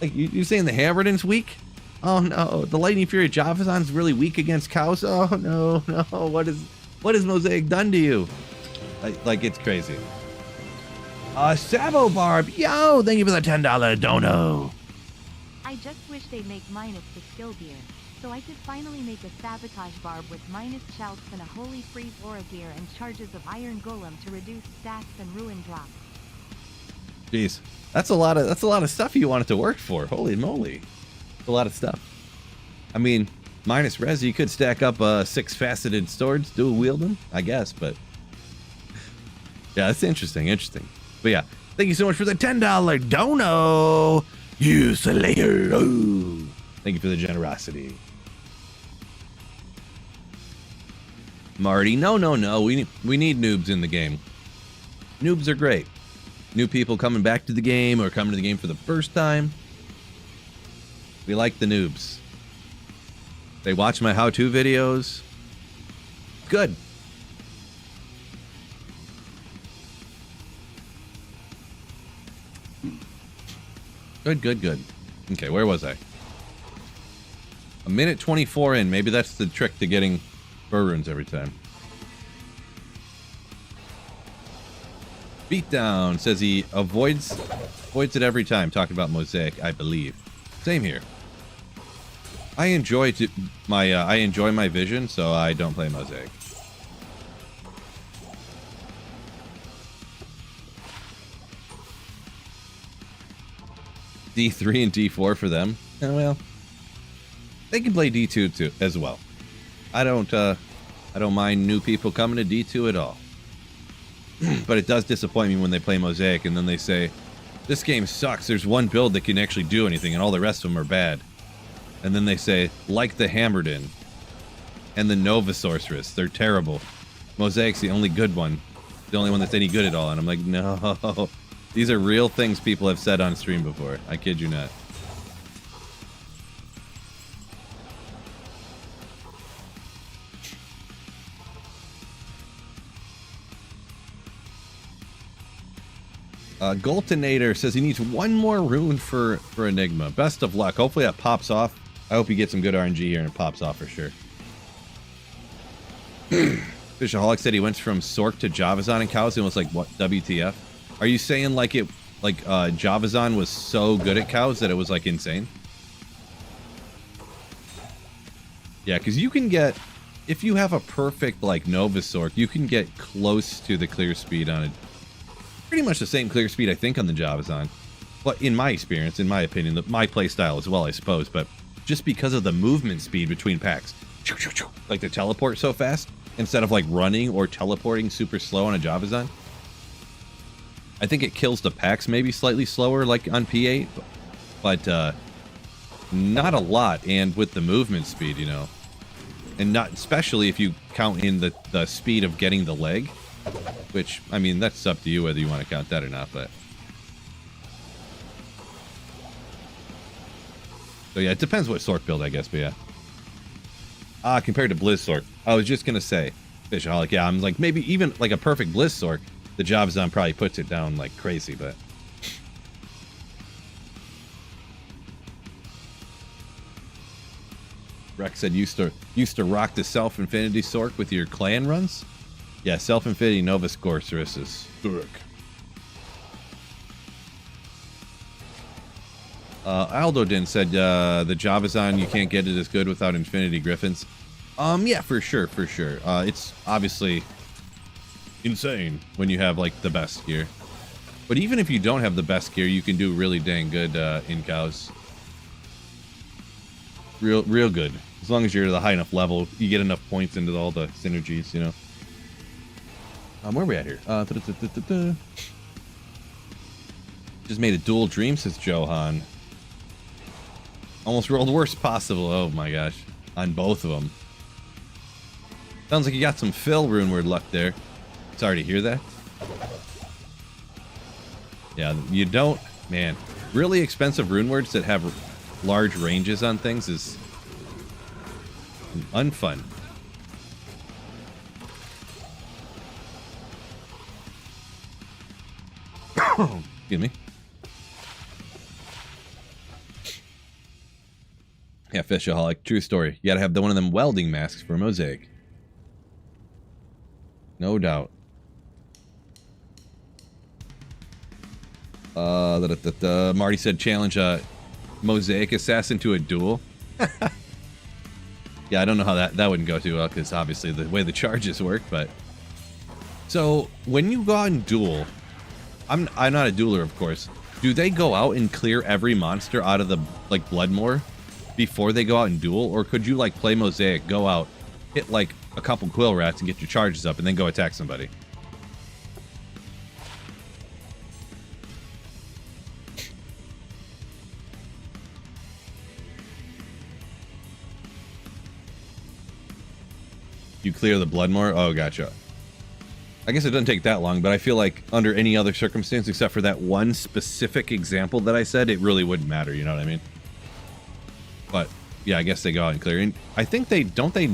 Like, you're saying the Hammerden's weak? Oh no, the Lightning Fury Javazon's really weak against cows? Oh no, no, what has Mosaic done to you? Like it's crazy. Sabo Barb, yo, thank you for the $10 dono.
I just wish they'd make minus the skill gear, so I could finally make a sabotage barb with minus shouts and a holy freeze aura gear and charges of iron golem to reduce stacks and ruin drops.
Jeez, that's a lot of stuff you wanted to work for. Holy moly, a lot of stuff. I mean, minus res, you could stack up 6 faceted swords, dual wield them, I guess, but yeah, that's interesting. But yeah, thank you so much for the $10 dono, you Slayer. Oh, thank you for the generosity. Marty, no. We need noobs in the game. Noobs are great. New people coming back to the game or coming to the game for the first time. We like the noobs. They watch my how-to videos. Good. Good. Okay, where was I? A minute 24 in. Maybe that's the trick to getting fur runes every time. Beatdown says he avoids it every time talking about Mosaic, I believe. Same here. I enjoy my vision, so I don't play Mosaic. D3 and D4 for them. Oh, well, they can play D2 too as well. I don't mind new people coming to D2 at all. But it does disappoint me when they play Mosaic and then they say, this game sucks, there's one build that can actually do anything and all the rest of them are bad. And then they say, like the Hammerden and the Nova Sorceress, they're terrible. Mosaic's the only good one, the only one that's any good at all. And I'm like, no, these are real things people have said on stream before. I kid you not. Goltonator says he needs one more rune for Enigma. Best of luck. Hopefully that pops off. I hope you get some good RNG here and it pops off for sure. Fishaholic said he went from Sork to Javazon and cows and was like, what, WTF? Are you saying like Javazon was so good at cows that it was like insane? Yeah, because you can get, if you have a perfect like Nova Sork, you can get close to the clear speed on it. Pretty much the same clear speed, I think, on the Javazon. But in my experience, in my opinion, my play style as well, I suppose, but just because of the movement speed between packs, like the teleport so fast, instead of like running or teleporting super slow on a Javazon, I think it kills the packs maybe slightly slower, like on P8, but not a lot, and with the movement speed, you know, and not especially if you count in the speed of getting the leg. Which, I mean, that's up to you whether you want to count that or not, but... So yeah, it depends what Sork build, I guess, but yeah. Compared to Blizz Sork. I was just gonna say, Fishaholic, yeah, I'm like, maybe even like a perfect Blizz Sork, the Javazon probably puts it down like crazy, but... Rex said used to rock the Self-Infinity Sork with your clan runs? Yeah, Self-Infinity Nova Sorceress is Thurk. Aldodin said the Javazon, you can't get it as good without Infinity Griffins. Yeah, for sure. It's obviously insane when you have like the best gear. But even if you don't have the best gear, you can do really dang good in cows. Real good. As long as you're at a high enough level, you get enough points into all the synergies, you know. Where are we at here? Just made a dual dream, says Johan. Almost rolled worst possible. Oh my gosh. On both of them. Sounds like you got some Phil rune word luck there. Sorry to hear that. Yeah, you don't... Man, really expensive rune words that have large ranges on things is unfun. Excuse me. Yeah, Fishaholic. True story. You gotta have one of them welding masks for Mosaic. No doubt. Marty said challenge Mosaic Assassin to a duel. Yeah, I don't know how that wouldn't go too well, because obviously the way the charges work, but... So, when you go out and duel... I'm not a dueler, of course. Do they go out and clear every monster out of the, like, Bloodmoor before they go out and duel? Or could you, like, play Mosaic, go out, hit, like, a couple quill rats and get your charges up, and then go attack somebody? You clear the Bloodmoor? Oh, gotcha. I guess it doesn't take that long, but I feel like under any other circumstance except for that one specific example that I said, it really wouldn't matter, you know what I mean? But, yeah, I guess they go out and clear. And I think they, don't they,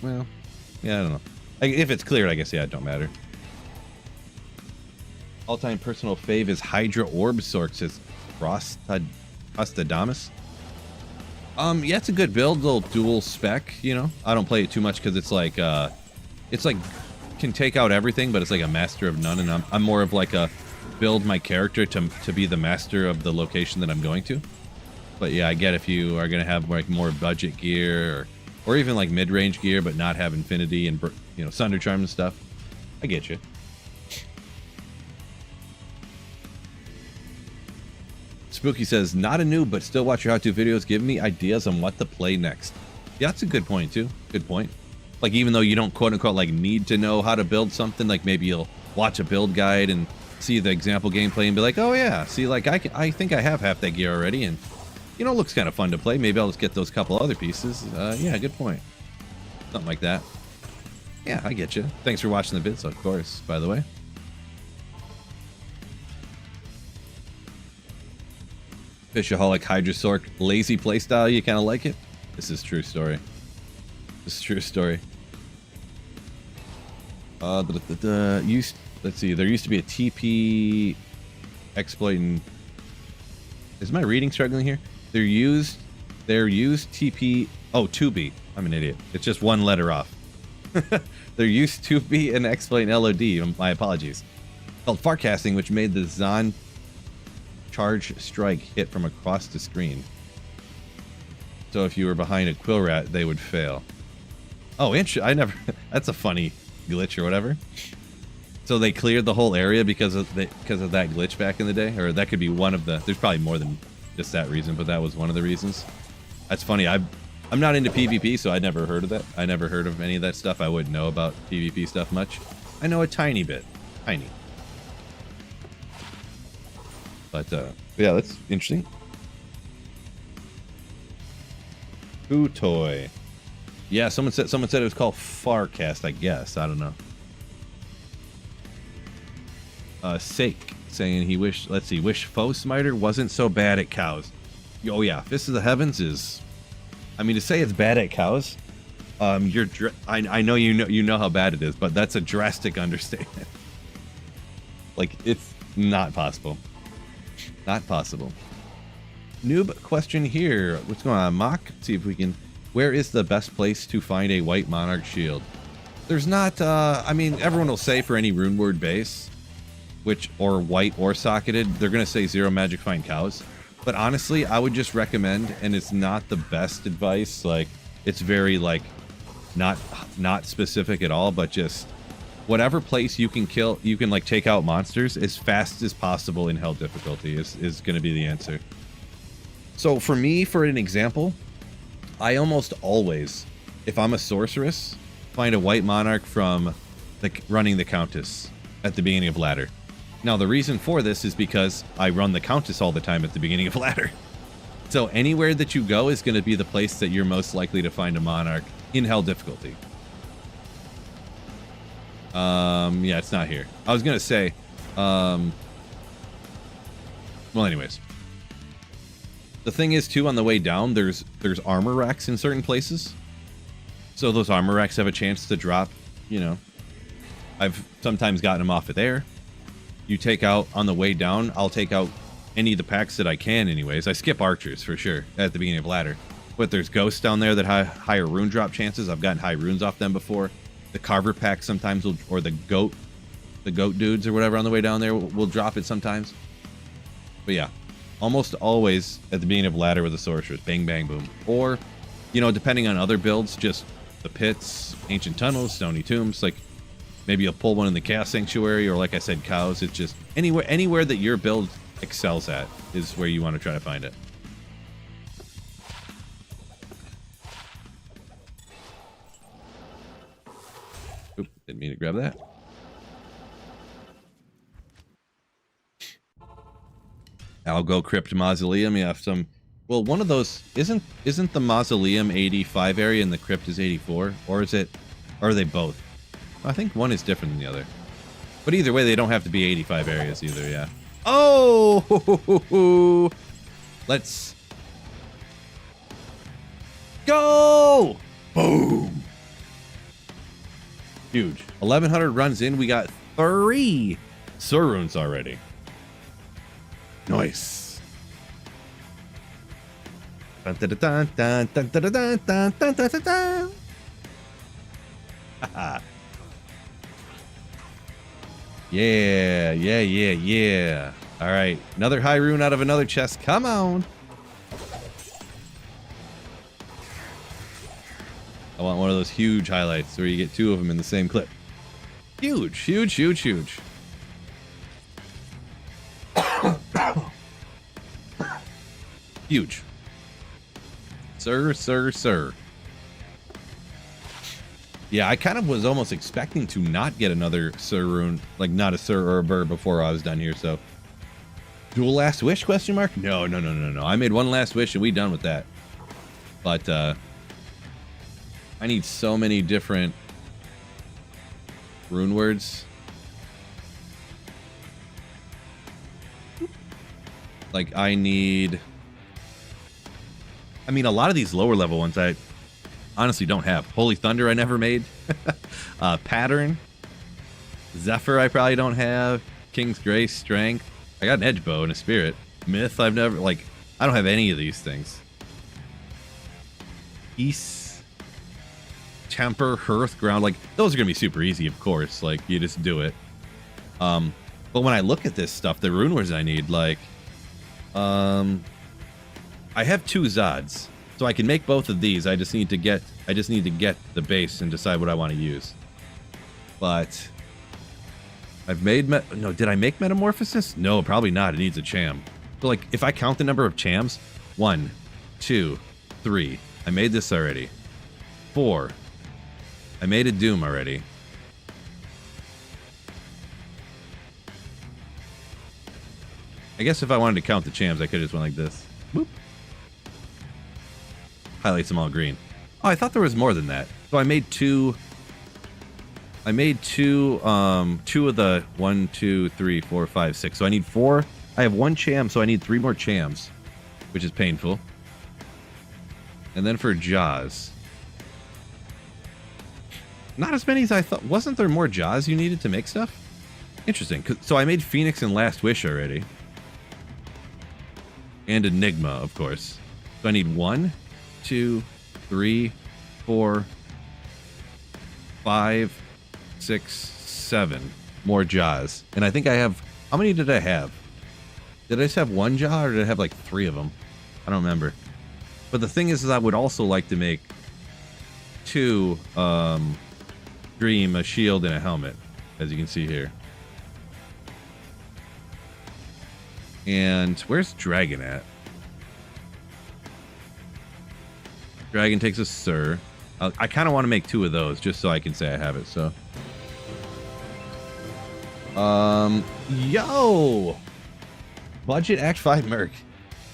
well, yeah, I don't know. If it's cleared, I guess, yeah, it don't matter. All-time personal fave is Hydra Orb Sork, says Prostadamus. Yeah, it's a good build, little dual spec, you know? I don't play it too much because it's like, can take out everything, but it's like a master of none, and I'm more of like a build my character to be the master of the location that I'm going to. But yeah, I get if you are gonna have like more budget gear or even like mid-range gear, but not have infinity and, you know, Sunder Charm and stuff. I get you. Spooky says, not a noob, but still watch your how-to videos, giving me ideas on what to play next. Yeah, that's a good point too. Good point. Like, even though you don't quote-unquote like need to know how to build something, like maybe you'll watch a build guide and see the example gameplay and be like, oh yeah, see, like I think I have half that gear already, and you know, it looks kind of fun to play. Maybe I'll just get those couple other pieces. Yeah, good point. Something like that. Yeah, I get you. Thanks for watching the vids, of course, by the way. Fishaholic Hydra Sork, lazy playstyle, you kind of like it? This is true story. This is true story. Let's see, there used to be a TP exploit in... Is my reading struggling here? They're used TP... Oh, 2B. I'm an idiot. It's just one letter off. They're used 2B and exploit in LOD. My apologies. Called Farcasting, which made the Zon charge strike hit from across the screen. So if you were behind a quill rat, they would fail. Oh, I never... That's a funny glitch or whatever. So they cleared the whole area because of that glitch back in the day? Or that could be one of the... There's probably more than just that reason, but that was one of the reasons. That's funny. I'm not into PvP, so I'd never heard of that. I never heard of any of that stuff. I wouldn't know about PvP stuff much. I know a tiny bit. Tiny. But, yeah, that's interesting. Who toy? Yeah, someone said it was called Farcast, I guess. I don't know. Sake saying he wish Foe Smiter wasn't so bad at cows. Oh yeah, Fist of the Heavens is, I mean, to say it's bad at cows, I know you know how bad it is, but that's a drastic understatement. Like, it's not possible. Not possible. Noob question here. What's going on, Mock? Let's see if we can... Where is the best place to find a white Monarch shield? There's not, I mean, everyone will say for any rune word base, or white or socketed, they're going to say zero magic find cows. But honestly, I would just recommend, and it's not the best advice, like, it's very, like, not specific at all, but just whatever place you can kill, you can, like, take out monsters as fast as possible in hell difficulty is going to be the answer. So for me, for an example, I almost always, if I'm a sorceress, find a white monarch from running the Countess at the beginning of ladder. Now the reason for this is because I run the Countess all the time at the beginning of ladder. So anywhere that you go is going to be the place that you're most likely to find a monarch in hell difficulty. Yeah, it's not here. I was going to say, well, anyways. The thing is, too, on the way down, there's armor racks in certain places. So those armor racks have a chance to drop, you know. I've sometimes gotten them off of there. you take out on the way down, I'll take out any of the packs that I can anyways. I skip archers for sure at the beginning of ladder. But there's ghosts down there that have higher rune drop chances. I've gotten high runes off them before. The carver pack sometimes will, or the goat dudes or whatever on the way down there will drop it sometimes. But yeah, almost always at the beginning of ladder with a sorceress, bang, bang, boom. Or, you know, depending on other builds, just the pits, ancient tunnels, stony tombs. Like maybe you'll pull one in the chaos sanctuary, or like I said, cows. It's just anywhere that your build excels at is where you want to try to find it. Oop, didn't mean to grab that. Algo Crypt Mausoleum. You have some. Well, one of those isn't the Mausoleum 85 area and the Crypt is 84, or is it? Or are they both? I think one is different than the other. But either way, they don't have to be 85 areas either. Yeah. Oh, let's go! Boom! Huge. 1,100 runs in, we got 3 Sur runes already. Nice. Dun, dun, dun, dun, dun, dun, dun, dun, dun, dun, dun, dun. Yeah. All right, another high rune out of another chest. Come on. I want one of those huge highlights where you get 2 of them in the same clip. Huge. Huge. Sir. Yeah, I kind of was almost expecting to not get another Sur rune, like not a Sur or a Burr before I was done here, so. Dual last wish, question mark? No. I made one last wish and we done with that. But, I need so many different rune words. Like, I mean, a lot of these lower level ones I honestly don't have. Holy Thunder I never made. Pattern. Zephyr I probably don't have. King's Grace, Strength. I got an Edge Bow and a Spirit. Myth I've never, like, I don't have any of these things. Peace. Temper, Hearth, Ground. Like, those are going to be super easy, of course. Like, you just do it. But when I look at this stuff, the rune words I need, like, I have 2 Zods, so I can make both of these. I just need to get the base and decide what I want to use. But I've made did I make Metamorphosis? No, probably not. It needs a Cham. So like, if I count the number of Chams, 1, 2, 3. I made this already. 4. I made a Doom already. I guess if I wanted to count the Chams, I could have just went like this. Boop. Highlights them all green. Oh, I thought there was more than that. So I made 2. I made 2 of the 1, 2, 3, 4, 5, 6. So I need 4. I have 1 Cham, so I need 3 more Chams, which is painful. And then for Jaws. Not as many as I thought. Wasn't there more Jaws you needed to make stuff? Interesting. So I made Phoenix and Last Wish already. And Enigma, of course. So I need 1, 2, 3, 4, 5, 6, 7 more Jaws. And I think I have... How many did I have? Did I just have 1 Jaw, or did I have like 3 of them? I don't remember. But the thing is I would also like to make 2 Dream, a shield, and a helmet, as you can see here. And where's Dragon at? Dragon takes a Sur. I kind of want to make 2 of those just so I can say I have it. So, yo, budget Act 5 Merc.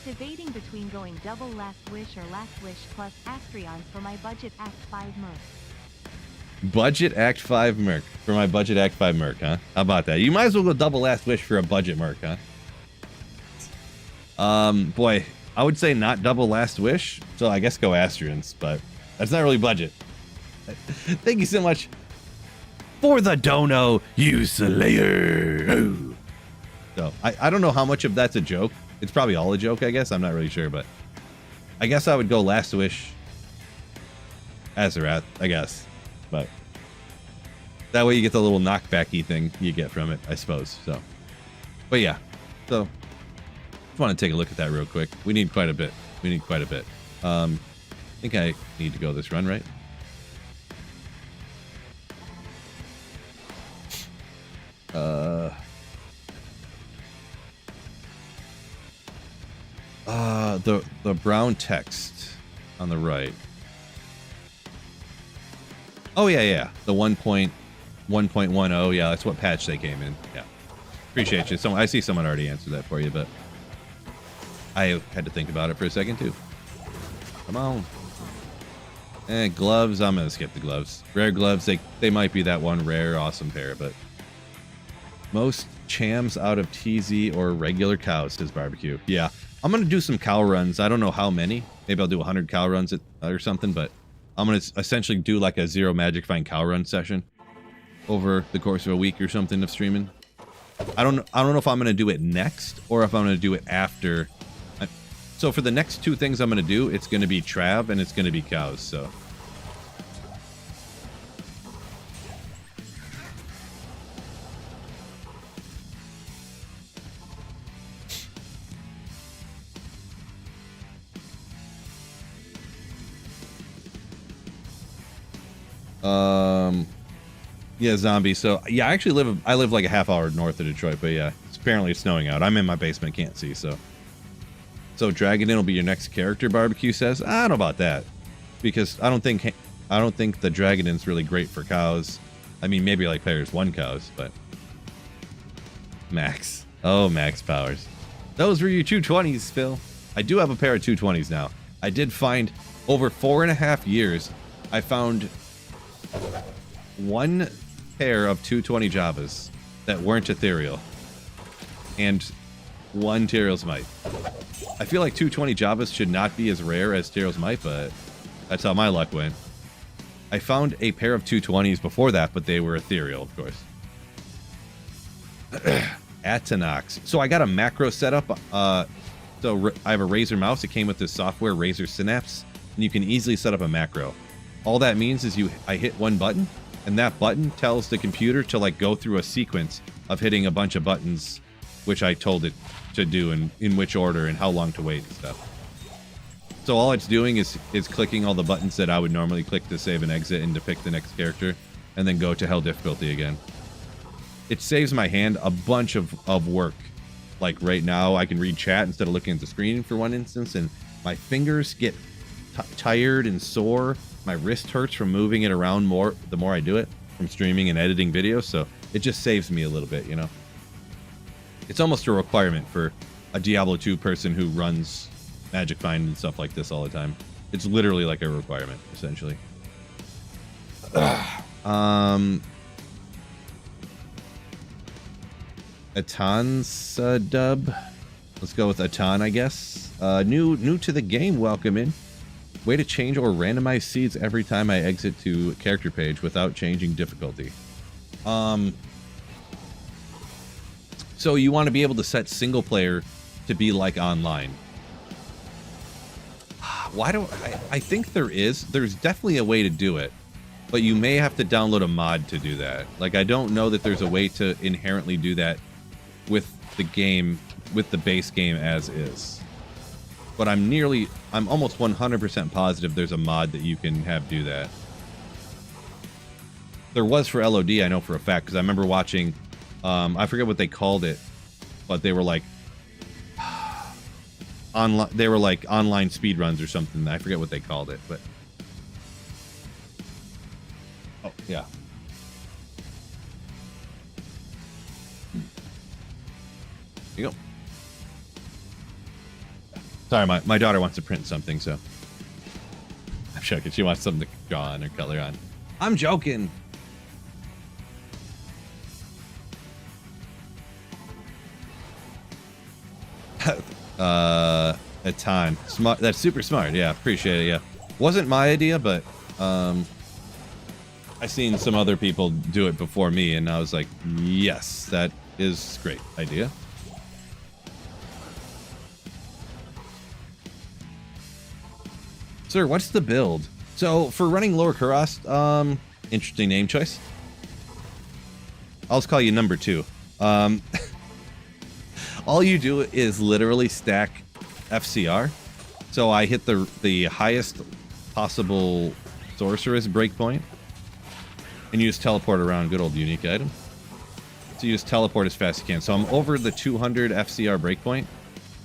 Debating between going double Last Wish or Last Wish plus Astrions for my budget Act 5 Merc.
Budget Act 5 Merc for my budget Act 5 Merc, huh? How about that? You might as well go double Last Wish for a budget Merc, huh? Boy, I would say not double Last Wish, so I guess go Astrians, but that's not really budget. Thank you so much for the dono, you slayer. So I don't know how much of that's a joke. It's probably all a joke, I guess. I'm not really sure, but I guess I would go Last Wish Azarath, I guess. But that way you get the little knockbacky thing you get from it, I suppose. So, but yeah. So just want to take a look at that real quick. We need quite a bit. We need quite a bit. I think I need to go this run, right? The brown text on the right. Oh yeah. The 1.1.10. Yeah, that's what patch they came in. Yeah. Appreciate you. I see someone already answered that for you, but I had to think about it for a second too. Come on. And gloves, I'm gonna skip the gloves. Rare gloves, they might be that one rare awesome pair, but most chams out of TZ or regular cows, says Barbecue. Yeah, I'm gonna do some cow runs. I don't know how many. Maybe I'll do 100 cow runs or something, but I'm gonna essentially do like a zero magic find cow run session over the course of a week or something of streaming. I don't know if I'm gonna do it next or if I'm gonna do it after. So for the next two things I'm gonna do, it's gonna be Trav and it's gonna be cows. So. Yeah, zombie. So yeah, I actually live like a half hour north of Detroit, but yeah, apparently it's snowing out. I'm in my basement, can't see. So Dragonin will be your next character, Barbecue says. I don't know about that, because I don't think the Dragonin's really great for cows. I mean, maybe like players 1 cows, but Max. Oh, Max powers. Those were your 220s, Phil. I do have a pair of 220s now. I did find over 4.5 years. I found 1 pair of 220 Javas that weren't ethereal, and 1 Tyrell's Might. I feel like 220 Javas should not be as rare as Tyrell's Might, but that's how my luck went. I found a pair of 220s before that, but they were ethereal, of course. Atanox. So I got a macro setup. So I have a Razer mouse. It came with this software, Razer Synapse, and you can easily set up a macro. All that means is I hit 1 button, and that button tells the computer to like go through a sequence of hitting a bunch of buttons, which I told it to do and in which order and how long to wait and stuff. So all it's doing is clicking all the buttons that I would normally click to save and exit and to pick the next character, and then go to hell difficulty again. It saves my hand a bunch of work. Like right now, I can read chat instead of looking at the screen for one instance, and my fingers get tired and sore. My wrist hurts from moving it around more the more I do it from streaming and editing videos, so it just saves me a little bit, you know. It's almost a requirement for a Diablo 2 person who runs Magic Find and stuff like this all the time. It's literally like a requirement, essentially. Atan's dub. Let's go with Atan, I guess. New to the game, welcome in. Way to change or randomize seeds every time I exit to character page without changing difficulty. So you want to be able to set single player to be like online. Why don't I think there's definitely a way to do it, but you may have to download a mod to do that. Like, I don't know that there's a way to inherently do that with the game, with the base game as is. But I'm almost 100% positive there's a mod that you can have do that. There was for LOD, I know for a fact, because I remember watching, I forget what they called it, but they were like online. They were like online speedruns or something. I forget what they called it, but oh yeah. Here you go. Sorry, my daughter wants to print something, so I'm joking. She wants something to draw on or color on. I'm joking. A ton. Smart. That's super smart. Yeah, appreciate it. Yeah, wasn't my idea, but I seen some other people do it before me, and I was like, yes, that is great idea. Sir, what's the build? So for running Lower Kurast, interesting name choice. I'll just call you number 2. All you do is literally stack FCR. So I hit the highest possible sorceress breakpoint, and you just teleport around. Good old unique item. So you just teleport as fast as you can. So I'm over the 200 FCR breakpoint,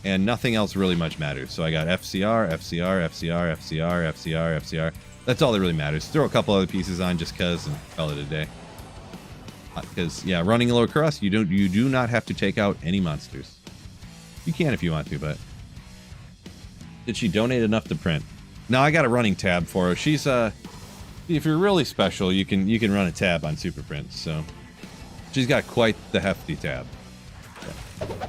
and nothing else really much matters. So I got FCR, FCR, FCR, FCR, FCR, FCR. That's all that really matters. Throw a couple other pieces on just cause and call it a day. Because yeah, running Lower Kurast, you do not have to take out any monsters. You can if you want to, but did she donate enough to print? No, I got a running tab for her. She's if you're really special, you can run a tab on Super Prints. So she's got quite the hefty tab. Yeah.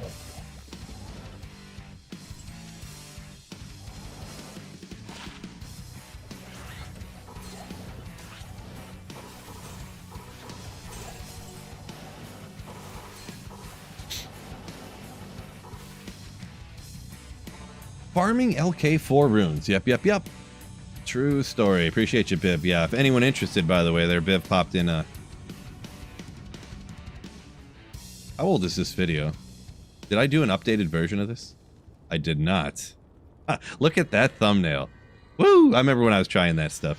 Farming LK4 runes. Yep. True story. Appreciate you, Bib. Yeah, if anyone interested, by the way, there, Bib popped in a... How old is this video? Did I do an updated version of this? I did not. Look at that thumbnail. Woo! I remember when I was trying that stuff.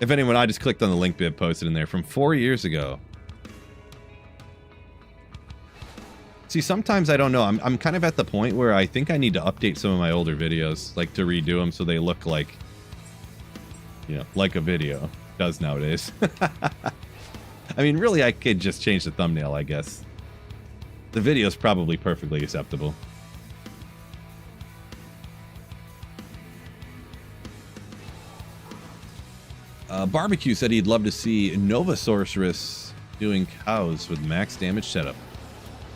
If anyone, I just clicked on the link Bib posted in there from 4 years ago. See, sometimes I don't know. I'm kind of at the point where I think I need to update some of my older videos, like to redo them so they look like, you know, like a video does nowadays. I mean, really, I could just change the thumbnail, I guess. The video's probably perfectly acceptable. Barbecue said he'd love to see Nova Sorceress doing cows with max damage setup.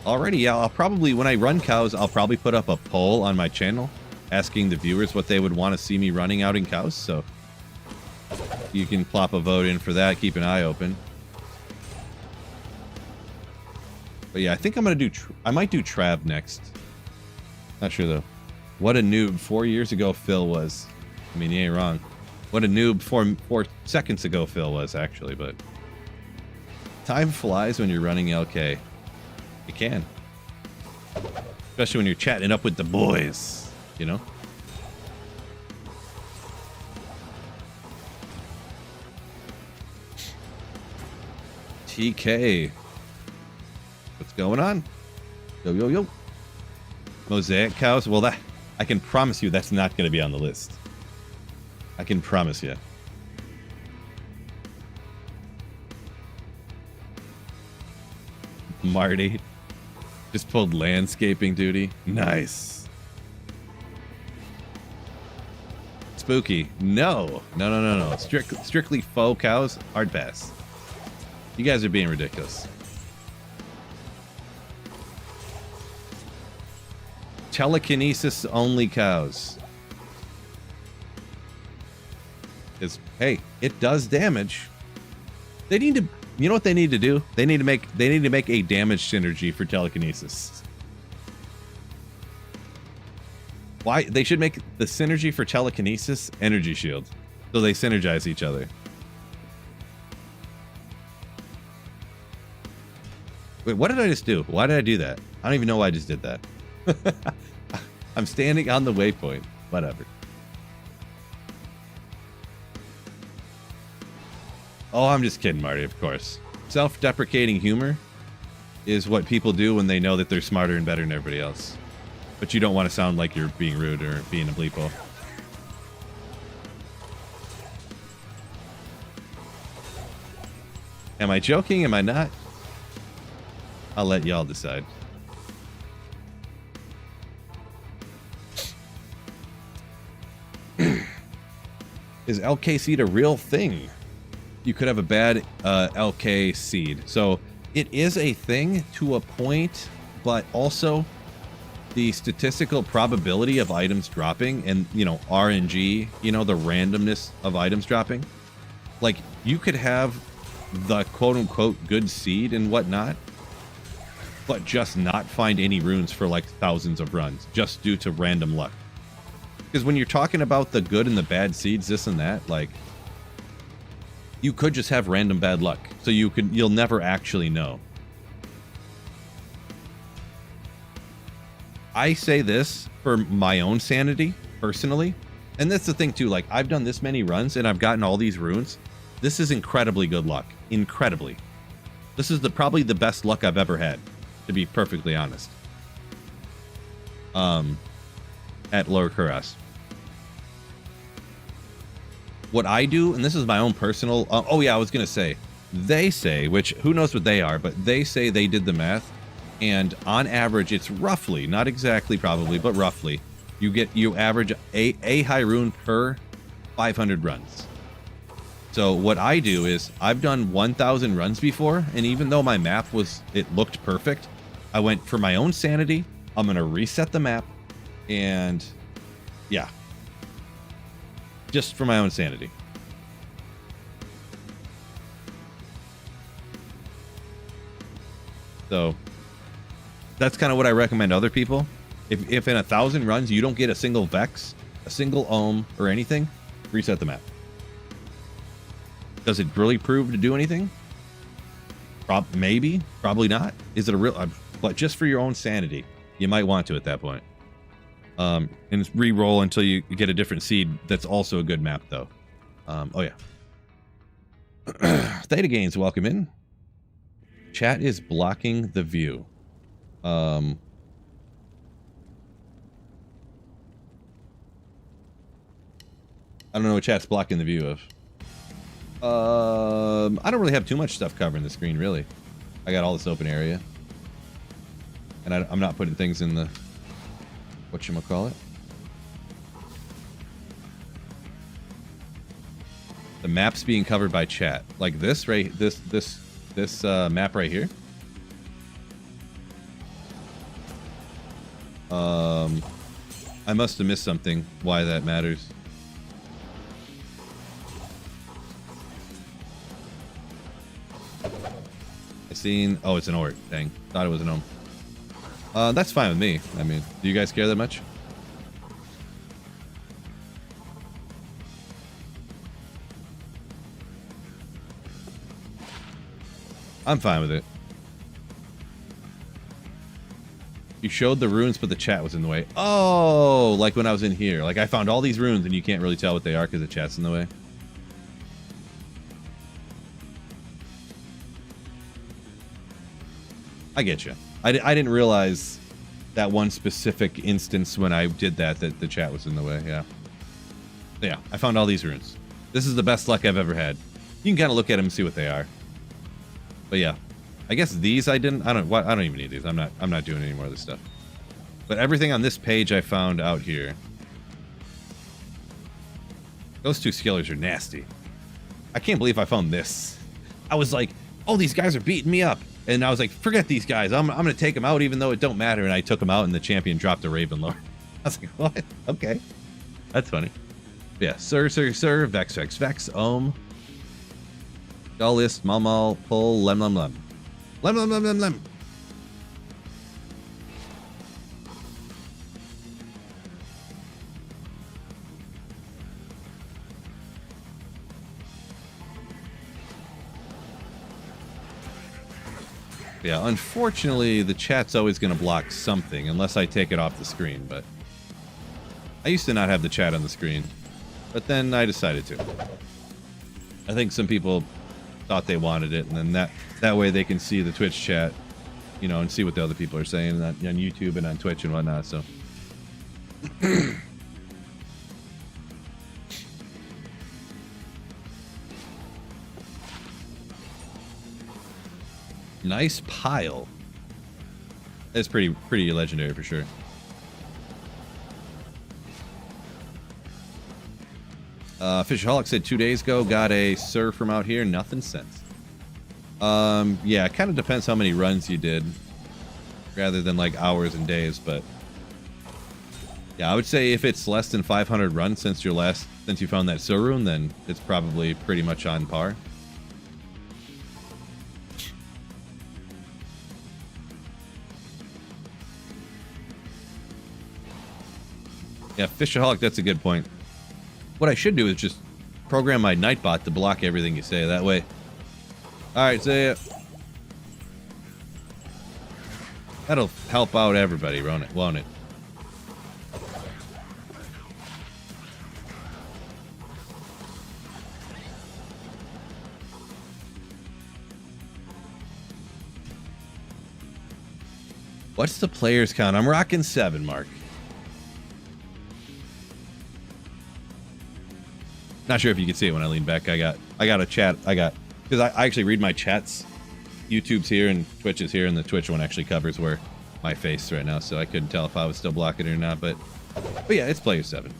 Alrighty, yeah, I'll probably, when I run cows, I'll probably put up a poll on my channel asking the viewers what they would want to see me running out in cows, so you can plop a vote in for that, keep an eye open. But yeah, I think I'm going to do, I might do Trav next. Not sure though. What a noob 4 years ago Phil was. I mean, you ain't wrong. What a noob 4 seconds ago Phil was, actually, but time flies when you're running LK. You can. Especially when you're chatting up with the boys, you know? TK. What's going on? Yo. Mosaic cows? Well, that I can promise you that's not going to be on the list. I can promise you. Marty just pulled landscaping duty. Nice. Spooky. No. Strictly faux cows. Hard pass. You guys are being ridiculous. Telekinesis only cows. Because, hey, it does damage. They need to... You know what they need to do? They need to make a damage synergy for telekinesis. Why? They should make the synergy for telekinesis energy shield, so they synergize each other. Wait, what did I just do? Why did I do that? I don't even know why I just did that. I'm standing on the waypoint. Whatever. Oh, I'm just kidding, Marty, of course. Self-deprecating humor is what people do when they know that they're smarter and better than everybody else. But you don't want to sound like you're being rude or being a bleepo. Am I joking? Am I not? I'll let y'all decide. Is LK seed a real thing? You could have a bad LK seed. So it is a thing to a point, but also the statistical probability of items dropping and, you know, RNG, you know, the randomness of items dropping. Like, you could have the quote-unquote good seed and whatnot, but just not find any runes for like thousands of runs just due to random luck. Because when you're talking about the good and the bad seeds, this and that, like, you could just have random bad luck. So you'll never actually know. I say this for my own sanity, personally. And that's the thing too, like, I've done this many runs and I've gotten all these runes. This is incredibly good luck. Incredibly. This is probably the best luck I've ever had, to be perfectly honest. At Lower Kuras. What I do, and this is my own personal... oh yeah, I was going to say. They say, which who knows what they are, but they say they did the math. And on average, it's roughly, not exactly probably, but roughly, you average a high rune per 500 runs. So what I do is I've done 1,000 runs before, and even though my map looked perfect, I went for my own sanity. I'm going to reset the map, and yeah, just for my own sanity. So that's kind of what I recommend other people. If in 1,000 runs you don't get a single Vex, a single Ohm, or anything, reset the map. Does it really prove to do anything? Maybe, probably not. Is it a real? But just for your own sanity, you might want to at that point. And re-roll until you get a different seed. That's also a good map, though. Oh yeah. Theta Gains, welcome in. Chat is blocking the view. I don't know what chat's blocking the view of. I don't really have too much stuff covering the screen, really. I got all this open area. And I'm not putting things in the... whatchamacallit? The map's being covered by chat. Like this, right? This map right here. I must have missed something. Why that matters. I seen. Oh, it's an ort. Dang, thought it was an ohm. That's fine with me. I mean, do you guys care that much? I'm fine with it. You showed the runes, but the chat was in the way. Oh, like when I was in here. Like I found all these runes and you can't really tell what they are because the chat's in the way. I get you. I didn't realize that one specific instance when I did that the chat was in the way. Yeah. Yeah, I found all these runes. This is the best luck I've ever had. You can kind of look at them and see what they are. But yeah, I guess these I don't even need these. I'm not doing any more of this stuff. But everything on this page I found out here. Those two skillers are nasty. I can't believe I found this. I was like, oh, these guys are beating me up. And I was like, forget these guys. I'm going to take them out even though it don't matter. And I took them out and the champion dropped a Raven Lord. I was like, what? Okay. That's funny. Yeah, Sir, Vex, Ohm. Dullist, Mal, Pull, Lem. Lem. Yeah, unfortunately, the chat's always going to block something unless I take it off the screen, but I used to not have the chat on the screen, but then I decided to. I think some people thought they wanted it, and then that way they can see the Twitch chat, you know, and see what the other people are saying on YouTube and on Twitch and whatnot, so. Nice pile. That's pretty legendary for sure. Fishaholic said 2 days ago, got a Sir from out here, nothing since. Yeah, it kind of depends how many runs you did, rather than like hours and days, but yeah, I would say if it's less than 500 runs since you found that Sir rune, then it's probably pretty much on par. Yeah, Fishaholic, that's a good point. What I should do is just program my Nightbot to block everything you say. That way. Alright, say it. That'll help out everybody, won't it? What's the players count? I'm rocking 7, Mark. Not sure if you can see it when I lean back. I got a chat. Because I actually read my chats. YouTube's here and Twitch is here, and the Twitch one actually covers where my face right now, so I couldn't tell if I was still blocking it or not. But yeah, it's player 7.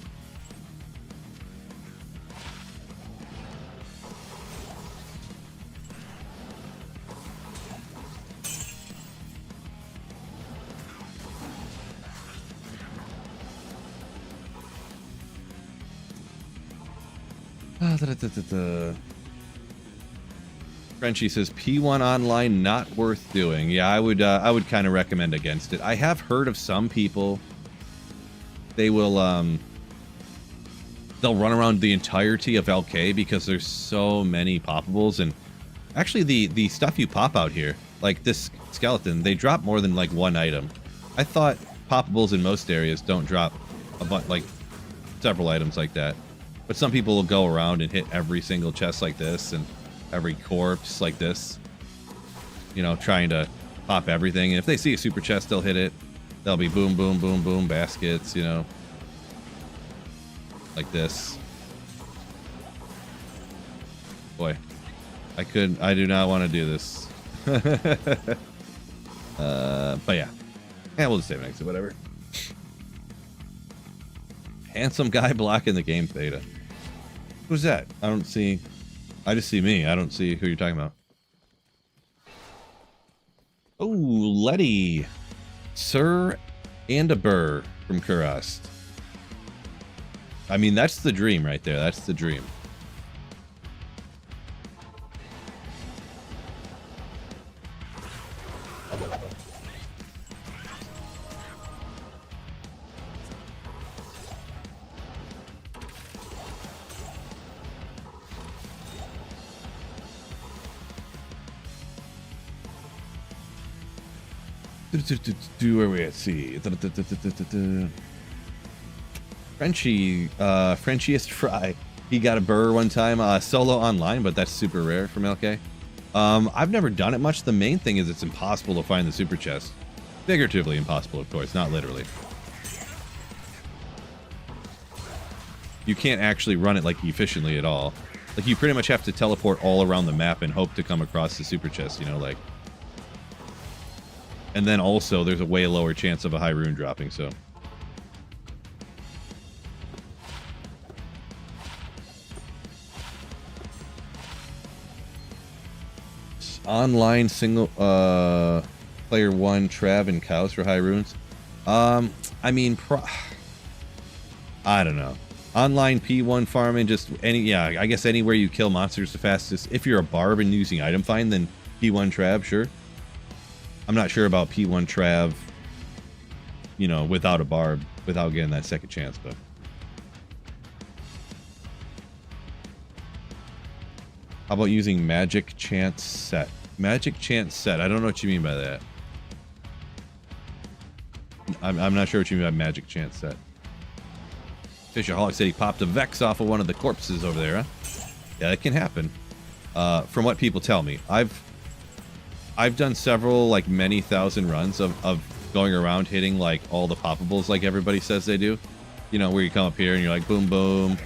Frenchie says P1 online not worth doing. Yeah, I would kind of recommend against it. I have heard of some people, they will they'll run around the entirety of LK because there's so many poppables, and actually the stuff you pop out here, like this skeleton, they drop more than like one item. I thought poppables in most areas don't drop a bunch, like several items like that. But some people will go around and hit every single chest like this and every corpse like this. You know, trying to pop everything. And if they see a super chest, they'll hit it. They'll be boom, boom, boom, boom, baskets, you know. Like this. Boy. I do not want to do this. But yeah. Yeah, we'll just save an exit, whatever. Handsome guy blocking the game theta. Who's that? I don't see. I just see me. I don't see who you're talking about. Oh, Letty. Sir and a burr from Kurast. I mean, that's the dream right there. That's the dream. Where we at? See. Frenchiest Fry. He got a burr one time, solo online, but that's super rare from LK. I've never done it much. The main thing is it's impossible to find the super chest. Figuratively impossible, of course, not literally. You can't actually run it like efficiently at all. Like, you pretty much have to teleport all around the map and hope to come across the super chest, you know, like. And then also, there's a way lower chance of a high rune dropping, so. Online single player 1 Trav and cows for high runes. I mean, I don't know. Online P1 farming, just I guess anywhere you kill monsters the fastest. If you're a barb and using item find, then P1 Trav, sure. I'm not sure about P1 Trav, you know, without a barb, without getting that second chance, but. How about using magic chance set? Magic chance set. I don't know what you mean by that. I'm not sure what you mean by magic chance set. Fishaholic said he popped a Vex off of one of the corpses over there, huh? Yeah, that can happen. From what people tell me. I've done several, like, many thousand runs of going around hitting, like, all the poppables like everybody says they do. You know, where you come up here and you're like, boom, boom.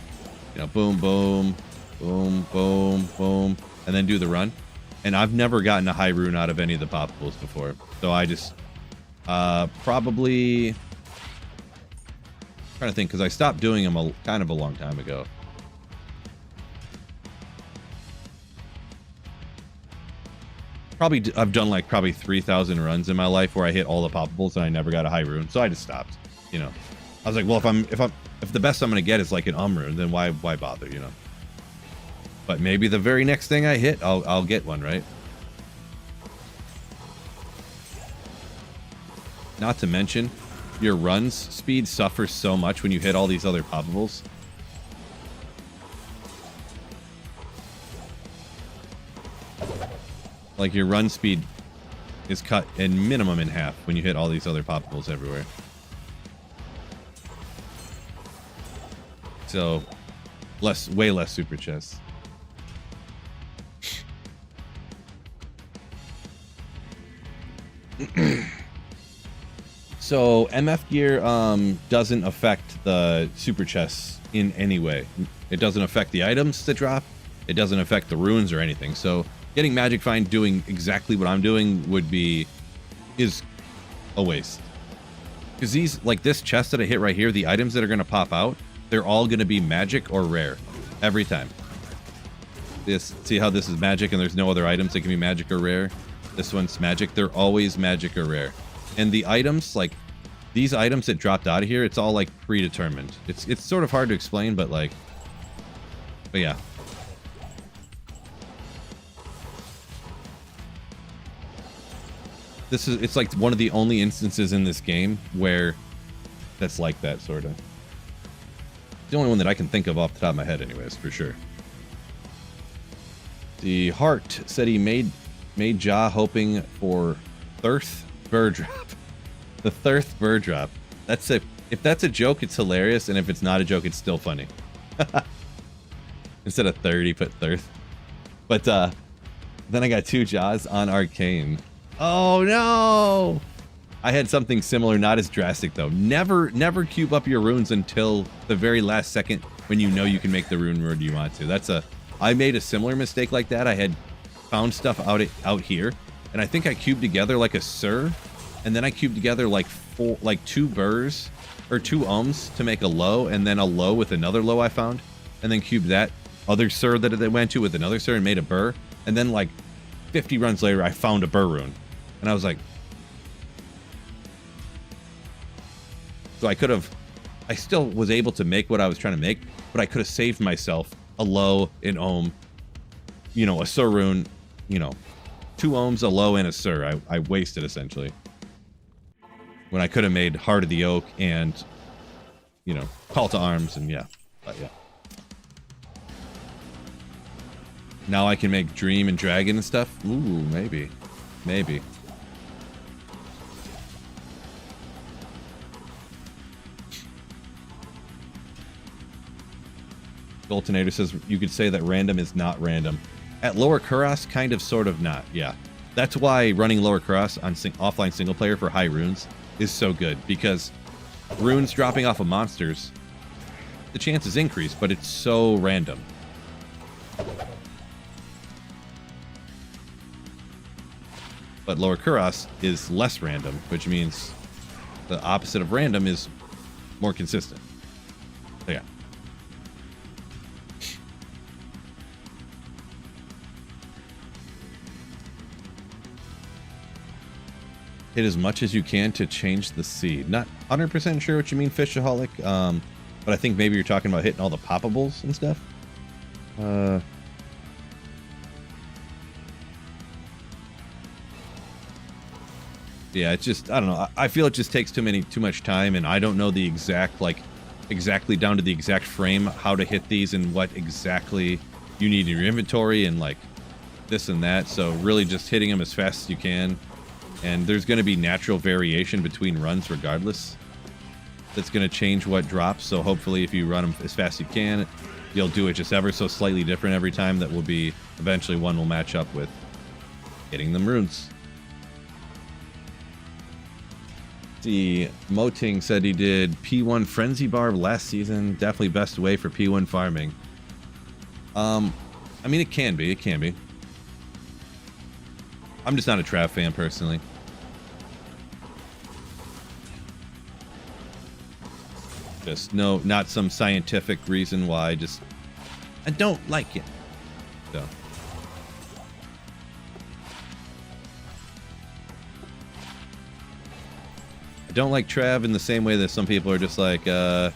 You know, boom, boom. Boom, boom, boom. And then do the run. And I've never gotten a high rune out of any of the poppables before. So I just... probably... trying to think, because I stopped doing them kind of a long time ago. I've done like probably 3,000 runs in my life where I hit all the poppables and I never got a high rune, so I just stopped. You know, I was like, well, if the best I'm gonna get is like an rune, then why bother? You know. But maybe the very next thing I hit, I'll get one, right? Not to mention, your runs speed suffers so much when you hit all these other poppables. Like your run speed is cut in minimum in half when you hit all these other poppables everywhere. So way less super chests. So MF gear doesn't affect the super chests in any way. It doesn't affect the items that drop. It doesn't affect the runes or anything. So getting Magic Find doing exactly what I'm doing is a waste. Because these, like this chest that I hit right here, the items that are going to pop out, they're all going to be magic or rare every time. See how this is magic and there's no other items that can be magic or rare? This one's magic. They're always magic or rare. And the items, like these items that dropped out of here, it's all like predetermined. It's sort of hard to explain, but yeah. It's like one of the only instances in this game where that's like that, sort of. The only one that I can think of off the top of my head, anyways, for sure. The Heart said he made Ja hoping for Thirth Bird Drop. The Thirth Bird Drop. If that's a joke, it's hilarious, and if it's not a joke, it's still funny. Instead of third, he put Thirth. But then I got 2 Jaws on Arcane. Oh no! I had something similar, not as drastic though. Never cube up your runes until the very last second when you know you can make the rune word you want to. I made a similar mistake like that. I had found stuff out here, and I think I cubed together like a Sir, and then I cubed together like 2 burrs or 2 ohms to make a low, and then a low with another low I found, and then cubed that other Sir that it went to with another Sir and made a burr, and then like 50 runs later I found a burr rune. And I was like, so I still was able to make what I was trying to make, but I could have saved myself a low, an ohm, a Sir rune, 2 ohms, a low, and a Sir. I wasted essentially. When I could have made Heart of the Oak and, Call to Arms and yeah. But yeah. Now I can make Dream and Dragon and stuff. Ooh, maybe. Maybe. Goltonator says you could say that random is not random. At lower Kuras, kind of, sort of not. Yeah. That's why running lower Kuras on offline single player for high runes is so good, because runes dropping off of monsters, the chances increase, but it's so random. But lower Kuras is less random, which means the opposite of random is more consistent. So yeah. Hit as much as you can to change the seed. Not 100% sure what you mean, Fishaholic, but I think maybe you're talking about hitting all the poppables and stuff. Yeah, it's just, I don't know. I feel it just takes too much time, and I don't know the exactly down to the exact frame how to hit these and what exactly you need in your inventory and like this and that. So really just hitting them as fast as you can. And there's going to be natural variation between runs regardless. That's going to change what drops. So hopefully if you run them as fast as you can, you'll do it just ever so slightly different every time. That will be eventually one will match up with hitting them runes. See, Moting said he did P1 Frenzy Barb last season. Definitely best way for P1 farming. I mean, it can be. It can be. I'm just not a Trav fan personally. Just not some scientific reason why. I don't like it. So. I don't like Trav in the same way that some people are just like, I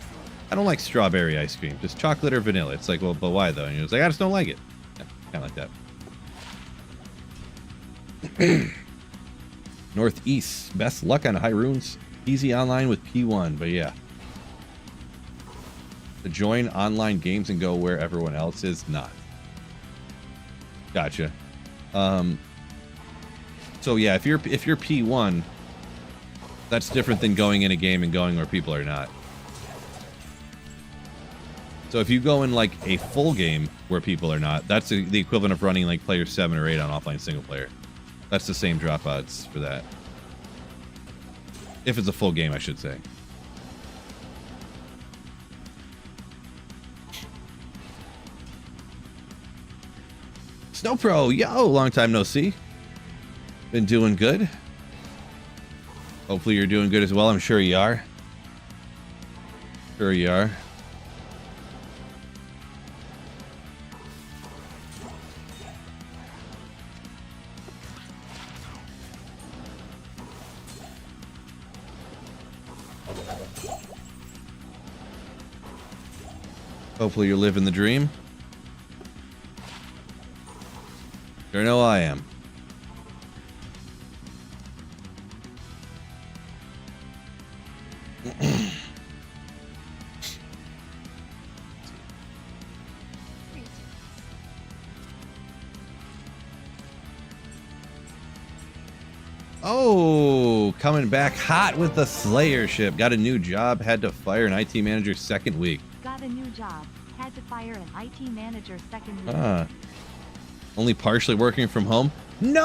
don't like strawberry ice cream. Just chocolate or vanilla. It's like, well, but why though? And you're just like, I just don't like it. Yeah, kind of like that. Northeast, best luck on high runes. Easy online with P1, but yeah. To join online games and go where everyone else is not. Gotcha. So yeah, if you're P1, that's different than going in a game and going where people are not. So if you go in like a full game where people are not, that's the equivalent of running like player 7 or 8 on offline single player. That's the same dropouts for that. If it's a full game, I should say. Snowpro, yo, long time no see. Been doing good. Hopefully you're doing good as well. I'm sure you are. Sure you are. Hopefully you're living the dream. Sure know I am. Oh, coming back hot with the Slayer ship. Got a new job. Had to fire an IT manager second week.
Got a new job. Had to fire an IT manager second week.
Only partially working from home? No!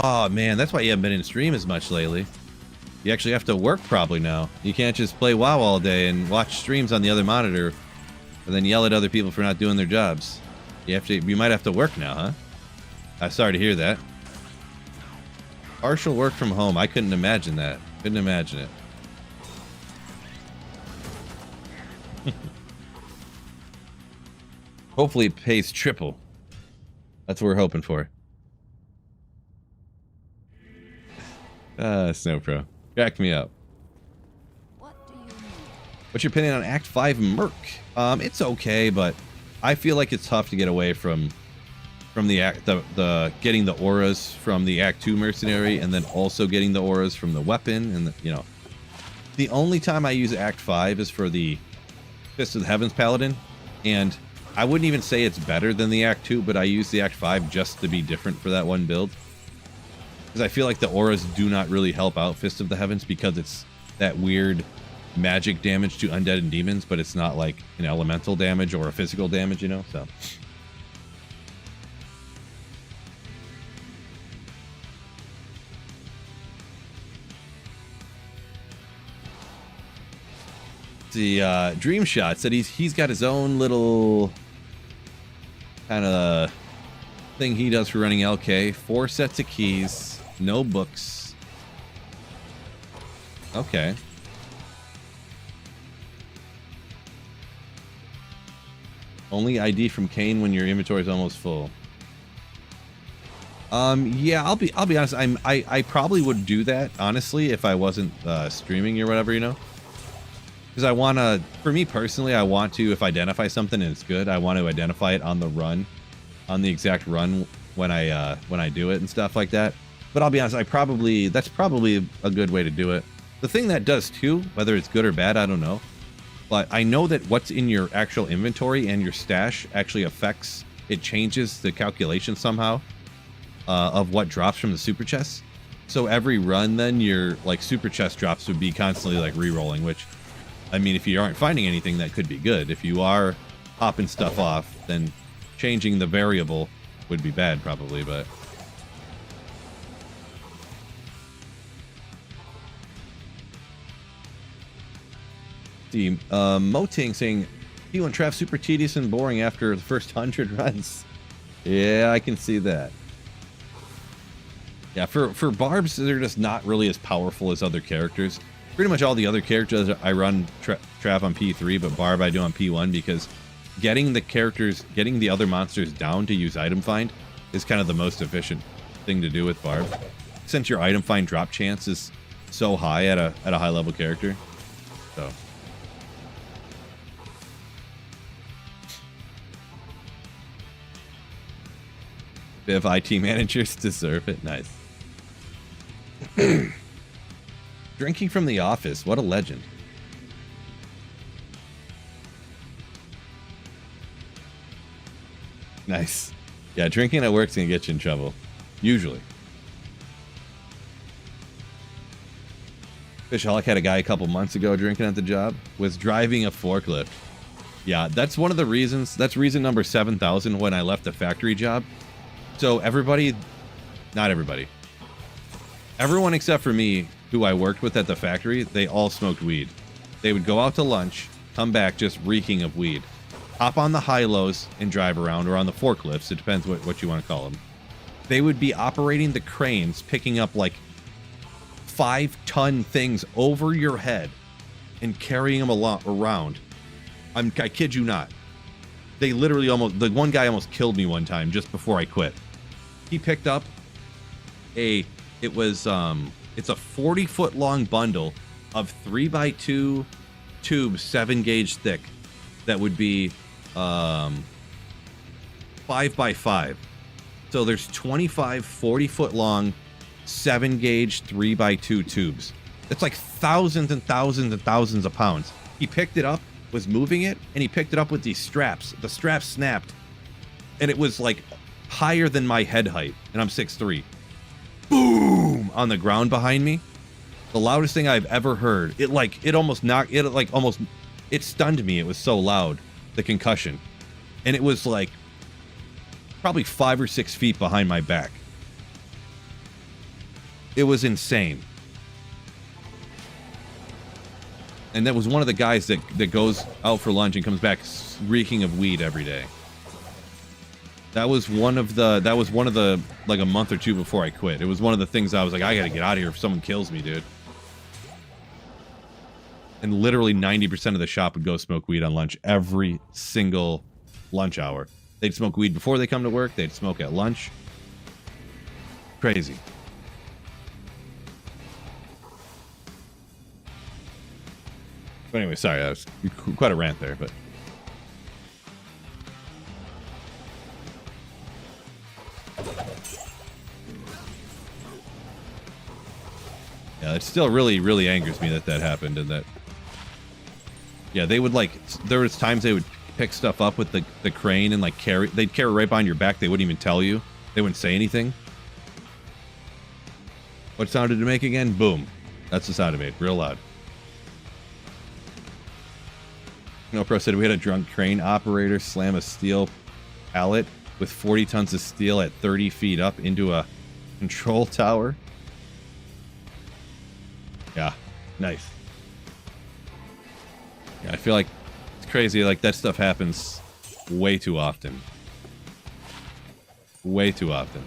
Oh, man. That's why you haven't been in stream as much lately. You actually have to work probably now. You can't just play WoW all day and watch streams on the other monitor and then yell at other people for not doing their jobs. You might have to work now, huh? I'm sorry to hear that. Partial work from home. I couldn't imagine that. Couldn't imagine it. Hopefully it pays triple. That's what we're hoping for. Snowpro. Crack me up.
What do you mean?
What's your opinion on Act 5 Merc? It's okay, but I feel like it's tough to get away from the getting the auras from the Act 2 mercenary and then also getting the auras from the weapon and the only time I use Act 5 is for the Fist of the Heavens Paladin, and I wouldn't even say it's better than the Act 2, but I use the Act 5 just to be different for that one build. Because I feel like the auras do not really help out Fist of the Heavens because it's that weird magic damage to undead and demons, but it's not like an elemental damage or a physical damage, so. The Dream Shot said he's got his own little kind of thing he does for running LK. 4 sets of keys, no books. Okay. Only ID from Kane when your inventory is almost full. Yeah, I'll be honest. I probably would do that honestly if I wasn't streaming or whatever, Because I want to, for me personally, I want to, if I identify something and it's good, I want to identify it on the run, on the exact run when I do it and stuff like that. But I'll be honest, that's probably a good way to do it. The thing that does too, whether it's good or bad, I don't know. But I know that what's in your actual inventory and your stash actually affects, it changes the calculation somehow of what drops from the super chest. So every run then your super chest drops would be constantly re-rolling, which, I mean, if you aren't finding anything, that could be good. If you are popping stuff off, then changing the variable would be bad, probably, but... See, Moting saying, P1 Trav super tedious and boring after the first 100 runs. Yeah, I can see that. Yeah, for barbs, they're just not really as powerful as other characters. Pretty much all the other characters I run Trav on P3, but Barb I do on P1 because getting the other monsters down to use item find is kind of the most efficient thing to do with Barb. Since your item find drop chance is so high at a high level character. So. If IT managers deserve it, nice. Drinking from the office. What a legend. Nice. Yeah, drinking at work's gonna get you in trouble. Usually. Fishaholic had a guy a couple months ago drinking at the job. Was driving a forklift. Yeah, that's one of the reasons. That's reason number 7,000 when I left the factory job. So everybody, not everybody, everyone except for me who I worked with at the factory, they all smoked weed. They would go out to lunch, come back just reeking of weed. Hop on the high-lows and drive around, or on the forklifts. It depends what you want to call them. They would be operating the cranes, picking up like 5-ton things over your head and carrying them around. I kid you not. They literally the one guy almost killed me one time just before I quit. He picked up it's a 40-foot long bundle of 3x2 tubes, 7 gauge thick, that would be 5x5. So there's 25 40-foot long 7 gauge 3x2 tubes. That's like thousands and thousands and thousands of pounds. He picked it up, was moving it, and he picked it up with these straps. The straps snapped, and it was like higher than my head height, and I'm 6'3". Boom! On the ground behind me. The loudest thing I've ever heard. It stunned me. It was so loud, the concussion. And it was like probably 5 or 6 feet behind my back. It was insane. And that was one of the guys that goes out for lunch and comes back reeking of weed every day. That was one of the like a month or two before I quit. It was one of the things I was like, I gotta get out of here if someone kills me, dude. And literally 90% of the shop would go smoke weed on lunch every single lunch hour. They'd smoke weed before they come to work. They'd smoke at lunch. Crazy. But anyway, sorry, that was quite a rant there, but... Yeah, it still really, really angers me that happened, and that... Yeah, they would, like... There was times they would pick stuff up with the crane and, like, they'd carry it right behind your back. They wouldn't even tell you. They wouldn't say anything. What sound did it make again? Boom. That's the sound it made. Real loud. No Pro said we had a drunk crane operator slam a steel pallet with 40 tons of steel at 30 feet up into a control tower. Yeah, nice. Yeah, I feel like it's crazy. Like, that stuff happens way too often. Way too often.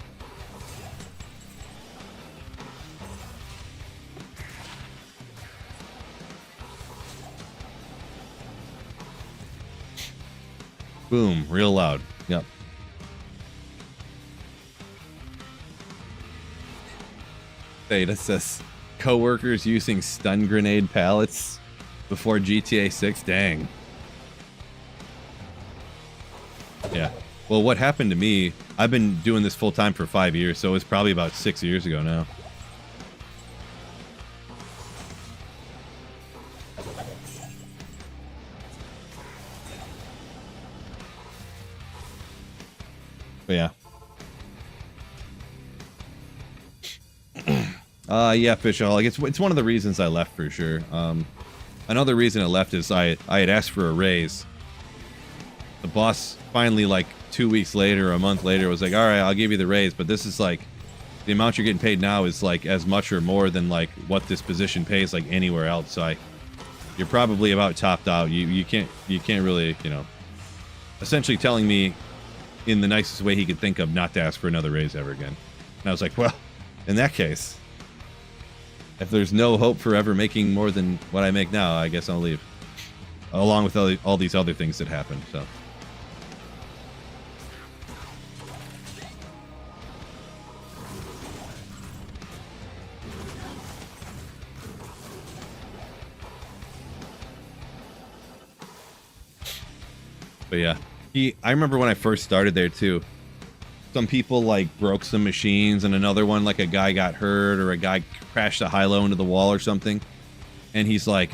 Boom, real loud. Yep. Theta says, co-workers using stun grenade pallets before GTA 6. Dang. Yeah. Well, what happened to me, I've been doing this full time for 5 years, so it was probably about 6 years ago now. But yeah. Yeah, Fishaholic. It's one of the reasons I left for sure. Another reason I left is I had asked for a raise. The boss finally, like 2 weeks later, a month later, was like, all right, I'll give you the raise, but this is like, the amount you're getting paid now is like as much or more than like what this position pays like anywhere else. So you're probably about topped out. You can't really, you know, essentially telling me in the nicest way he could think of not to ask for another raise ever again. And I was like, well, in that case, if there's no hope for ever making more than what I make now, I guess I'll leave. Along with all these other things that happened, so. But yeah, I remember when I first started there too. some people like broke some machines, and another one like a guy got hurt or a guy crashed a high-low into the wall or something. And he's like,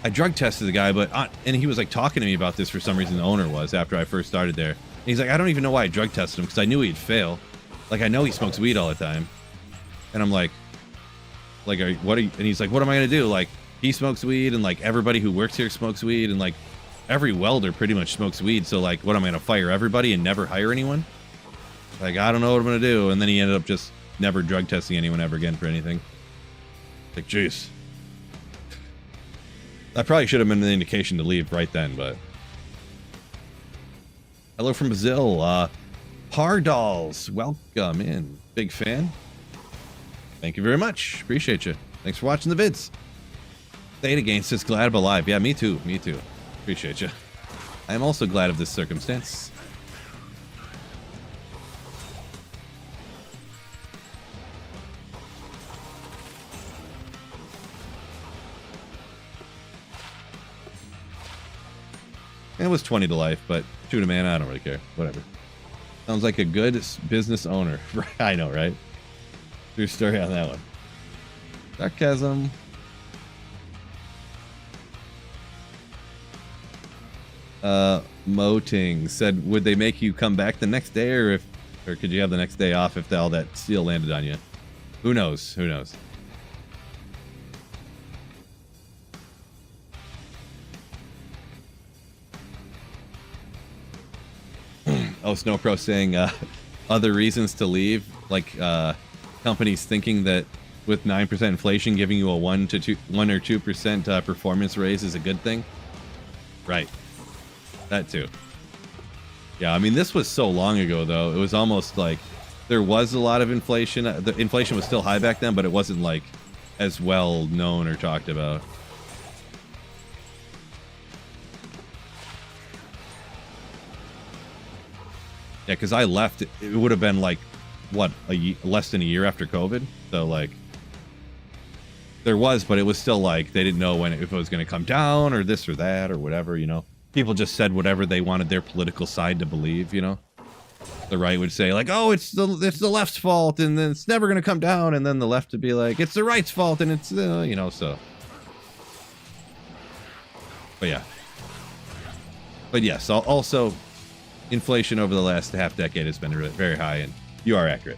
I drug tested the guy, but and he was like talking to me about this for some reason. The owner was after I first started there. And he's like, I don't even know why I drug tested him because I knew he'd fail. Like I know he smokes weed all the time. And I'm like, what are you? And he's like, what am I gonna do? Like he smokes weed, and like everybody who works here smokes weed, and like every welder pretty much smokes weed. So like, what am I gonna fire everybody and never hire anyone? Like I don't know what I'm gonna do. And then he ended up just never drug testing anyone ever again for anything. Like, jeez. I probably should have been an indication to leave right then, but. Hello from Brazil. Pardals, welcome in. Big fan. Thank you very much. Appreciate you. Thanks for watching the vids. Stayed against this, glad I'm alive. Yeah, me too. Me too. Appreciate you. I am also glad of this circumstance. It was 20 to life, but shoot a man, I don't really care. Whatever. Sounds like a good business owner. I know, right? True story on that one. Sarcasm. Moting said, would they make you come back the next day, or could you have the next day off if all that steel landed on you? Who knows? Who knows? Oh, Snowpro saying other reasons to leave, like companies thinking that with 9% inflation, giving you a 1 or 2% performance raise is a good thing. Right. That too. Yeah, I mean, this was so long ago, though. It was almost like there was a lot of inflation. The inflation was still high back then, but it wasn't like as well known or talked about. Yeah, because I left, it would have been like, what, less than a year after COVID? So, like, there was, but it was still like, they didn't know if it was going to come down or this or that or whatever, you know? People just said whatever they wanted their political side to believe, you know? The right would say, like, oh, it's the left's fault, and then it's never going to come down, and then the left would be like, it's the right's fault, and it's, you know, so. But yeah. But yes, also... inflation over the last half decade has been very high, and you are accurate.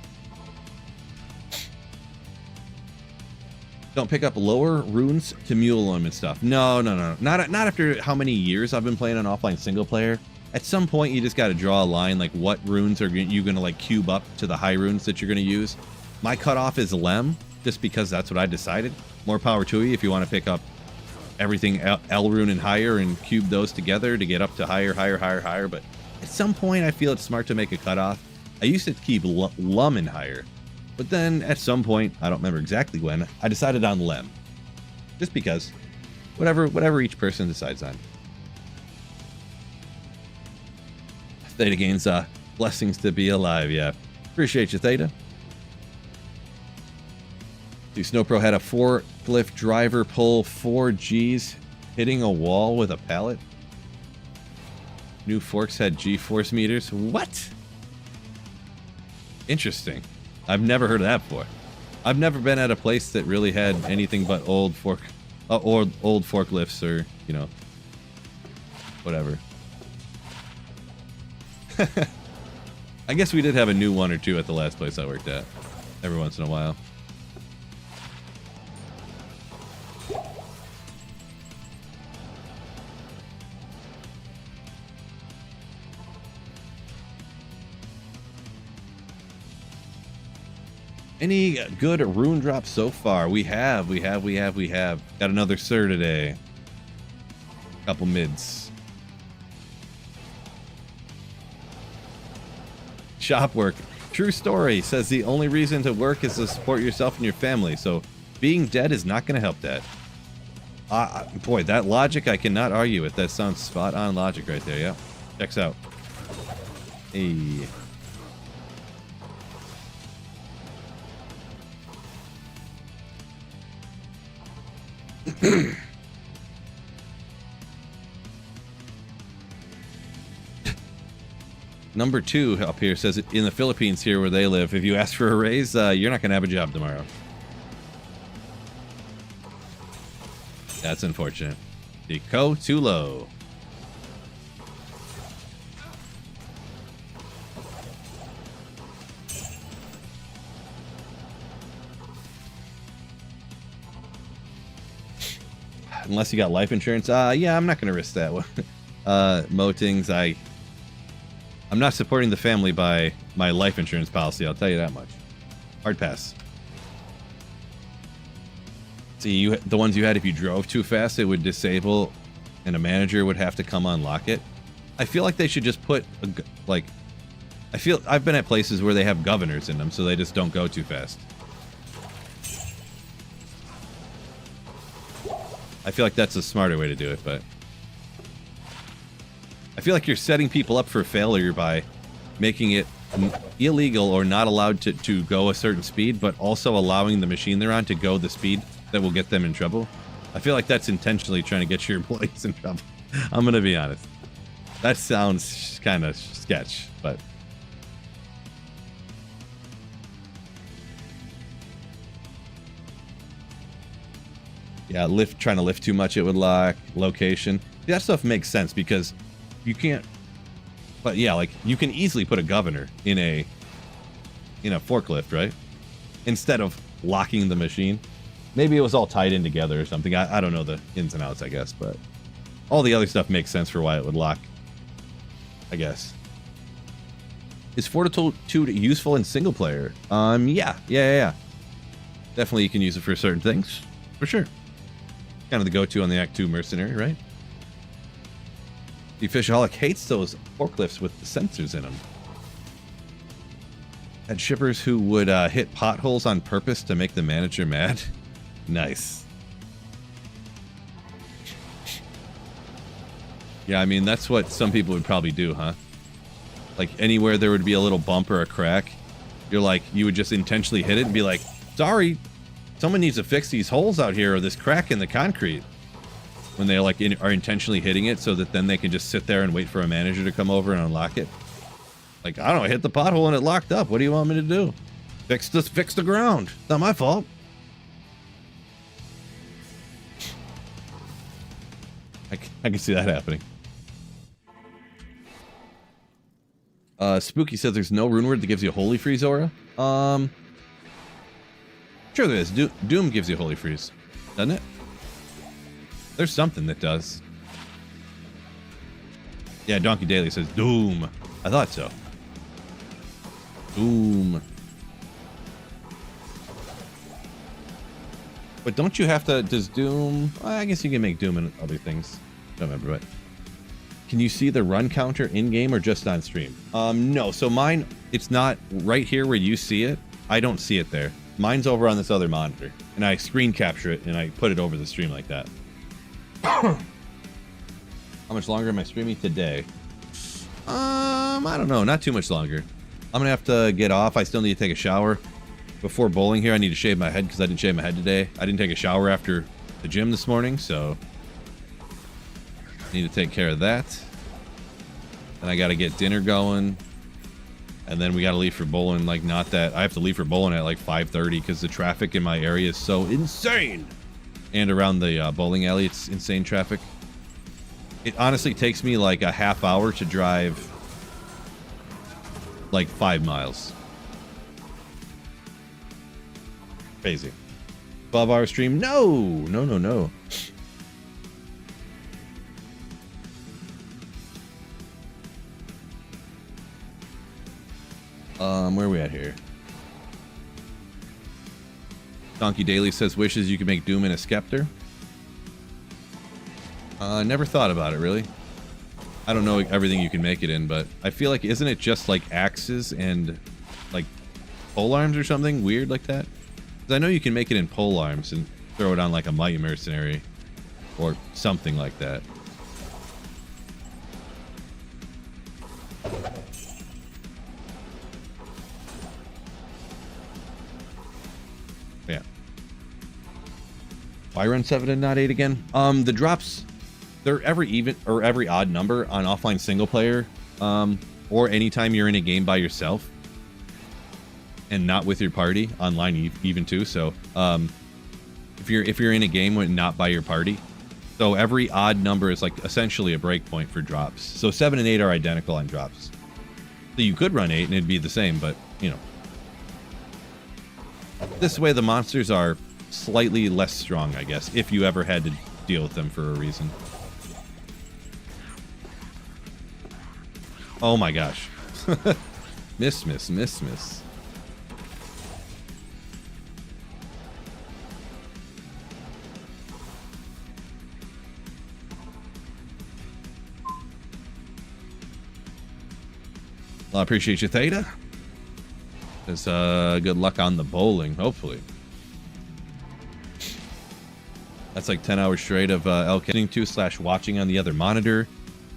Don't pick up lower runes to mule them and stuff. No. Not after how many years I've been playing an offline single player. At some point, you just got to draw a line, like what runes are you going to like cube up to the high runes that you're going to use. My cutoff is Lem, just because that's what I decided. More power to you if you want to pick up everything L rune and higher and cube those together to get up to higher, but at some point, I feel it's smart to make a cutoff. I used to keep Lum and higher, but then at some point, I don't remember exactly when, I decided on Lem. Just because. Whatever each person decides on. Theta gains blessings to be alive, yeah. Appreciate you, Theta. See, Snowpro had a forklift driver pull 4 Gs hitting a wall with a pallet. New forks had G-force meters. What? Interesting. I've never heard of that before. I've never been at a place that really had anything but old forklifts, or, you know, whatever. I guess we did have a new one or two at the last place I worked at every once in a while. Any good rune drops so far? We have. Got another Sir today. Couple mids. Shop work. True story. Says the only reason to work is to support yourself and your family. So being dead is not going to help that. Boy, that logic I cannot argue with. That sounds spot on logic right there. Yeah. Checks out. Hey. Number 2 up here says in the Philippines here where they live, if you ask for a raise, you're not going to have a job tomorrow. That's unfortunate. Go too low. Unless you got life insurance. Yeah, I'm not going to risk that one. Motings, I'm not supporting the family by my life insurance policy, I'll tell you that much. Hard pass. See, the ones you had, if you drove too fast, it would disable, and a manager would have to come unlock it. I feel like they should just put, I've been at places where they have governors in them, so they just don't go too fast. I feel like that's a smarter way to do it, but I feel like you're setting people up for failure by making it illegal or not allowed to go a certain speed, but also allowing the machine they're on to go the speed that will get them in trouble. I feel like that's intentionally trying to get your employees in trouble. I'm going to be honest. That sounds kind of sketch, but... Yeah, trying to lift too much, it would lock. Location. That stuff makes sense because you can't... But yeah, like, you can easily put a governor in a forklift, right? Instead of locking the machine. Maybe it was all tied in together or something. I don't know the ins and outs, I guess, but all the other stuff makes sense for why it would lock, I guess. Is Fortitude useful in single player? Yeah. Definitely you can use it for certain things, for sure. Kind of the go-to on the Act 2 mercenary, right? The Fishaholic hates those forklifts with the sensors in them. Had shippers who would hit potholes on purpose to make the manager mad. Nice. Yeah, I mean, that's what some people would probably do, huh? Like, anywhere there would be a little bump or a crack, you would just intentionally hit it and be like, sorry, someone needs to fix these holes out here or this crack in the concrete. When they are intentionally hitting it so that then they can just sit there and wait for a manager to come over and unlock it. Like, I don't know, hit the pothole and it locked up. What do you want me to do? Fix the ground. It's not my fault. I can see that happening. Spooky says there's no rune word that gives you a Holy Freeze aura. Sure there is. Doom gives you Holy Freeze, doesn't it? There's something that does. Yeah, Donkey Daily says Doom. I thought so. Doom. But don't you have to... Does Doom... Well, I guess you can make Doom and other things. Don't remember, but... Can you see the run counter in-game or just on stream? No. So mine, it's not right here where you see it. I don't see it there. Mine's over on this other monitor. And I screen capture it and I put it over the stream like that. How much longer am I streaming today? I don't know. Not too much longer. I'm gonna have to get off. I still need to take a shower. Before bowling here, I need to shave my head because I didn't shave my head today. I didn't take a shower after the gym this morning, so I need to take care of that. And I got to get dinner going. And then we got to leave for bowling. Like, not that I have to leave for bowling at like 5:30 because the traffic in my area is so insane. And around the bowling alley, it's insane traffic. It honestly takes me like a half hour to drive like 5 miles. Crazy. 12-hour stream? No. Where are we at here? Donkey Daily says wishes you could make Doom in a Scepter. Never thought about it, really. I don't know everything you can make it in, but I feel like, isn't it just like axes and like pole arms or something weird like that? Because I know you can make it in pole arms and throw it on like a Mighty Mercenary or something like that. Yeah. Why run 7 and not 8 again? The drops, they're every even or every odd number on offline single player. or anytime you're in a game by yourself and not with your party, online even too. So if you're in a game with not by your party, so every odd number is like essentially a breakpoint for drops. So 7 and 8 are identical on drops. So you could run 8 and it'd be the same, but you know, this way the monsters are slightly less strong, I guess, if you ever had to deal with them for a reason. Oh my gosh. Miss. Well, I appreciate you, Theta. It's good luck on the bowling, hopefully. That's like 10 hours straight of LK to / watching on the other monitor.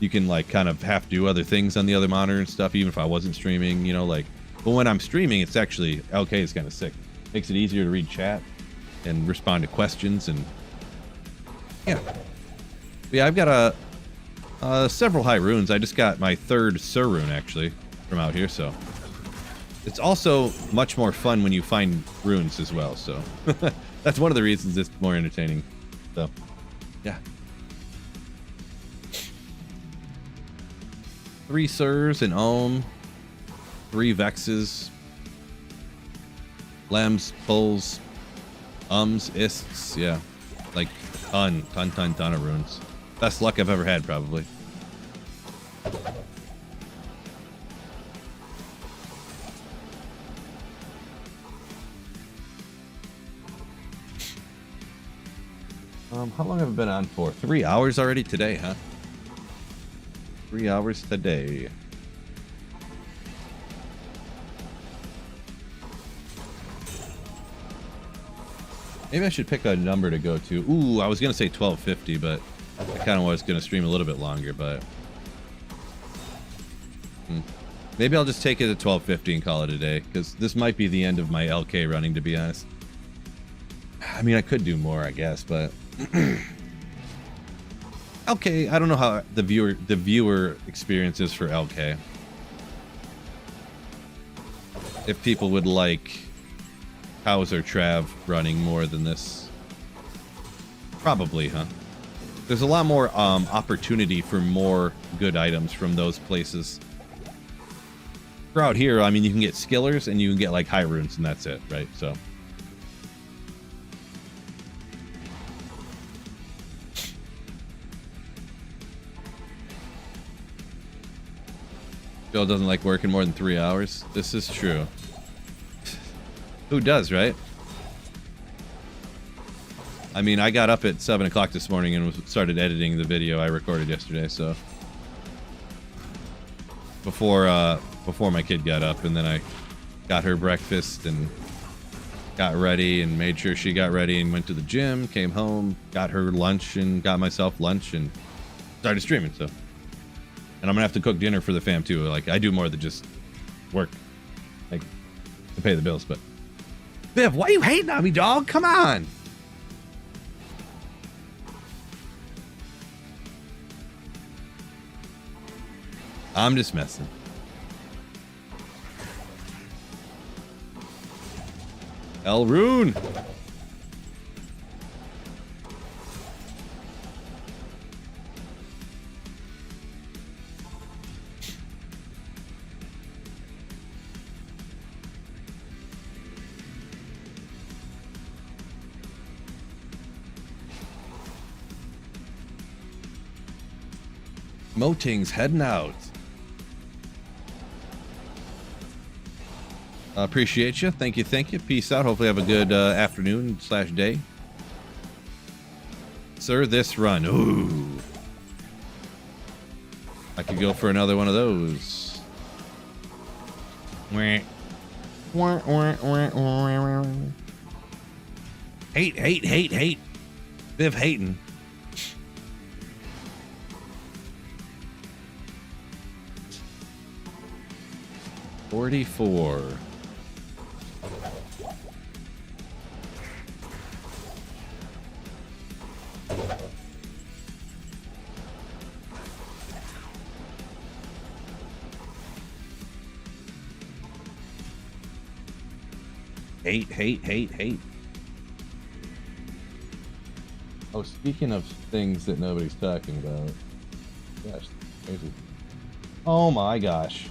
You can like kind of have to do other things on the other monitor and stuff, even if I wasn't streaming, you know, like, but when I'm streaming, it's actually, LK is kind of sick. Makes it easier to read chat and respond to questions, and yeah. But yeah, I've got several high runes. I just got my 3rd Sur rune actually from out here, so it's also much more fun when you find runes as well, so that's one of the reasons it's more entertaining. So yeah, 3 Surs, an Ohm, 3 Vexes, Lems, Pulls, Ists, yeah, like ton of runes. Best luck I've ever had, probably. How long have I been on for? 3 hours already today, huh? 3 hours today. Maybe I should pick a number to go to. Ooh, I was gonna say 12:50, but I kind of was gonna stream a little bit longer, but maybe I'll just take it at 12:50 and call it a day, because this might be the end of my LK running, to be honest. I mean, I could do more, I guess, but LK, I don't know how the viewer experience is for LK. If people would like House or Trav running more than this. Probably, huh? There's a lot more opportunity for more good items from those places. For out here, I mean, you can get skillers and you can get like high runes, and that's it, right? So Bill doesn't like working more than 3 hours. This is true. Who does, right? I mean, I got up at 7 o'clock this morning and started editing the video I recorded yesterday, so before my kid got up, and then I got her breakfast and got ready and made sure she got ready and went to the gym, came home, got her lunch and got myself lunch and started streaming. So, and I'm gonna have to cook dinner for the fam too. Like, I do more than just work, like, to pay the bills. But Viv, why are you hating on me, dog? Come on. I'm just messing. El Rune. Moting's heading out. Appreciate you. Thank you. Thank you. Peace out. Hopefully have a good afternoon / day. Sir, this run. Ooh. I could go for another one of those. Hate. Viv hating. $44. Hate, hate, hate, hate. Oh, speaking of things that nobody's talking about. Gosh, crazy. Oh my gosh.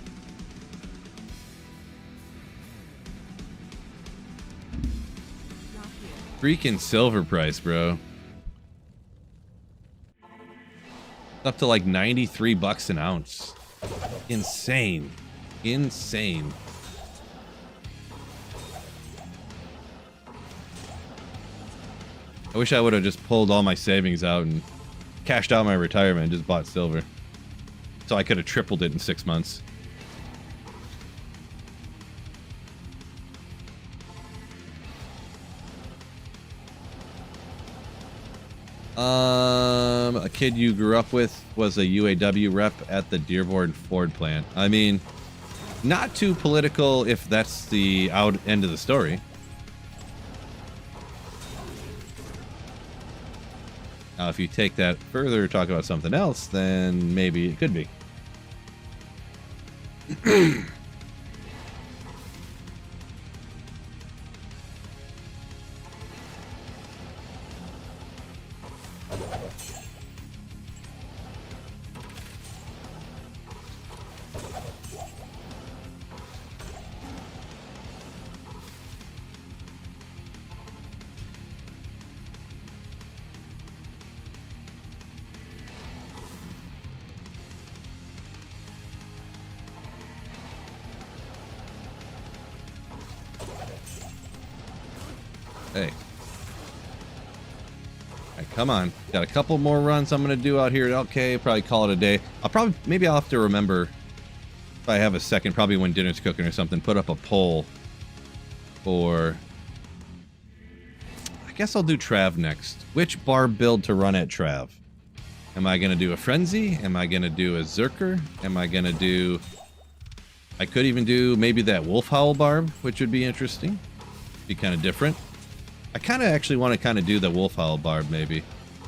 Not here.
Freaking silver price, bro. Up to like 93 bucks an ounce. Insane. Insane. I wish I would have just pulled all my savings out and cashed out my retirement and just bought silver. So I could have tripled it in 6 months. A kid you grew up with was a UAW rep at the Dearborn Ford plant. I mean, not too political if that's the end of the story. Now, if you take that further, talk about something else, then maybe it could be. Hey. Alright, come on. Got a couple more runs I'm going to do out here at LK. Probably call it a day. Maybe I'll have to remember, if I have a second, probably when dinner's cooking or something, put up a poll for... I guess I'll do Trav next. Which barb build to run at Trav? Am I going to do a Frenzy? Am I going to do a Zerker? Am I going to do... I could even do maybe that Wolf Howl barb, which would be interesting. Be kind of different. I kind of actually want to kind of do the Wolf Howl barb, maybe.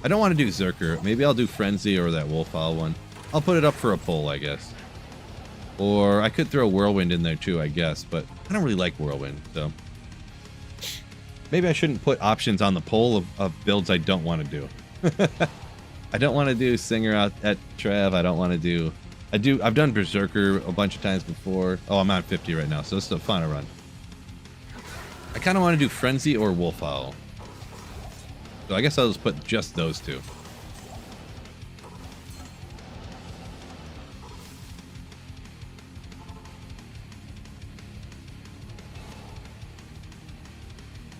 I don't want to do Zerker. Maybe I'll do Frenzy or that Wolf Howl one. I'll put it up for a poll, I guess. Or I could throw Whirlwind in there too, I guess. But I don't really like Whirlwind, so... Maybe I shouldn't put options on the poll of builds I don't want to do. I don't want to do Singer out at Trav. I don't want to do... I've done Berserker a bunch of times before. Oh, I'm on 50 right now, so it's a fun run. I kind of want to do Frenzy or Wolf Howl. So I guess I'll just put just those two.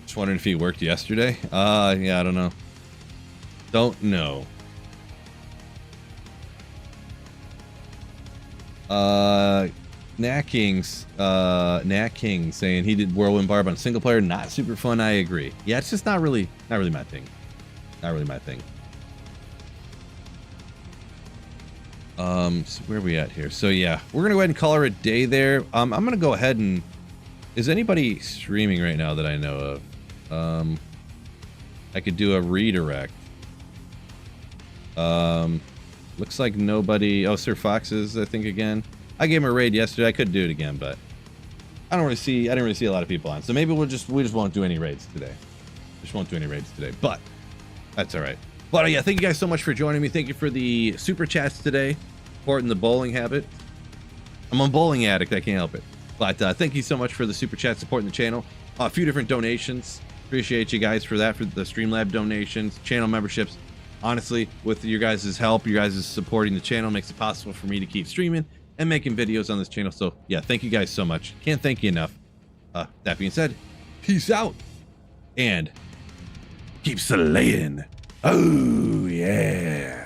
Just wondering if he worked yesterday. Yeah, I don't know. Don't know. Nat King saying he did Whirlwind Barb on single player, not super fun. I agree. Yeah, it's just not really my thing. Not really my thing. So where are we at here? So yeah, we're gonna go ahead and call her a day there. I'm gonna go ahead and... Is anybody streaming right now that I know of? I could do a redirect. Looks like nobody... Oh, Sir Fox is, I think, again. I gave him a raid yesterday. I could do it again, but I didn't really see a lot of people on. So maybe we just won't do any raids today. Just won't do any raids today, but that's all right. But yeah, thank you guys so much for joining me. Thank you for the super chats today, supporting the bowling habit. I'm a bowling addict. I can't help it. But thank you so much for the super chat, supporting the channel. A few different donations. Appreciate you guys for that, for the Streamlab donations, channel memberships. Honestly, with your guys' help, you guys' supporting the channel makes it possible for me to keep streaming and making videos on this channel. So yeah, thank you guys so much. Can't thank you enough. That being said, peace out and keep slaying. Oh yeah.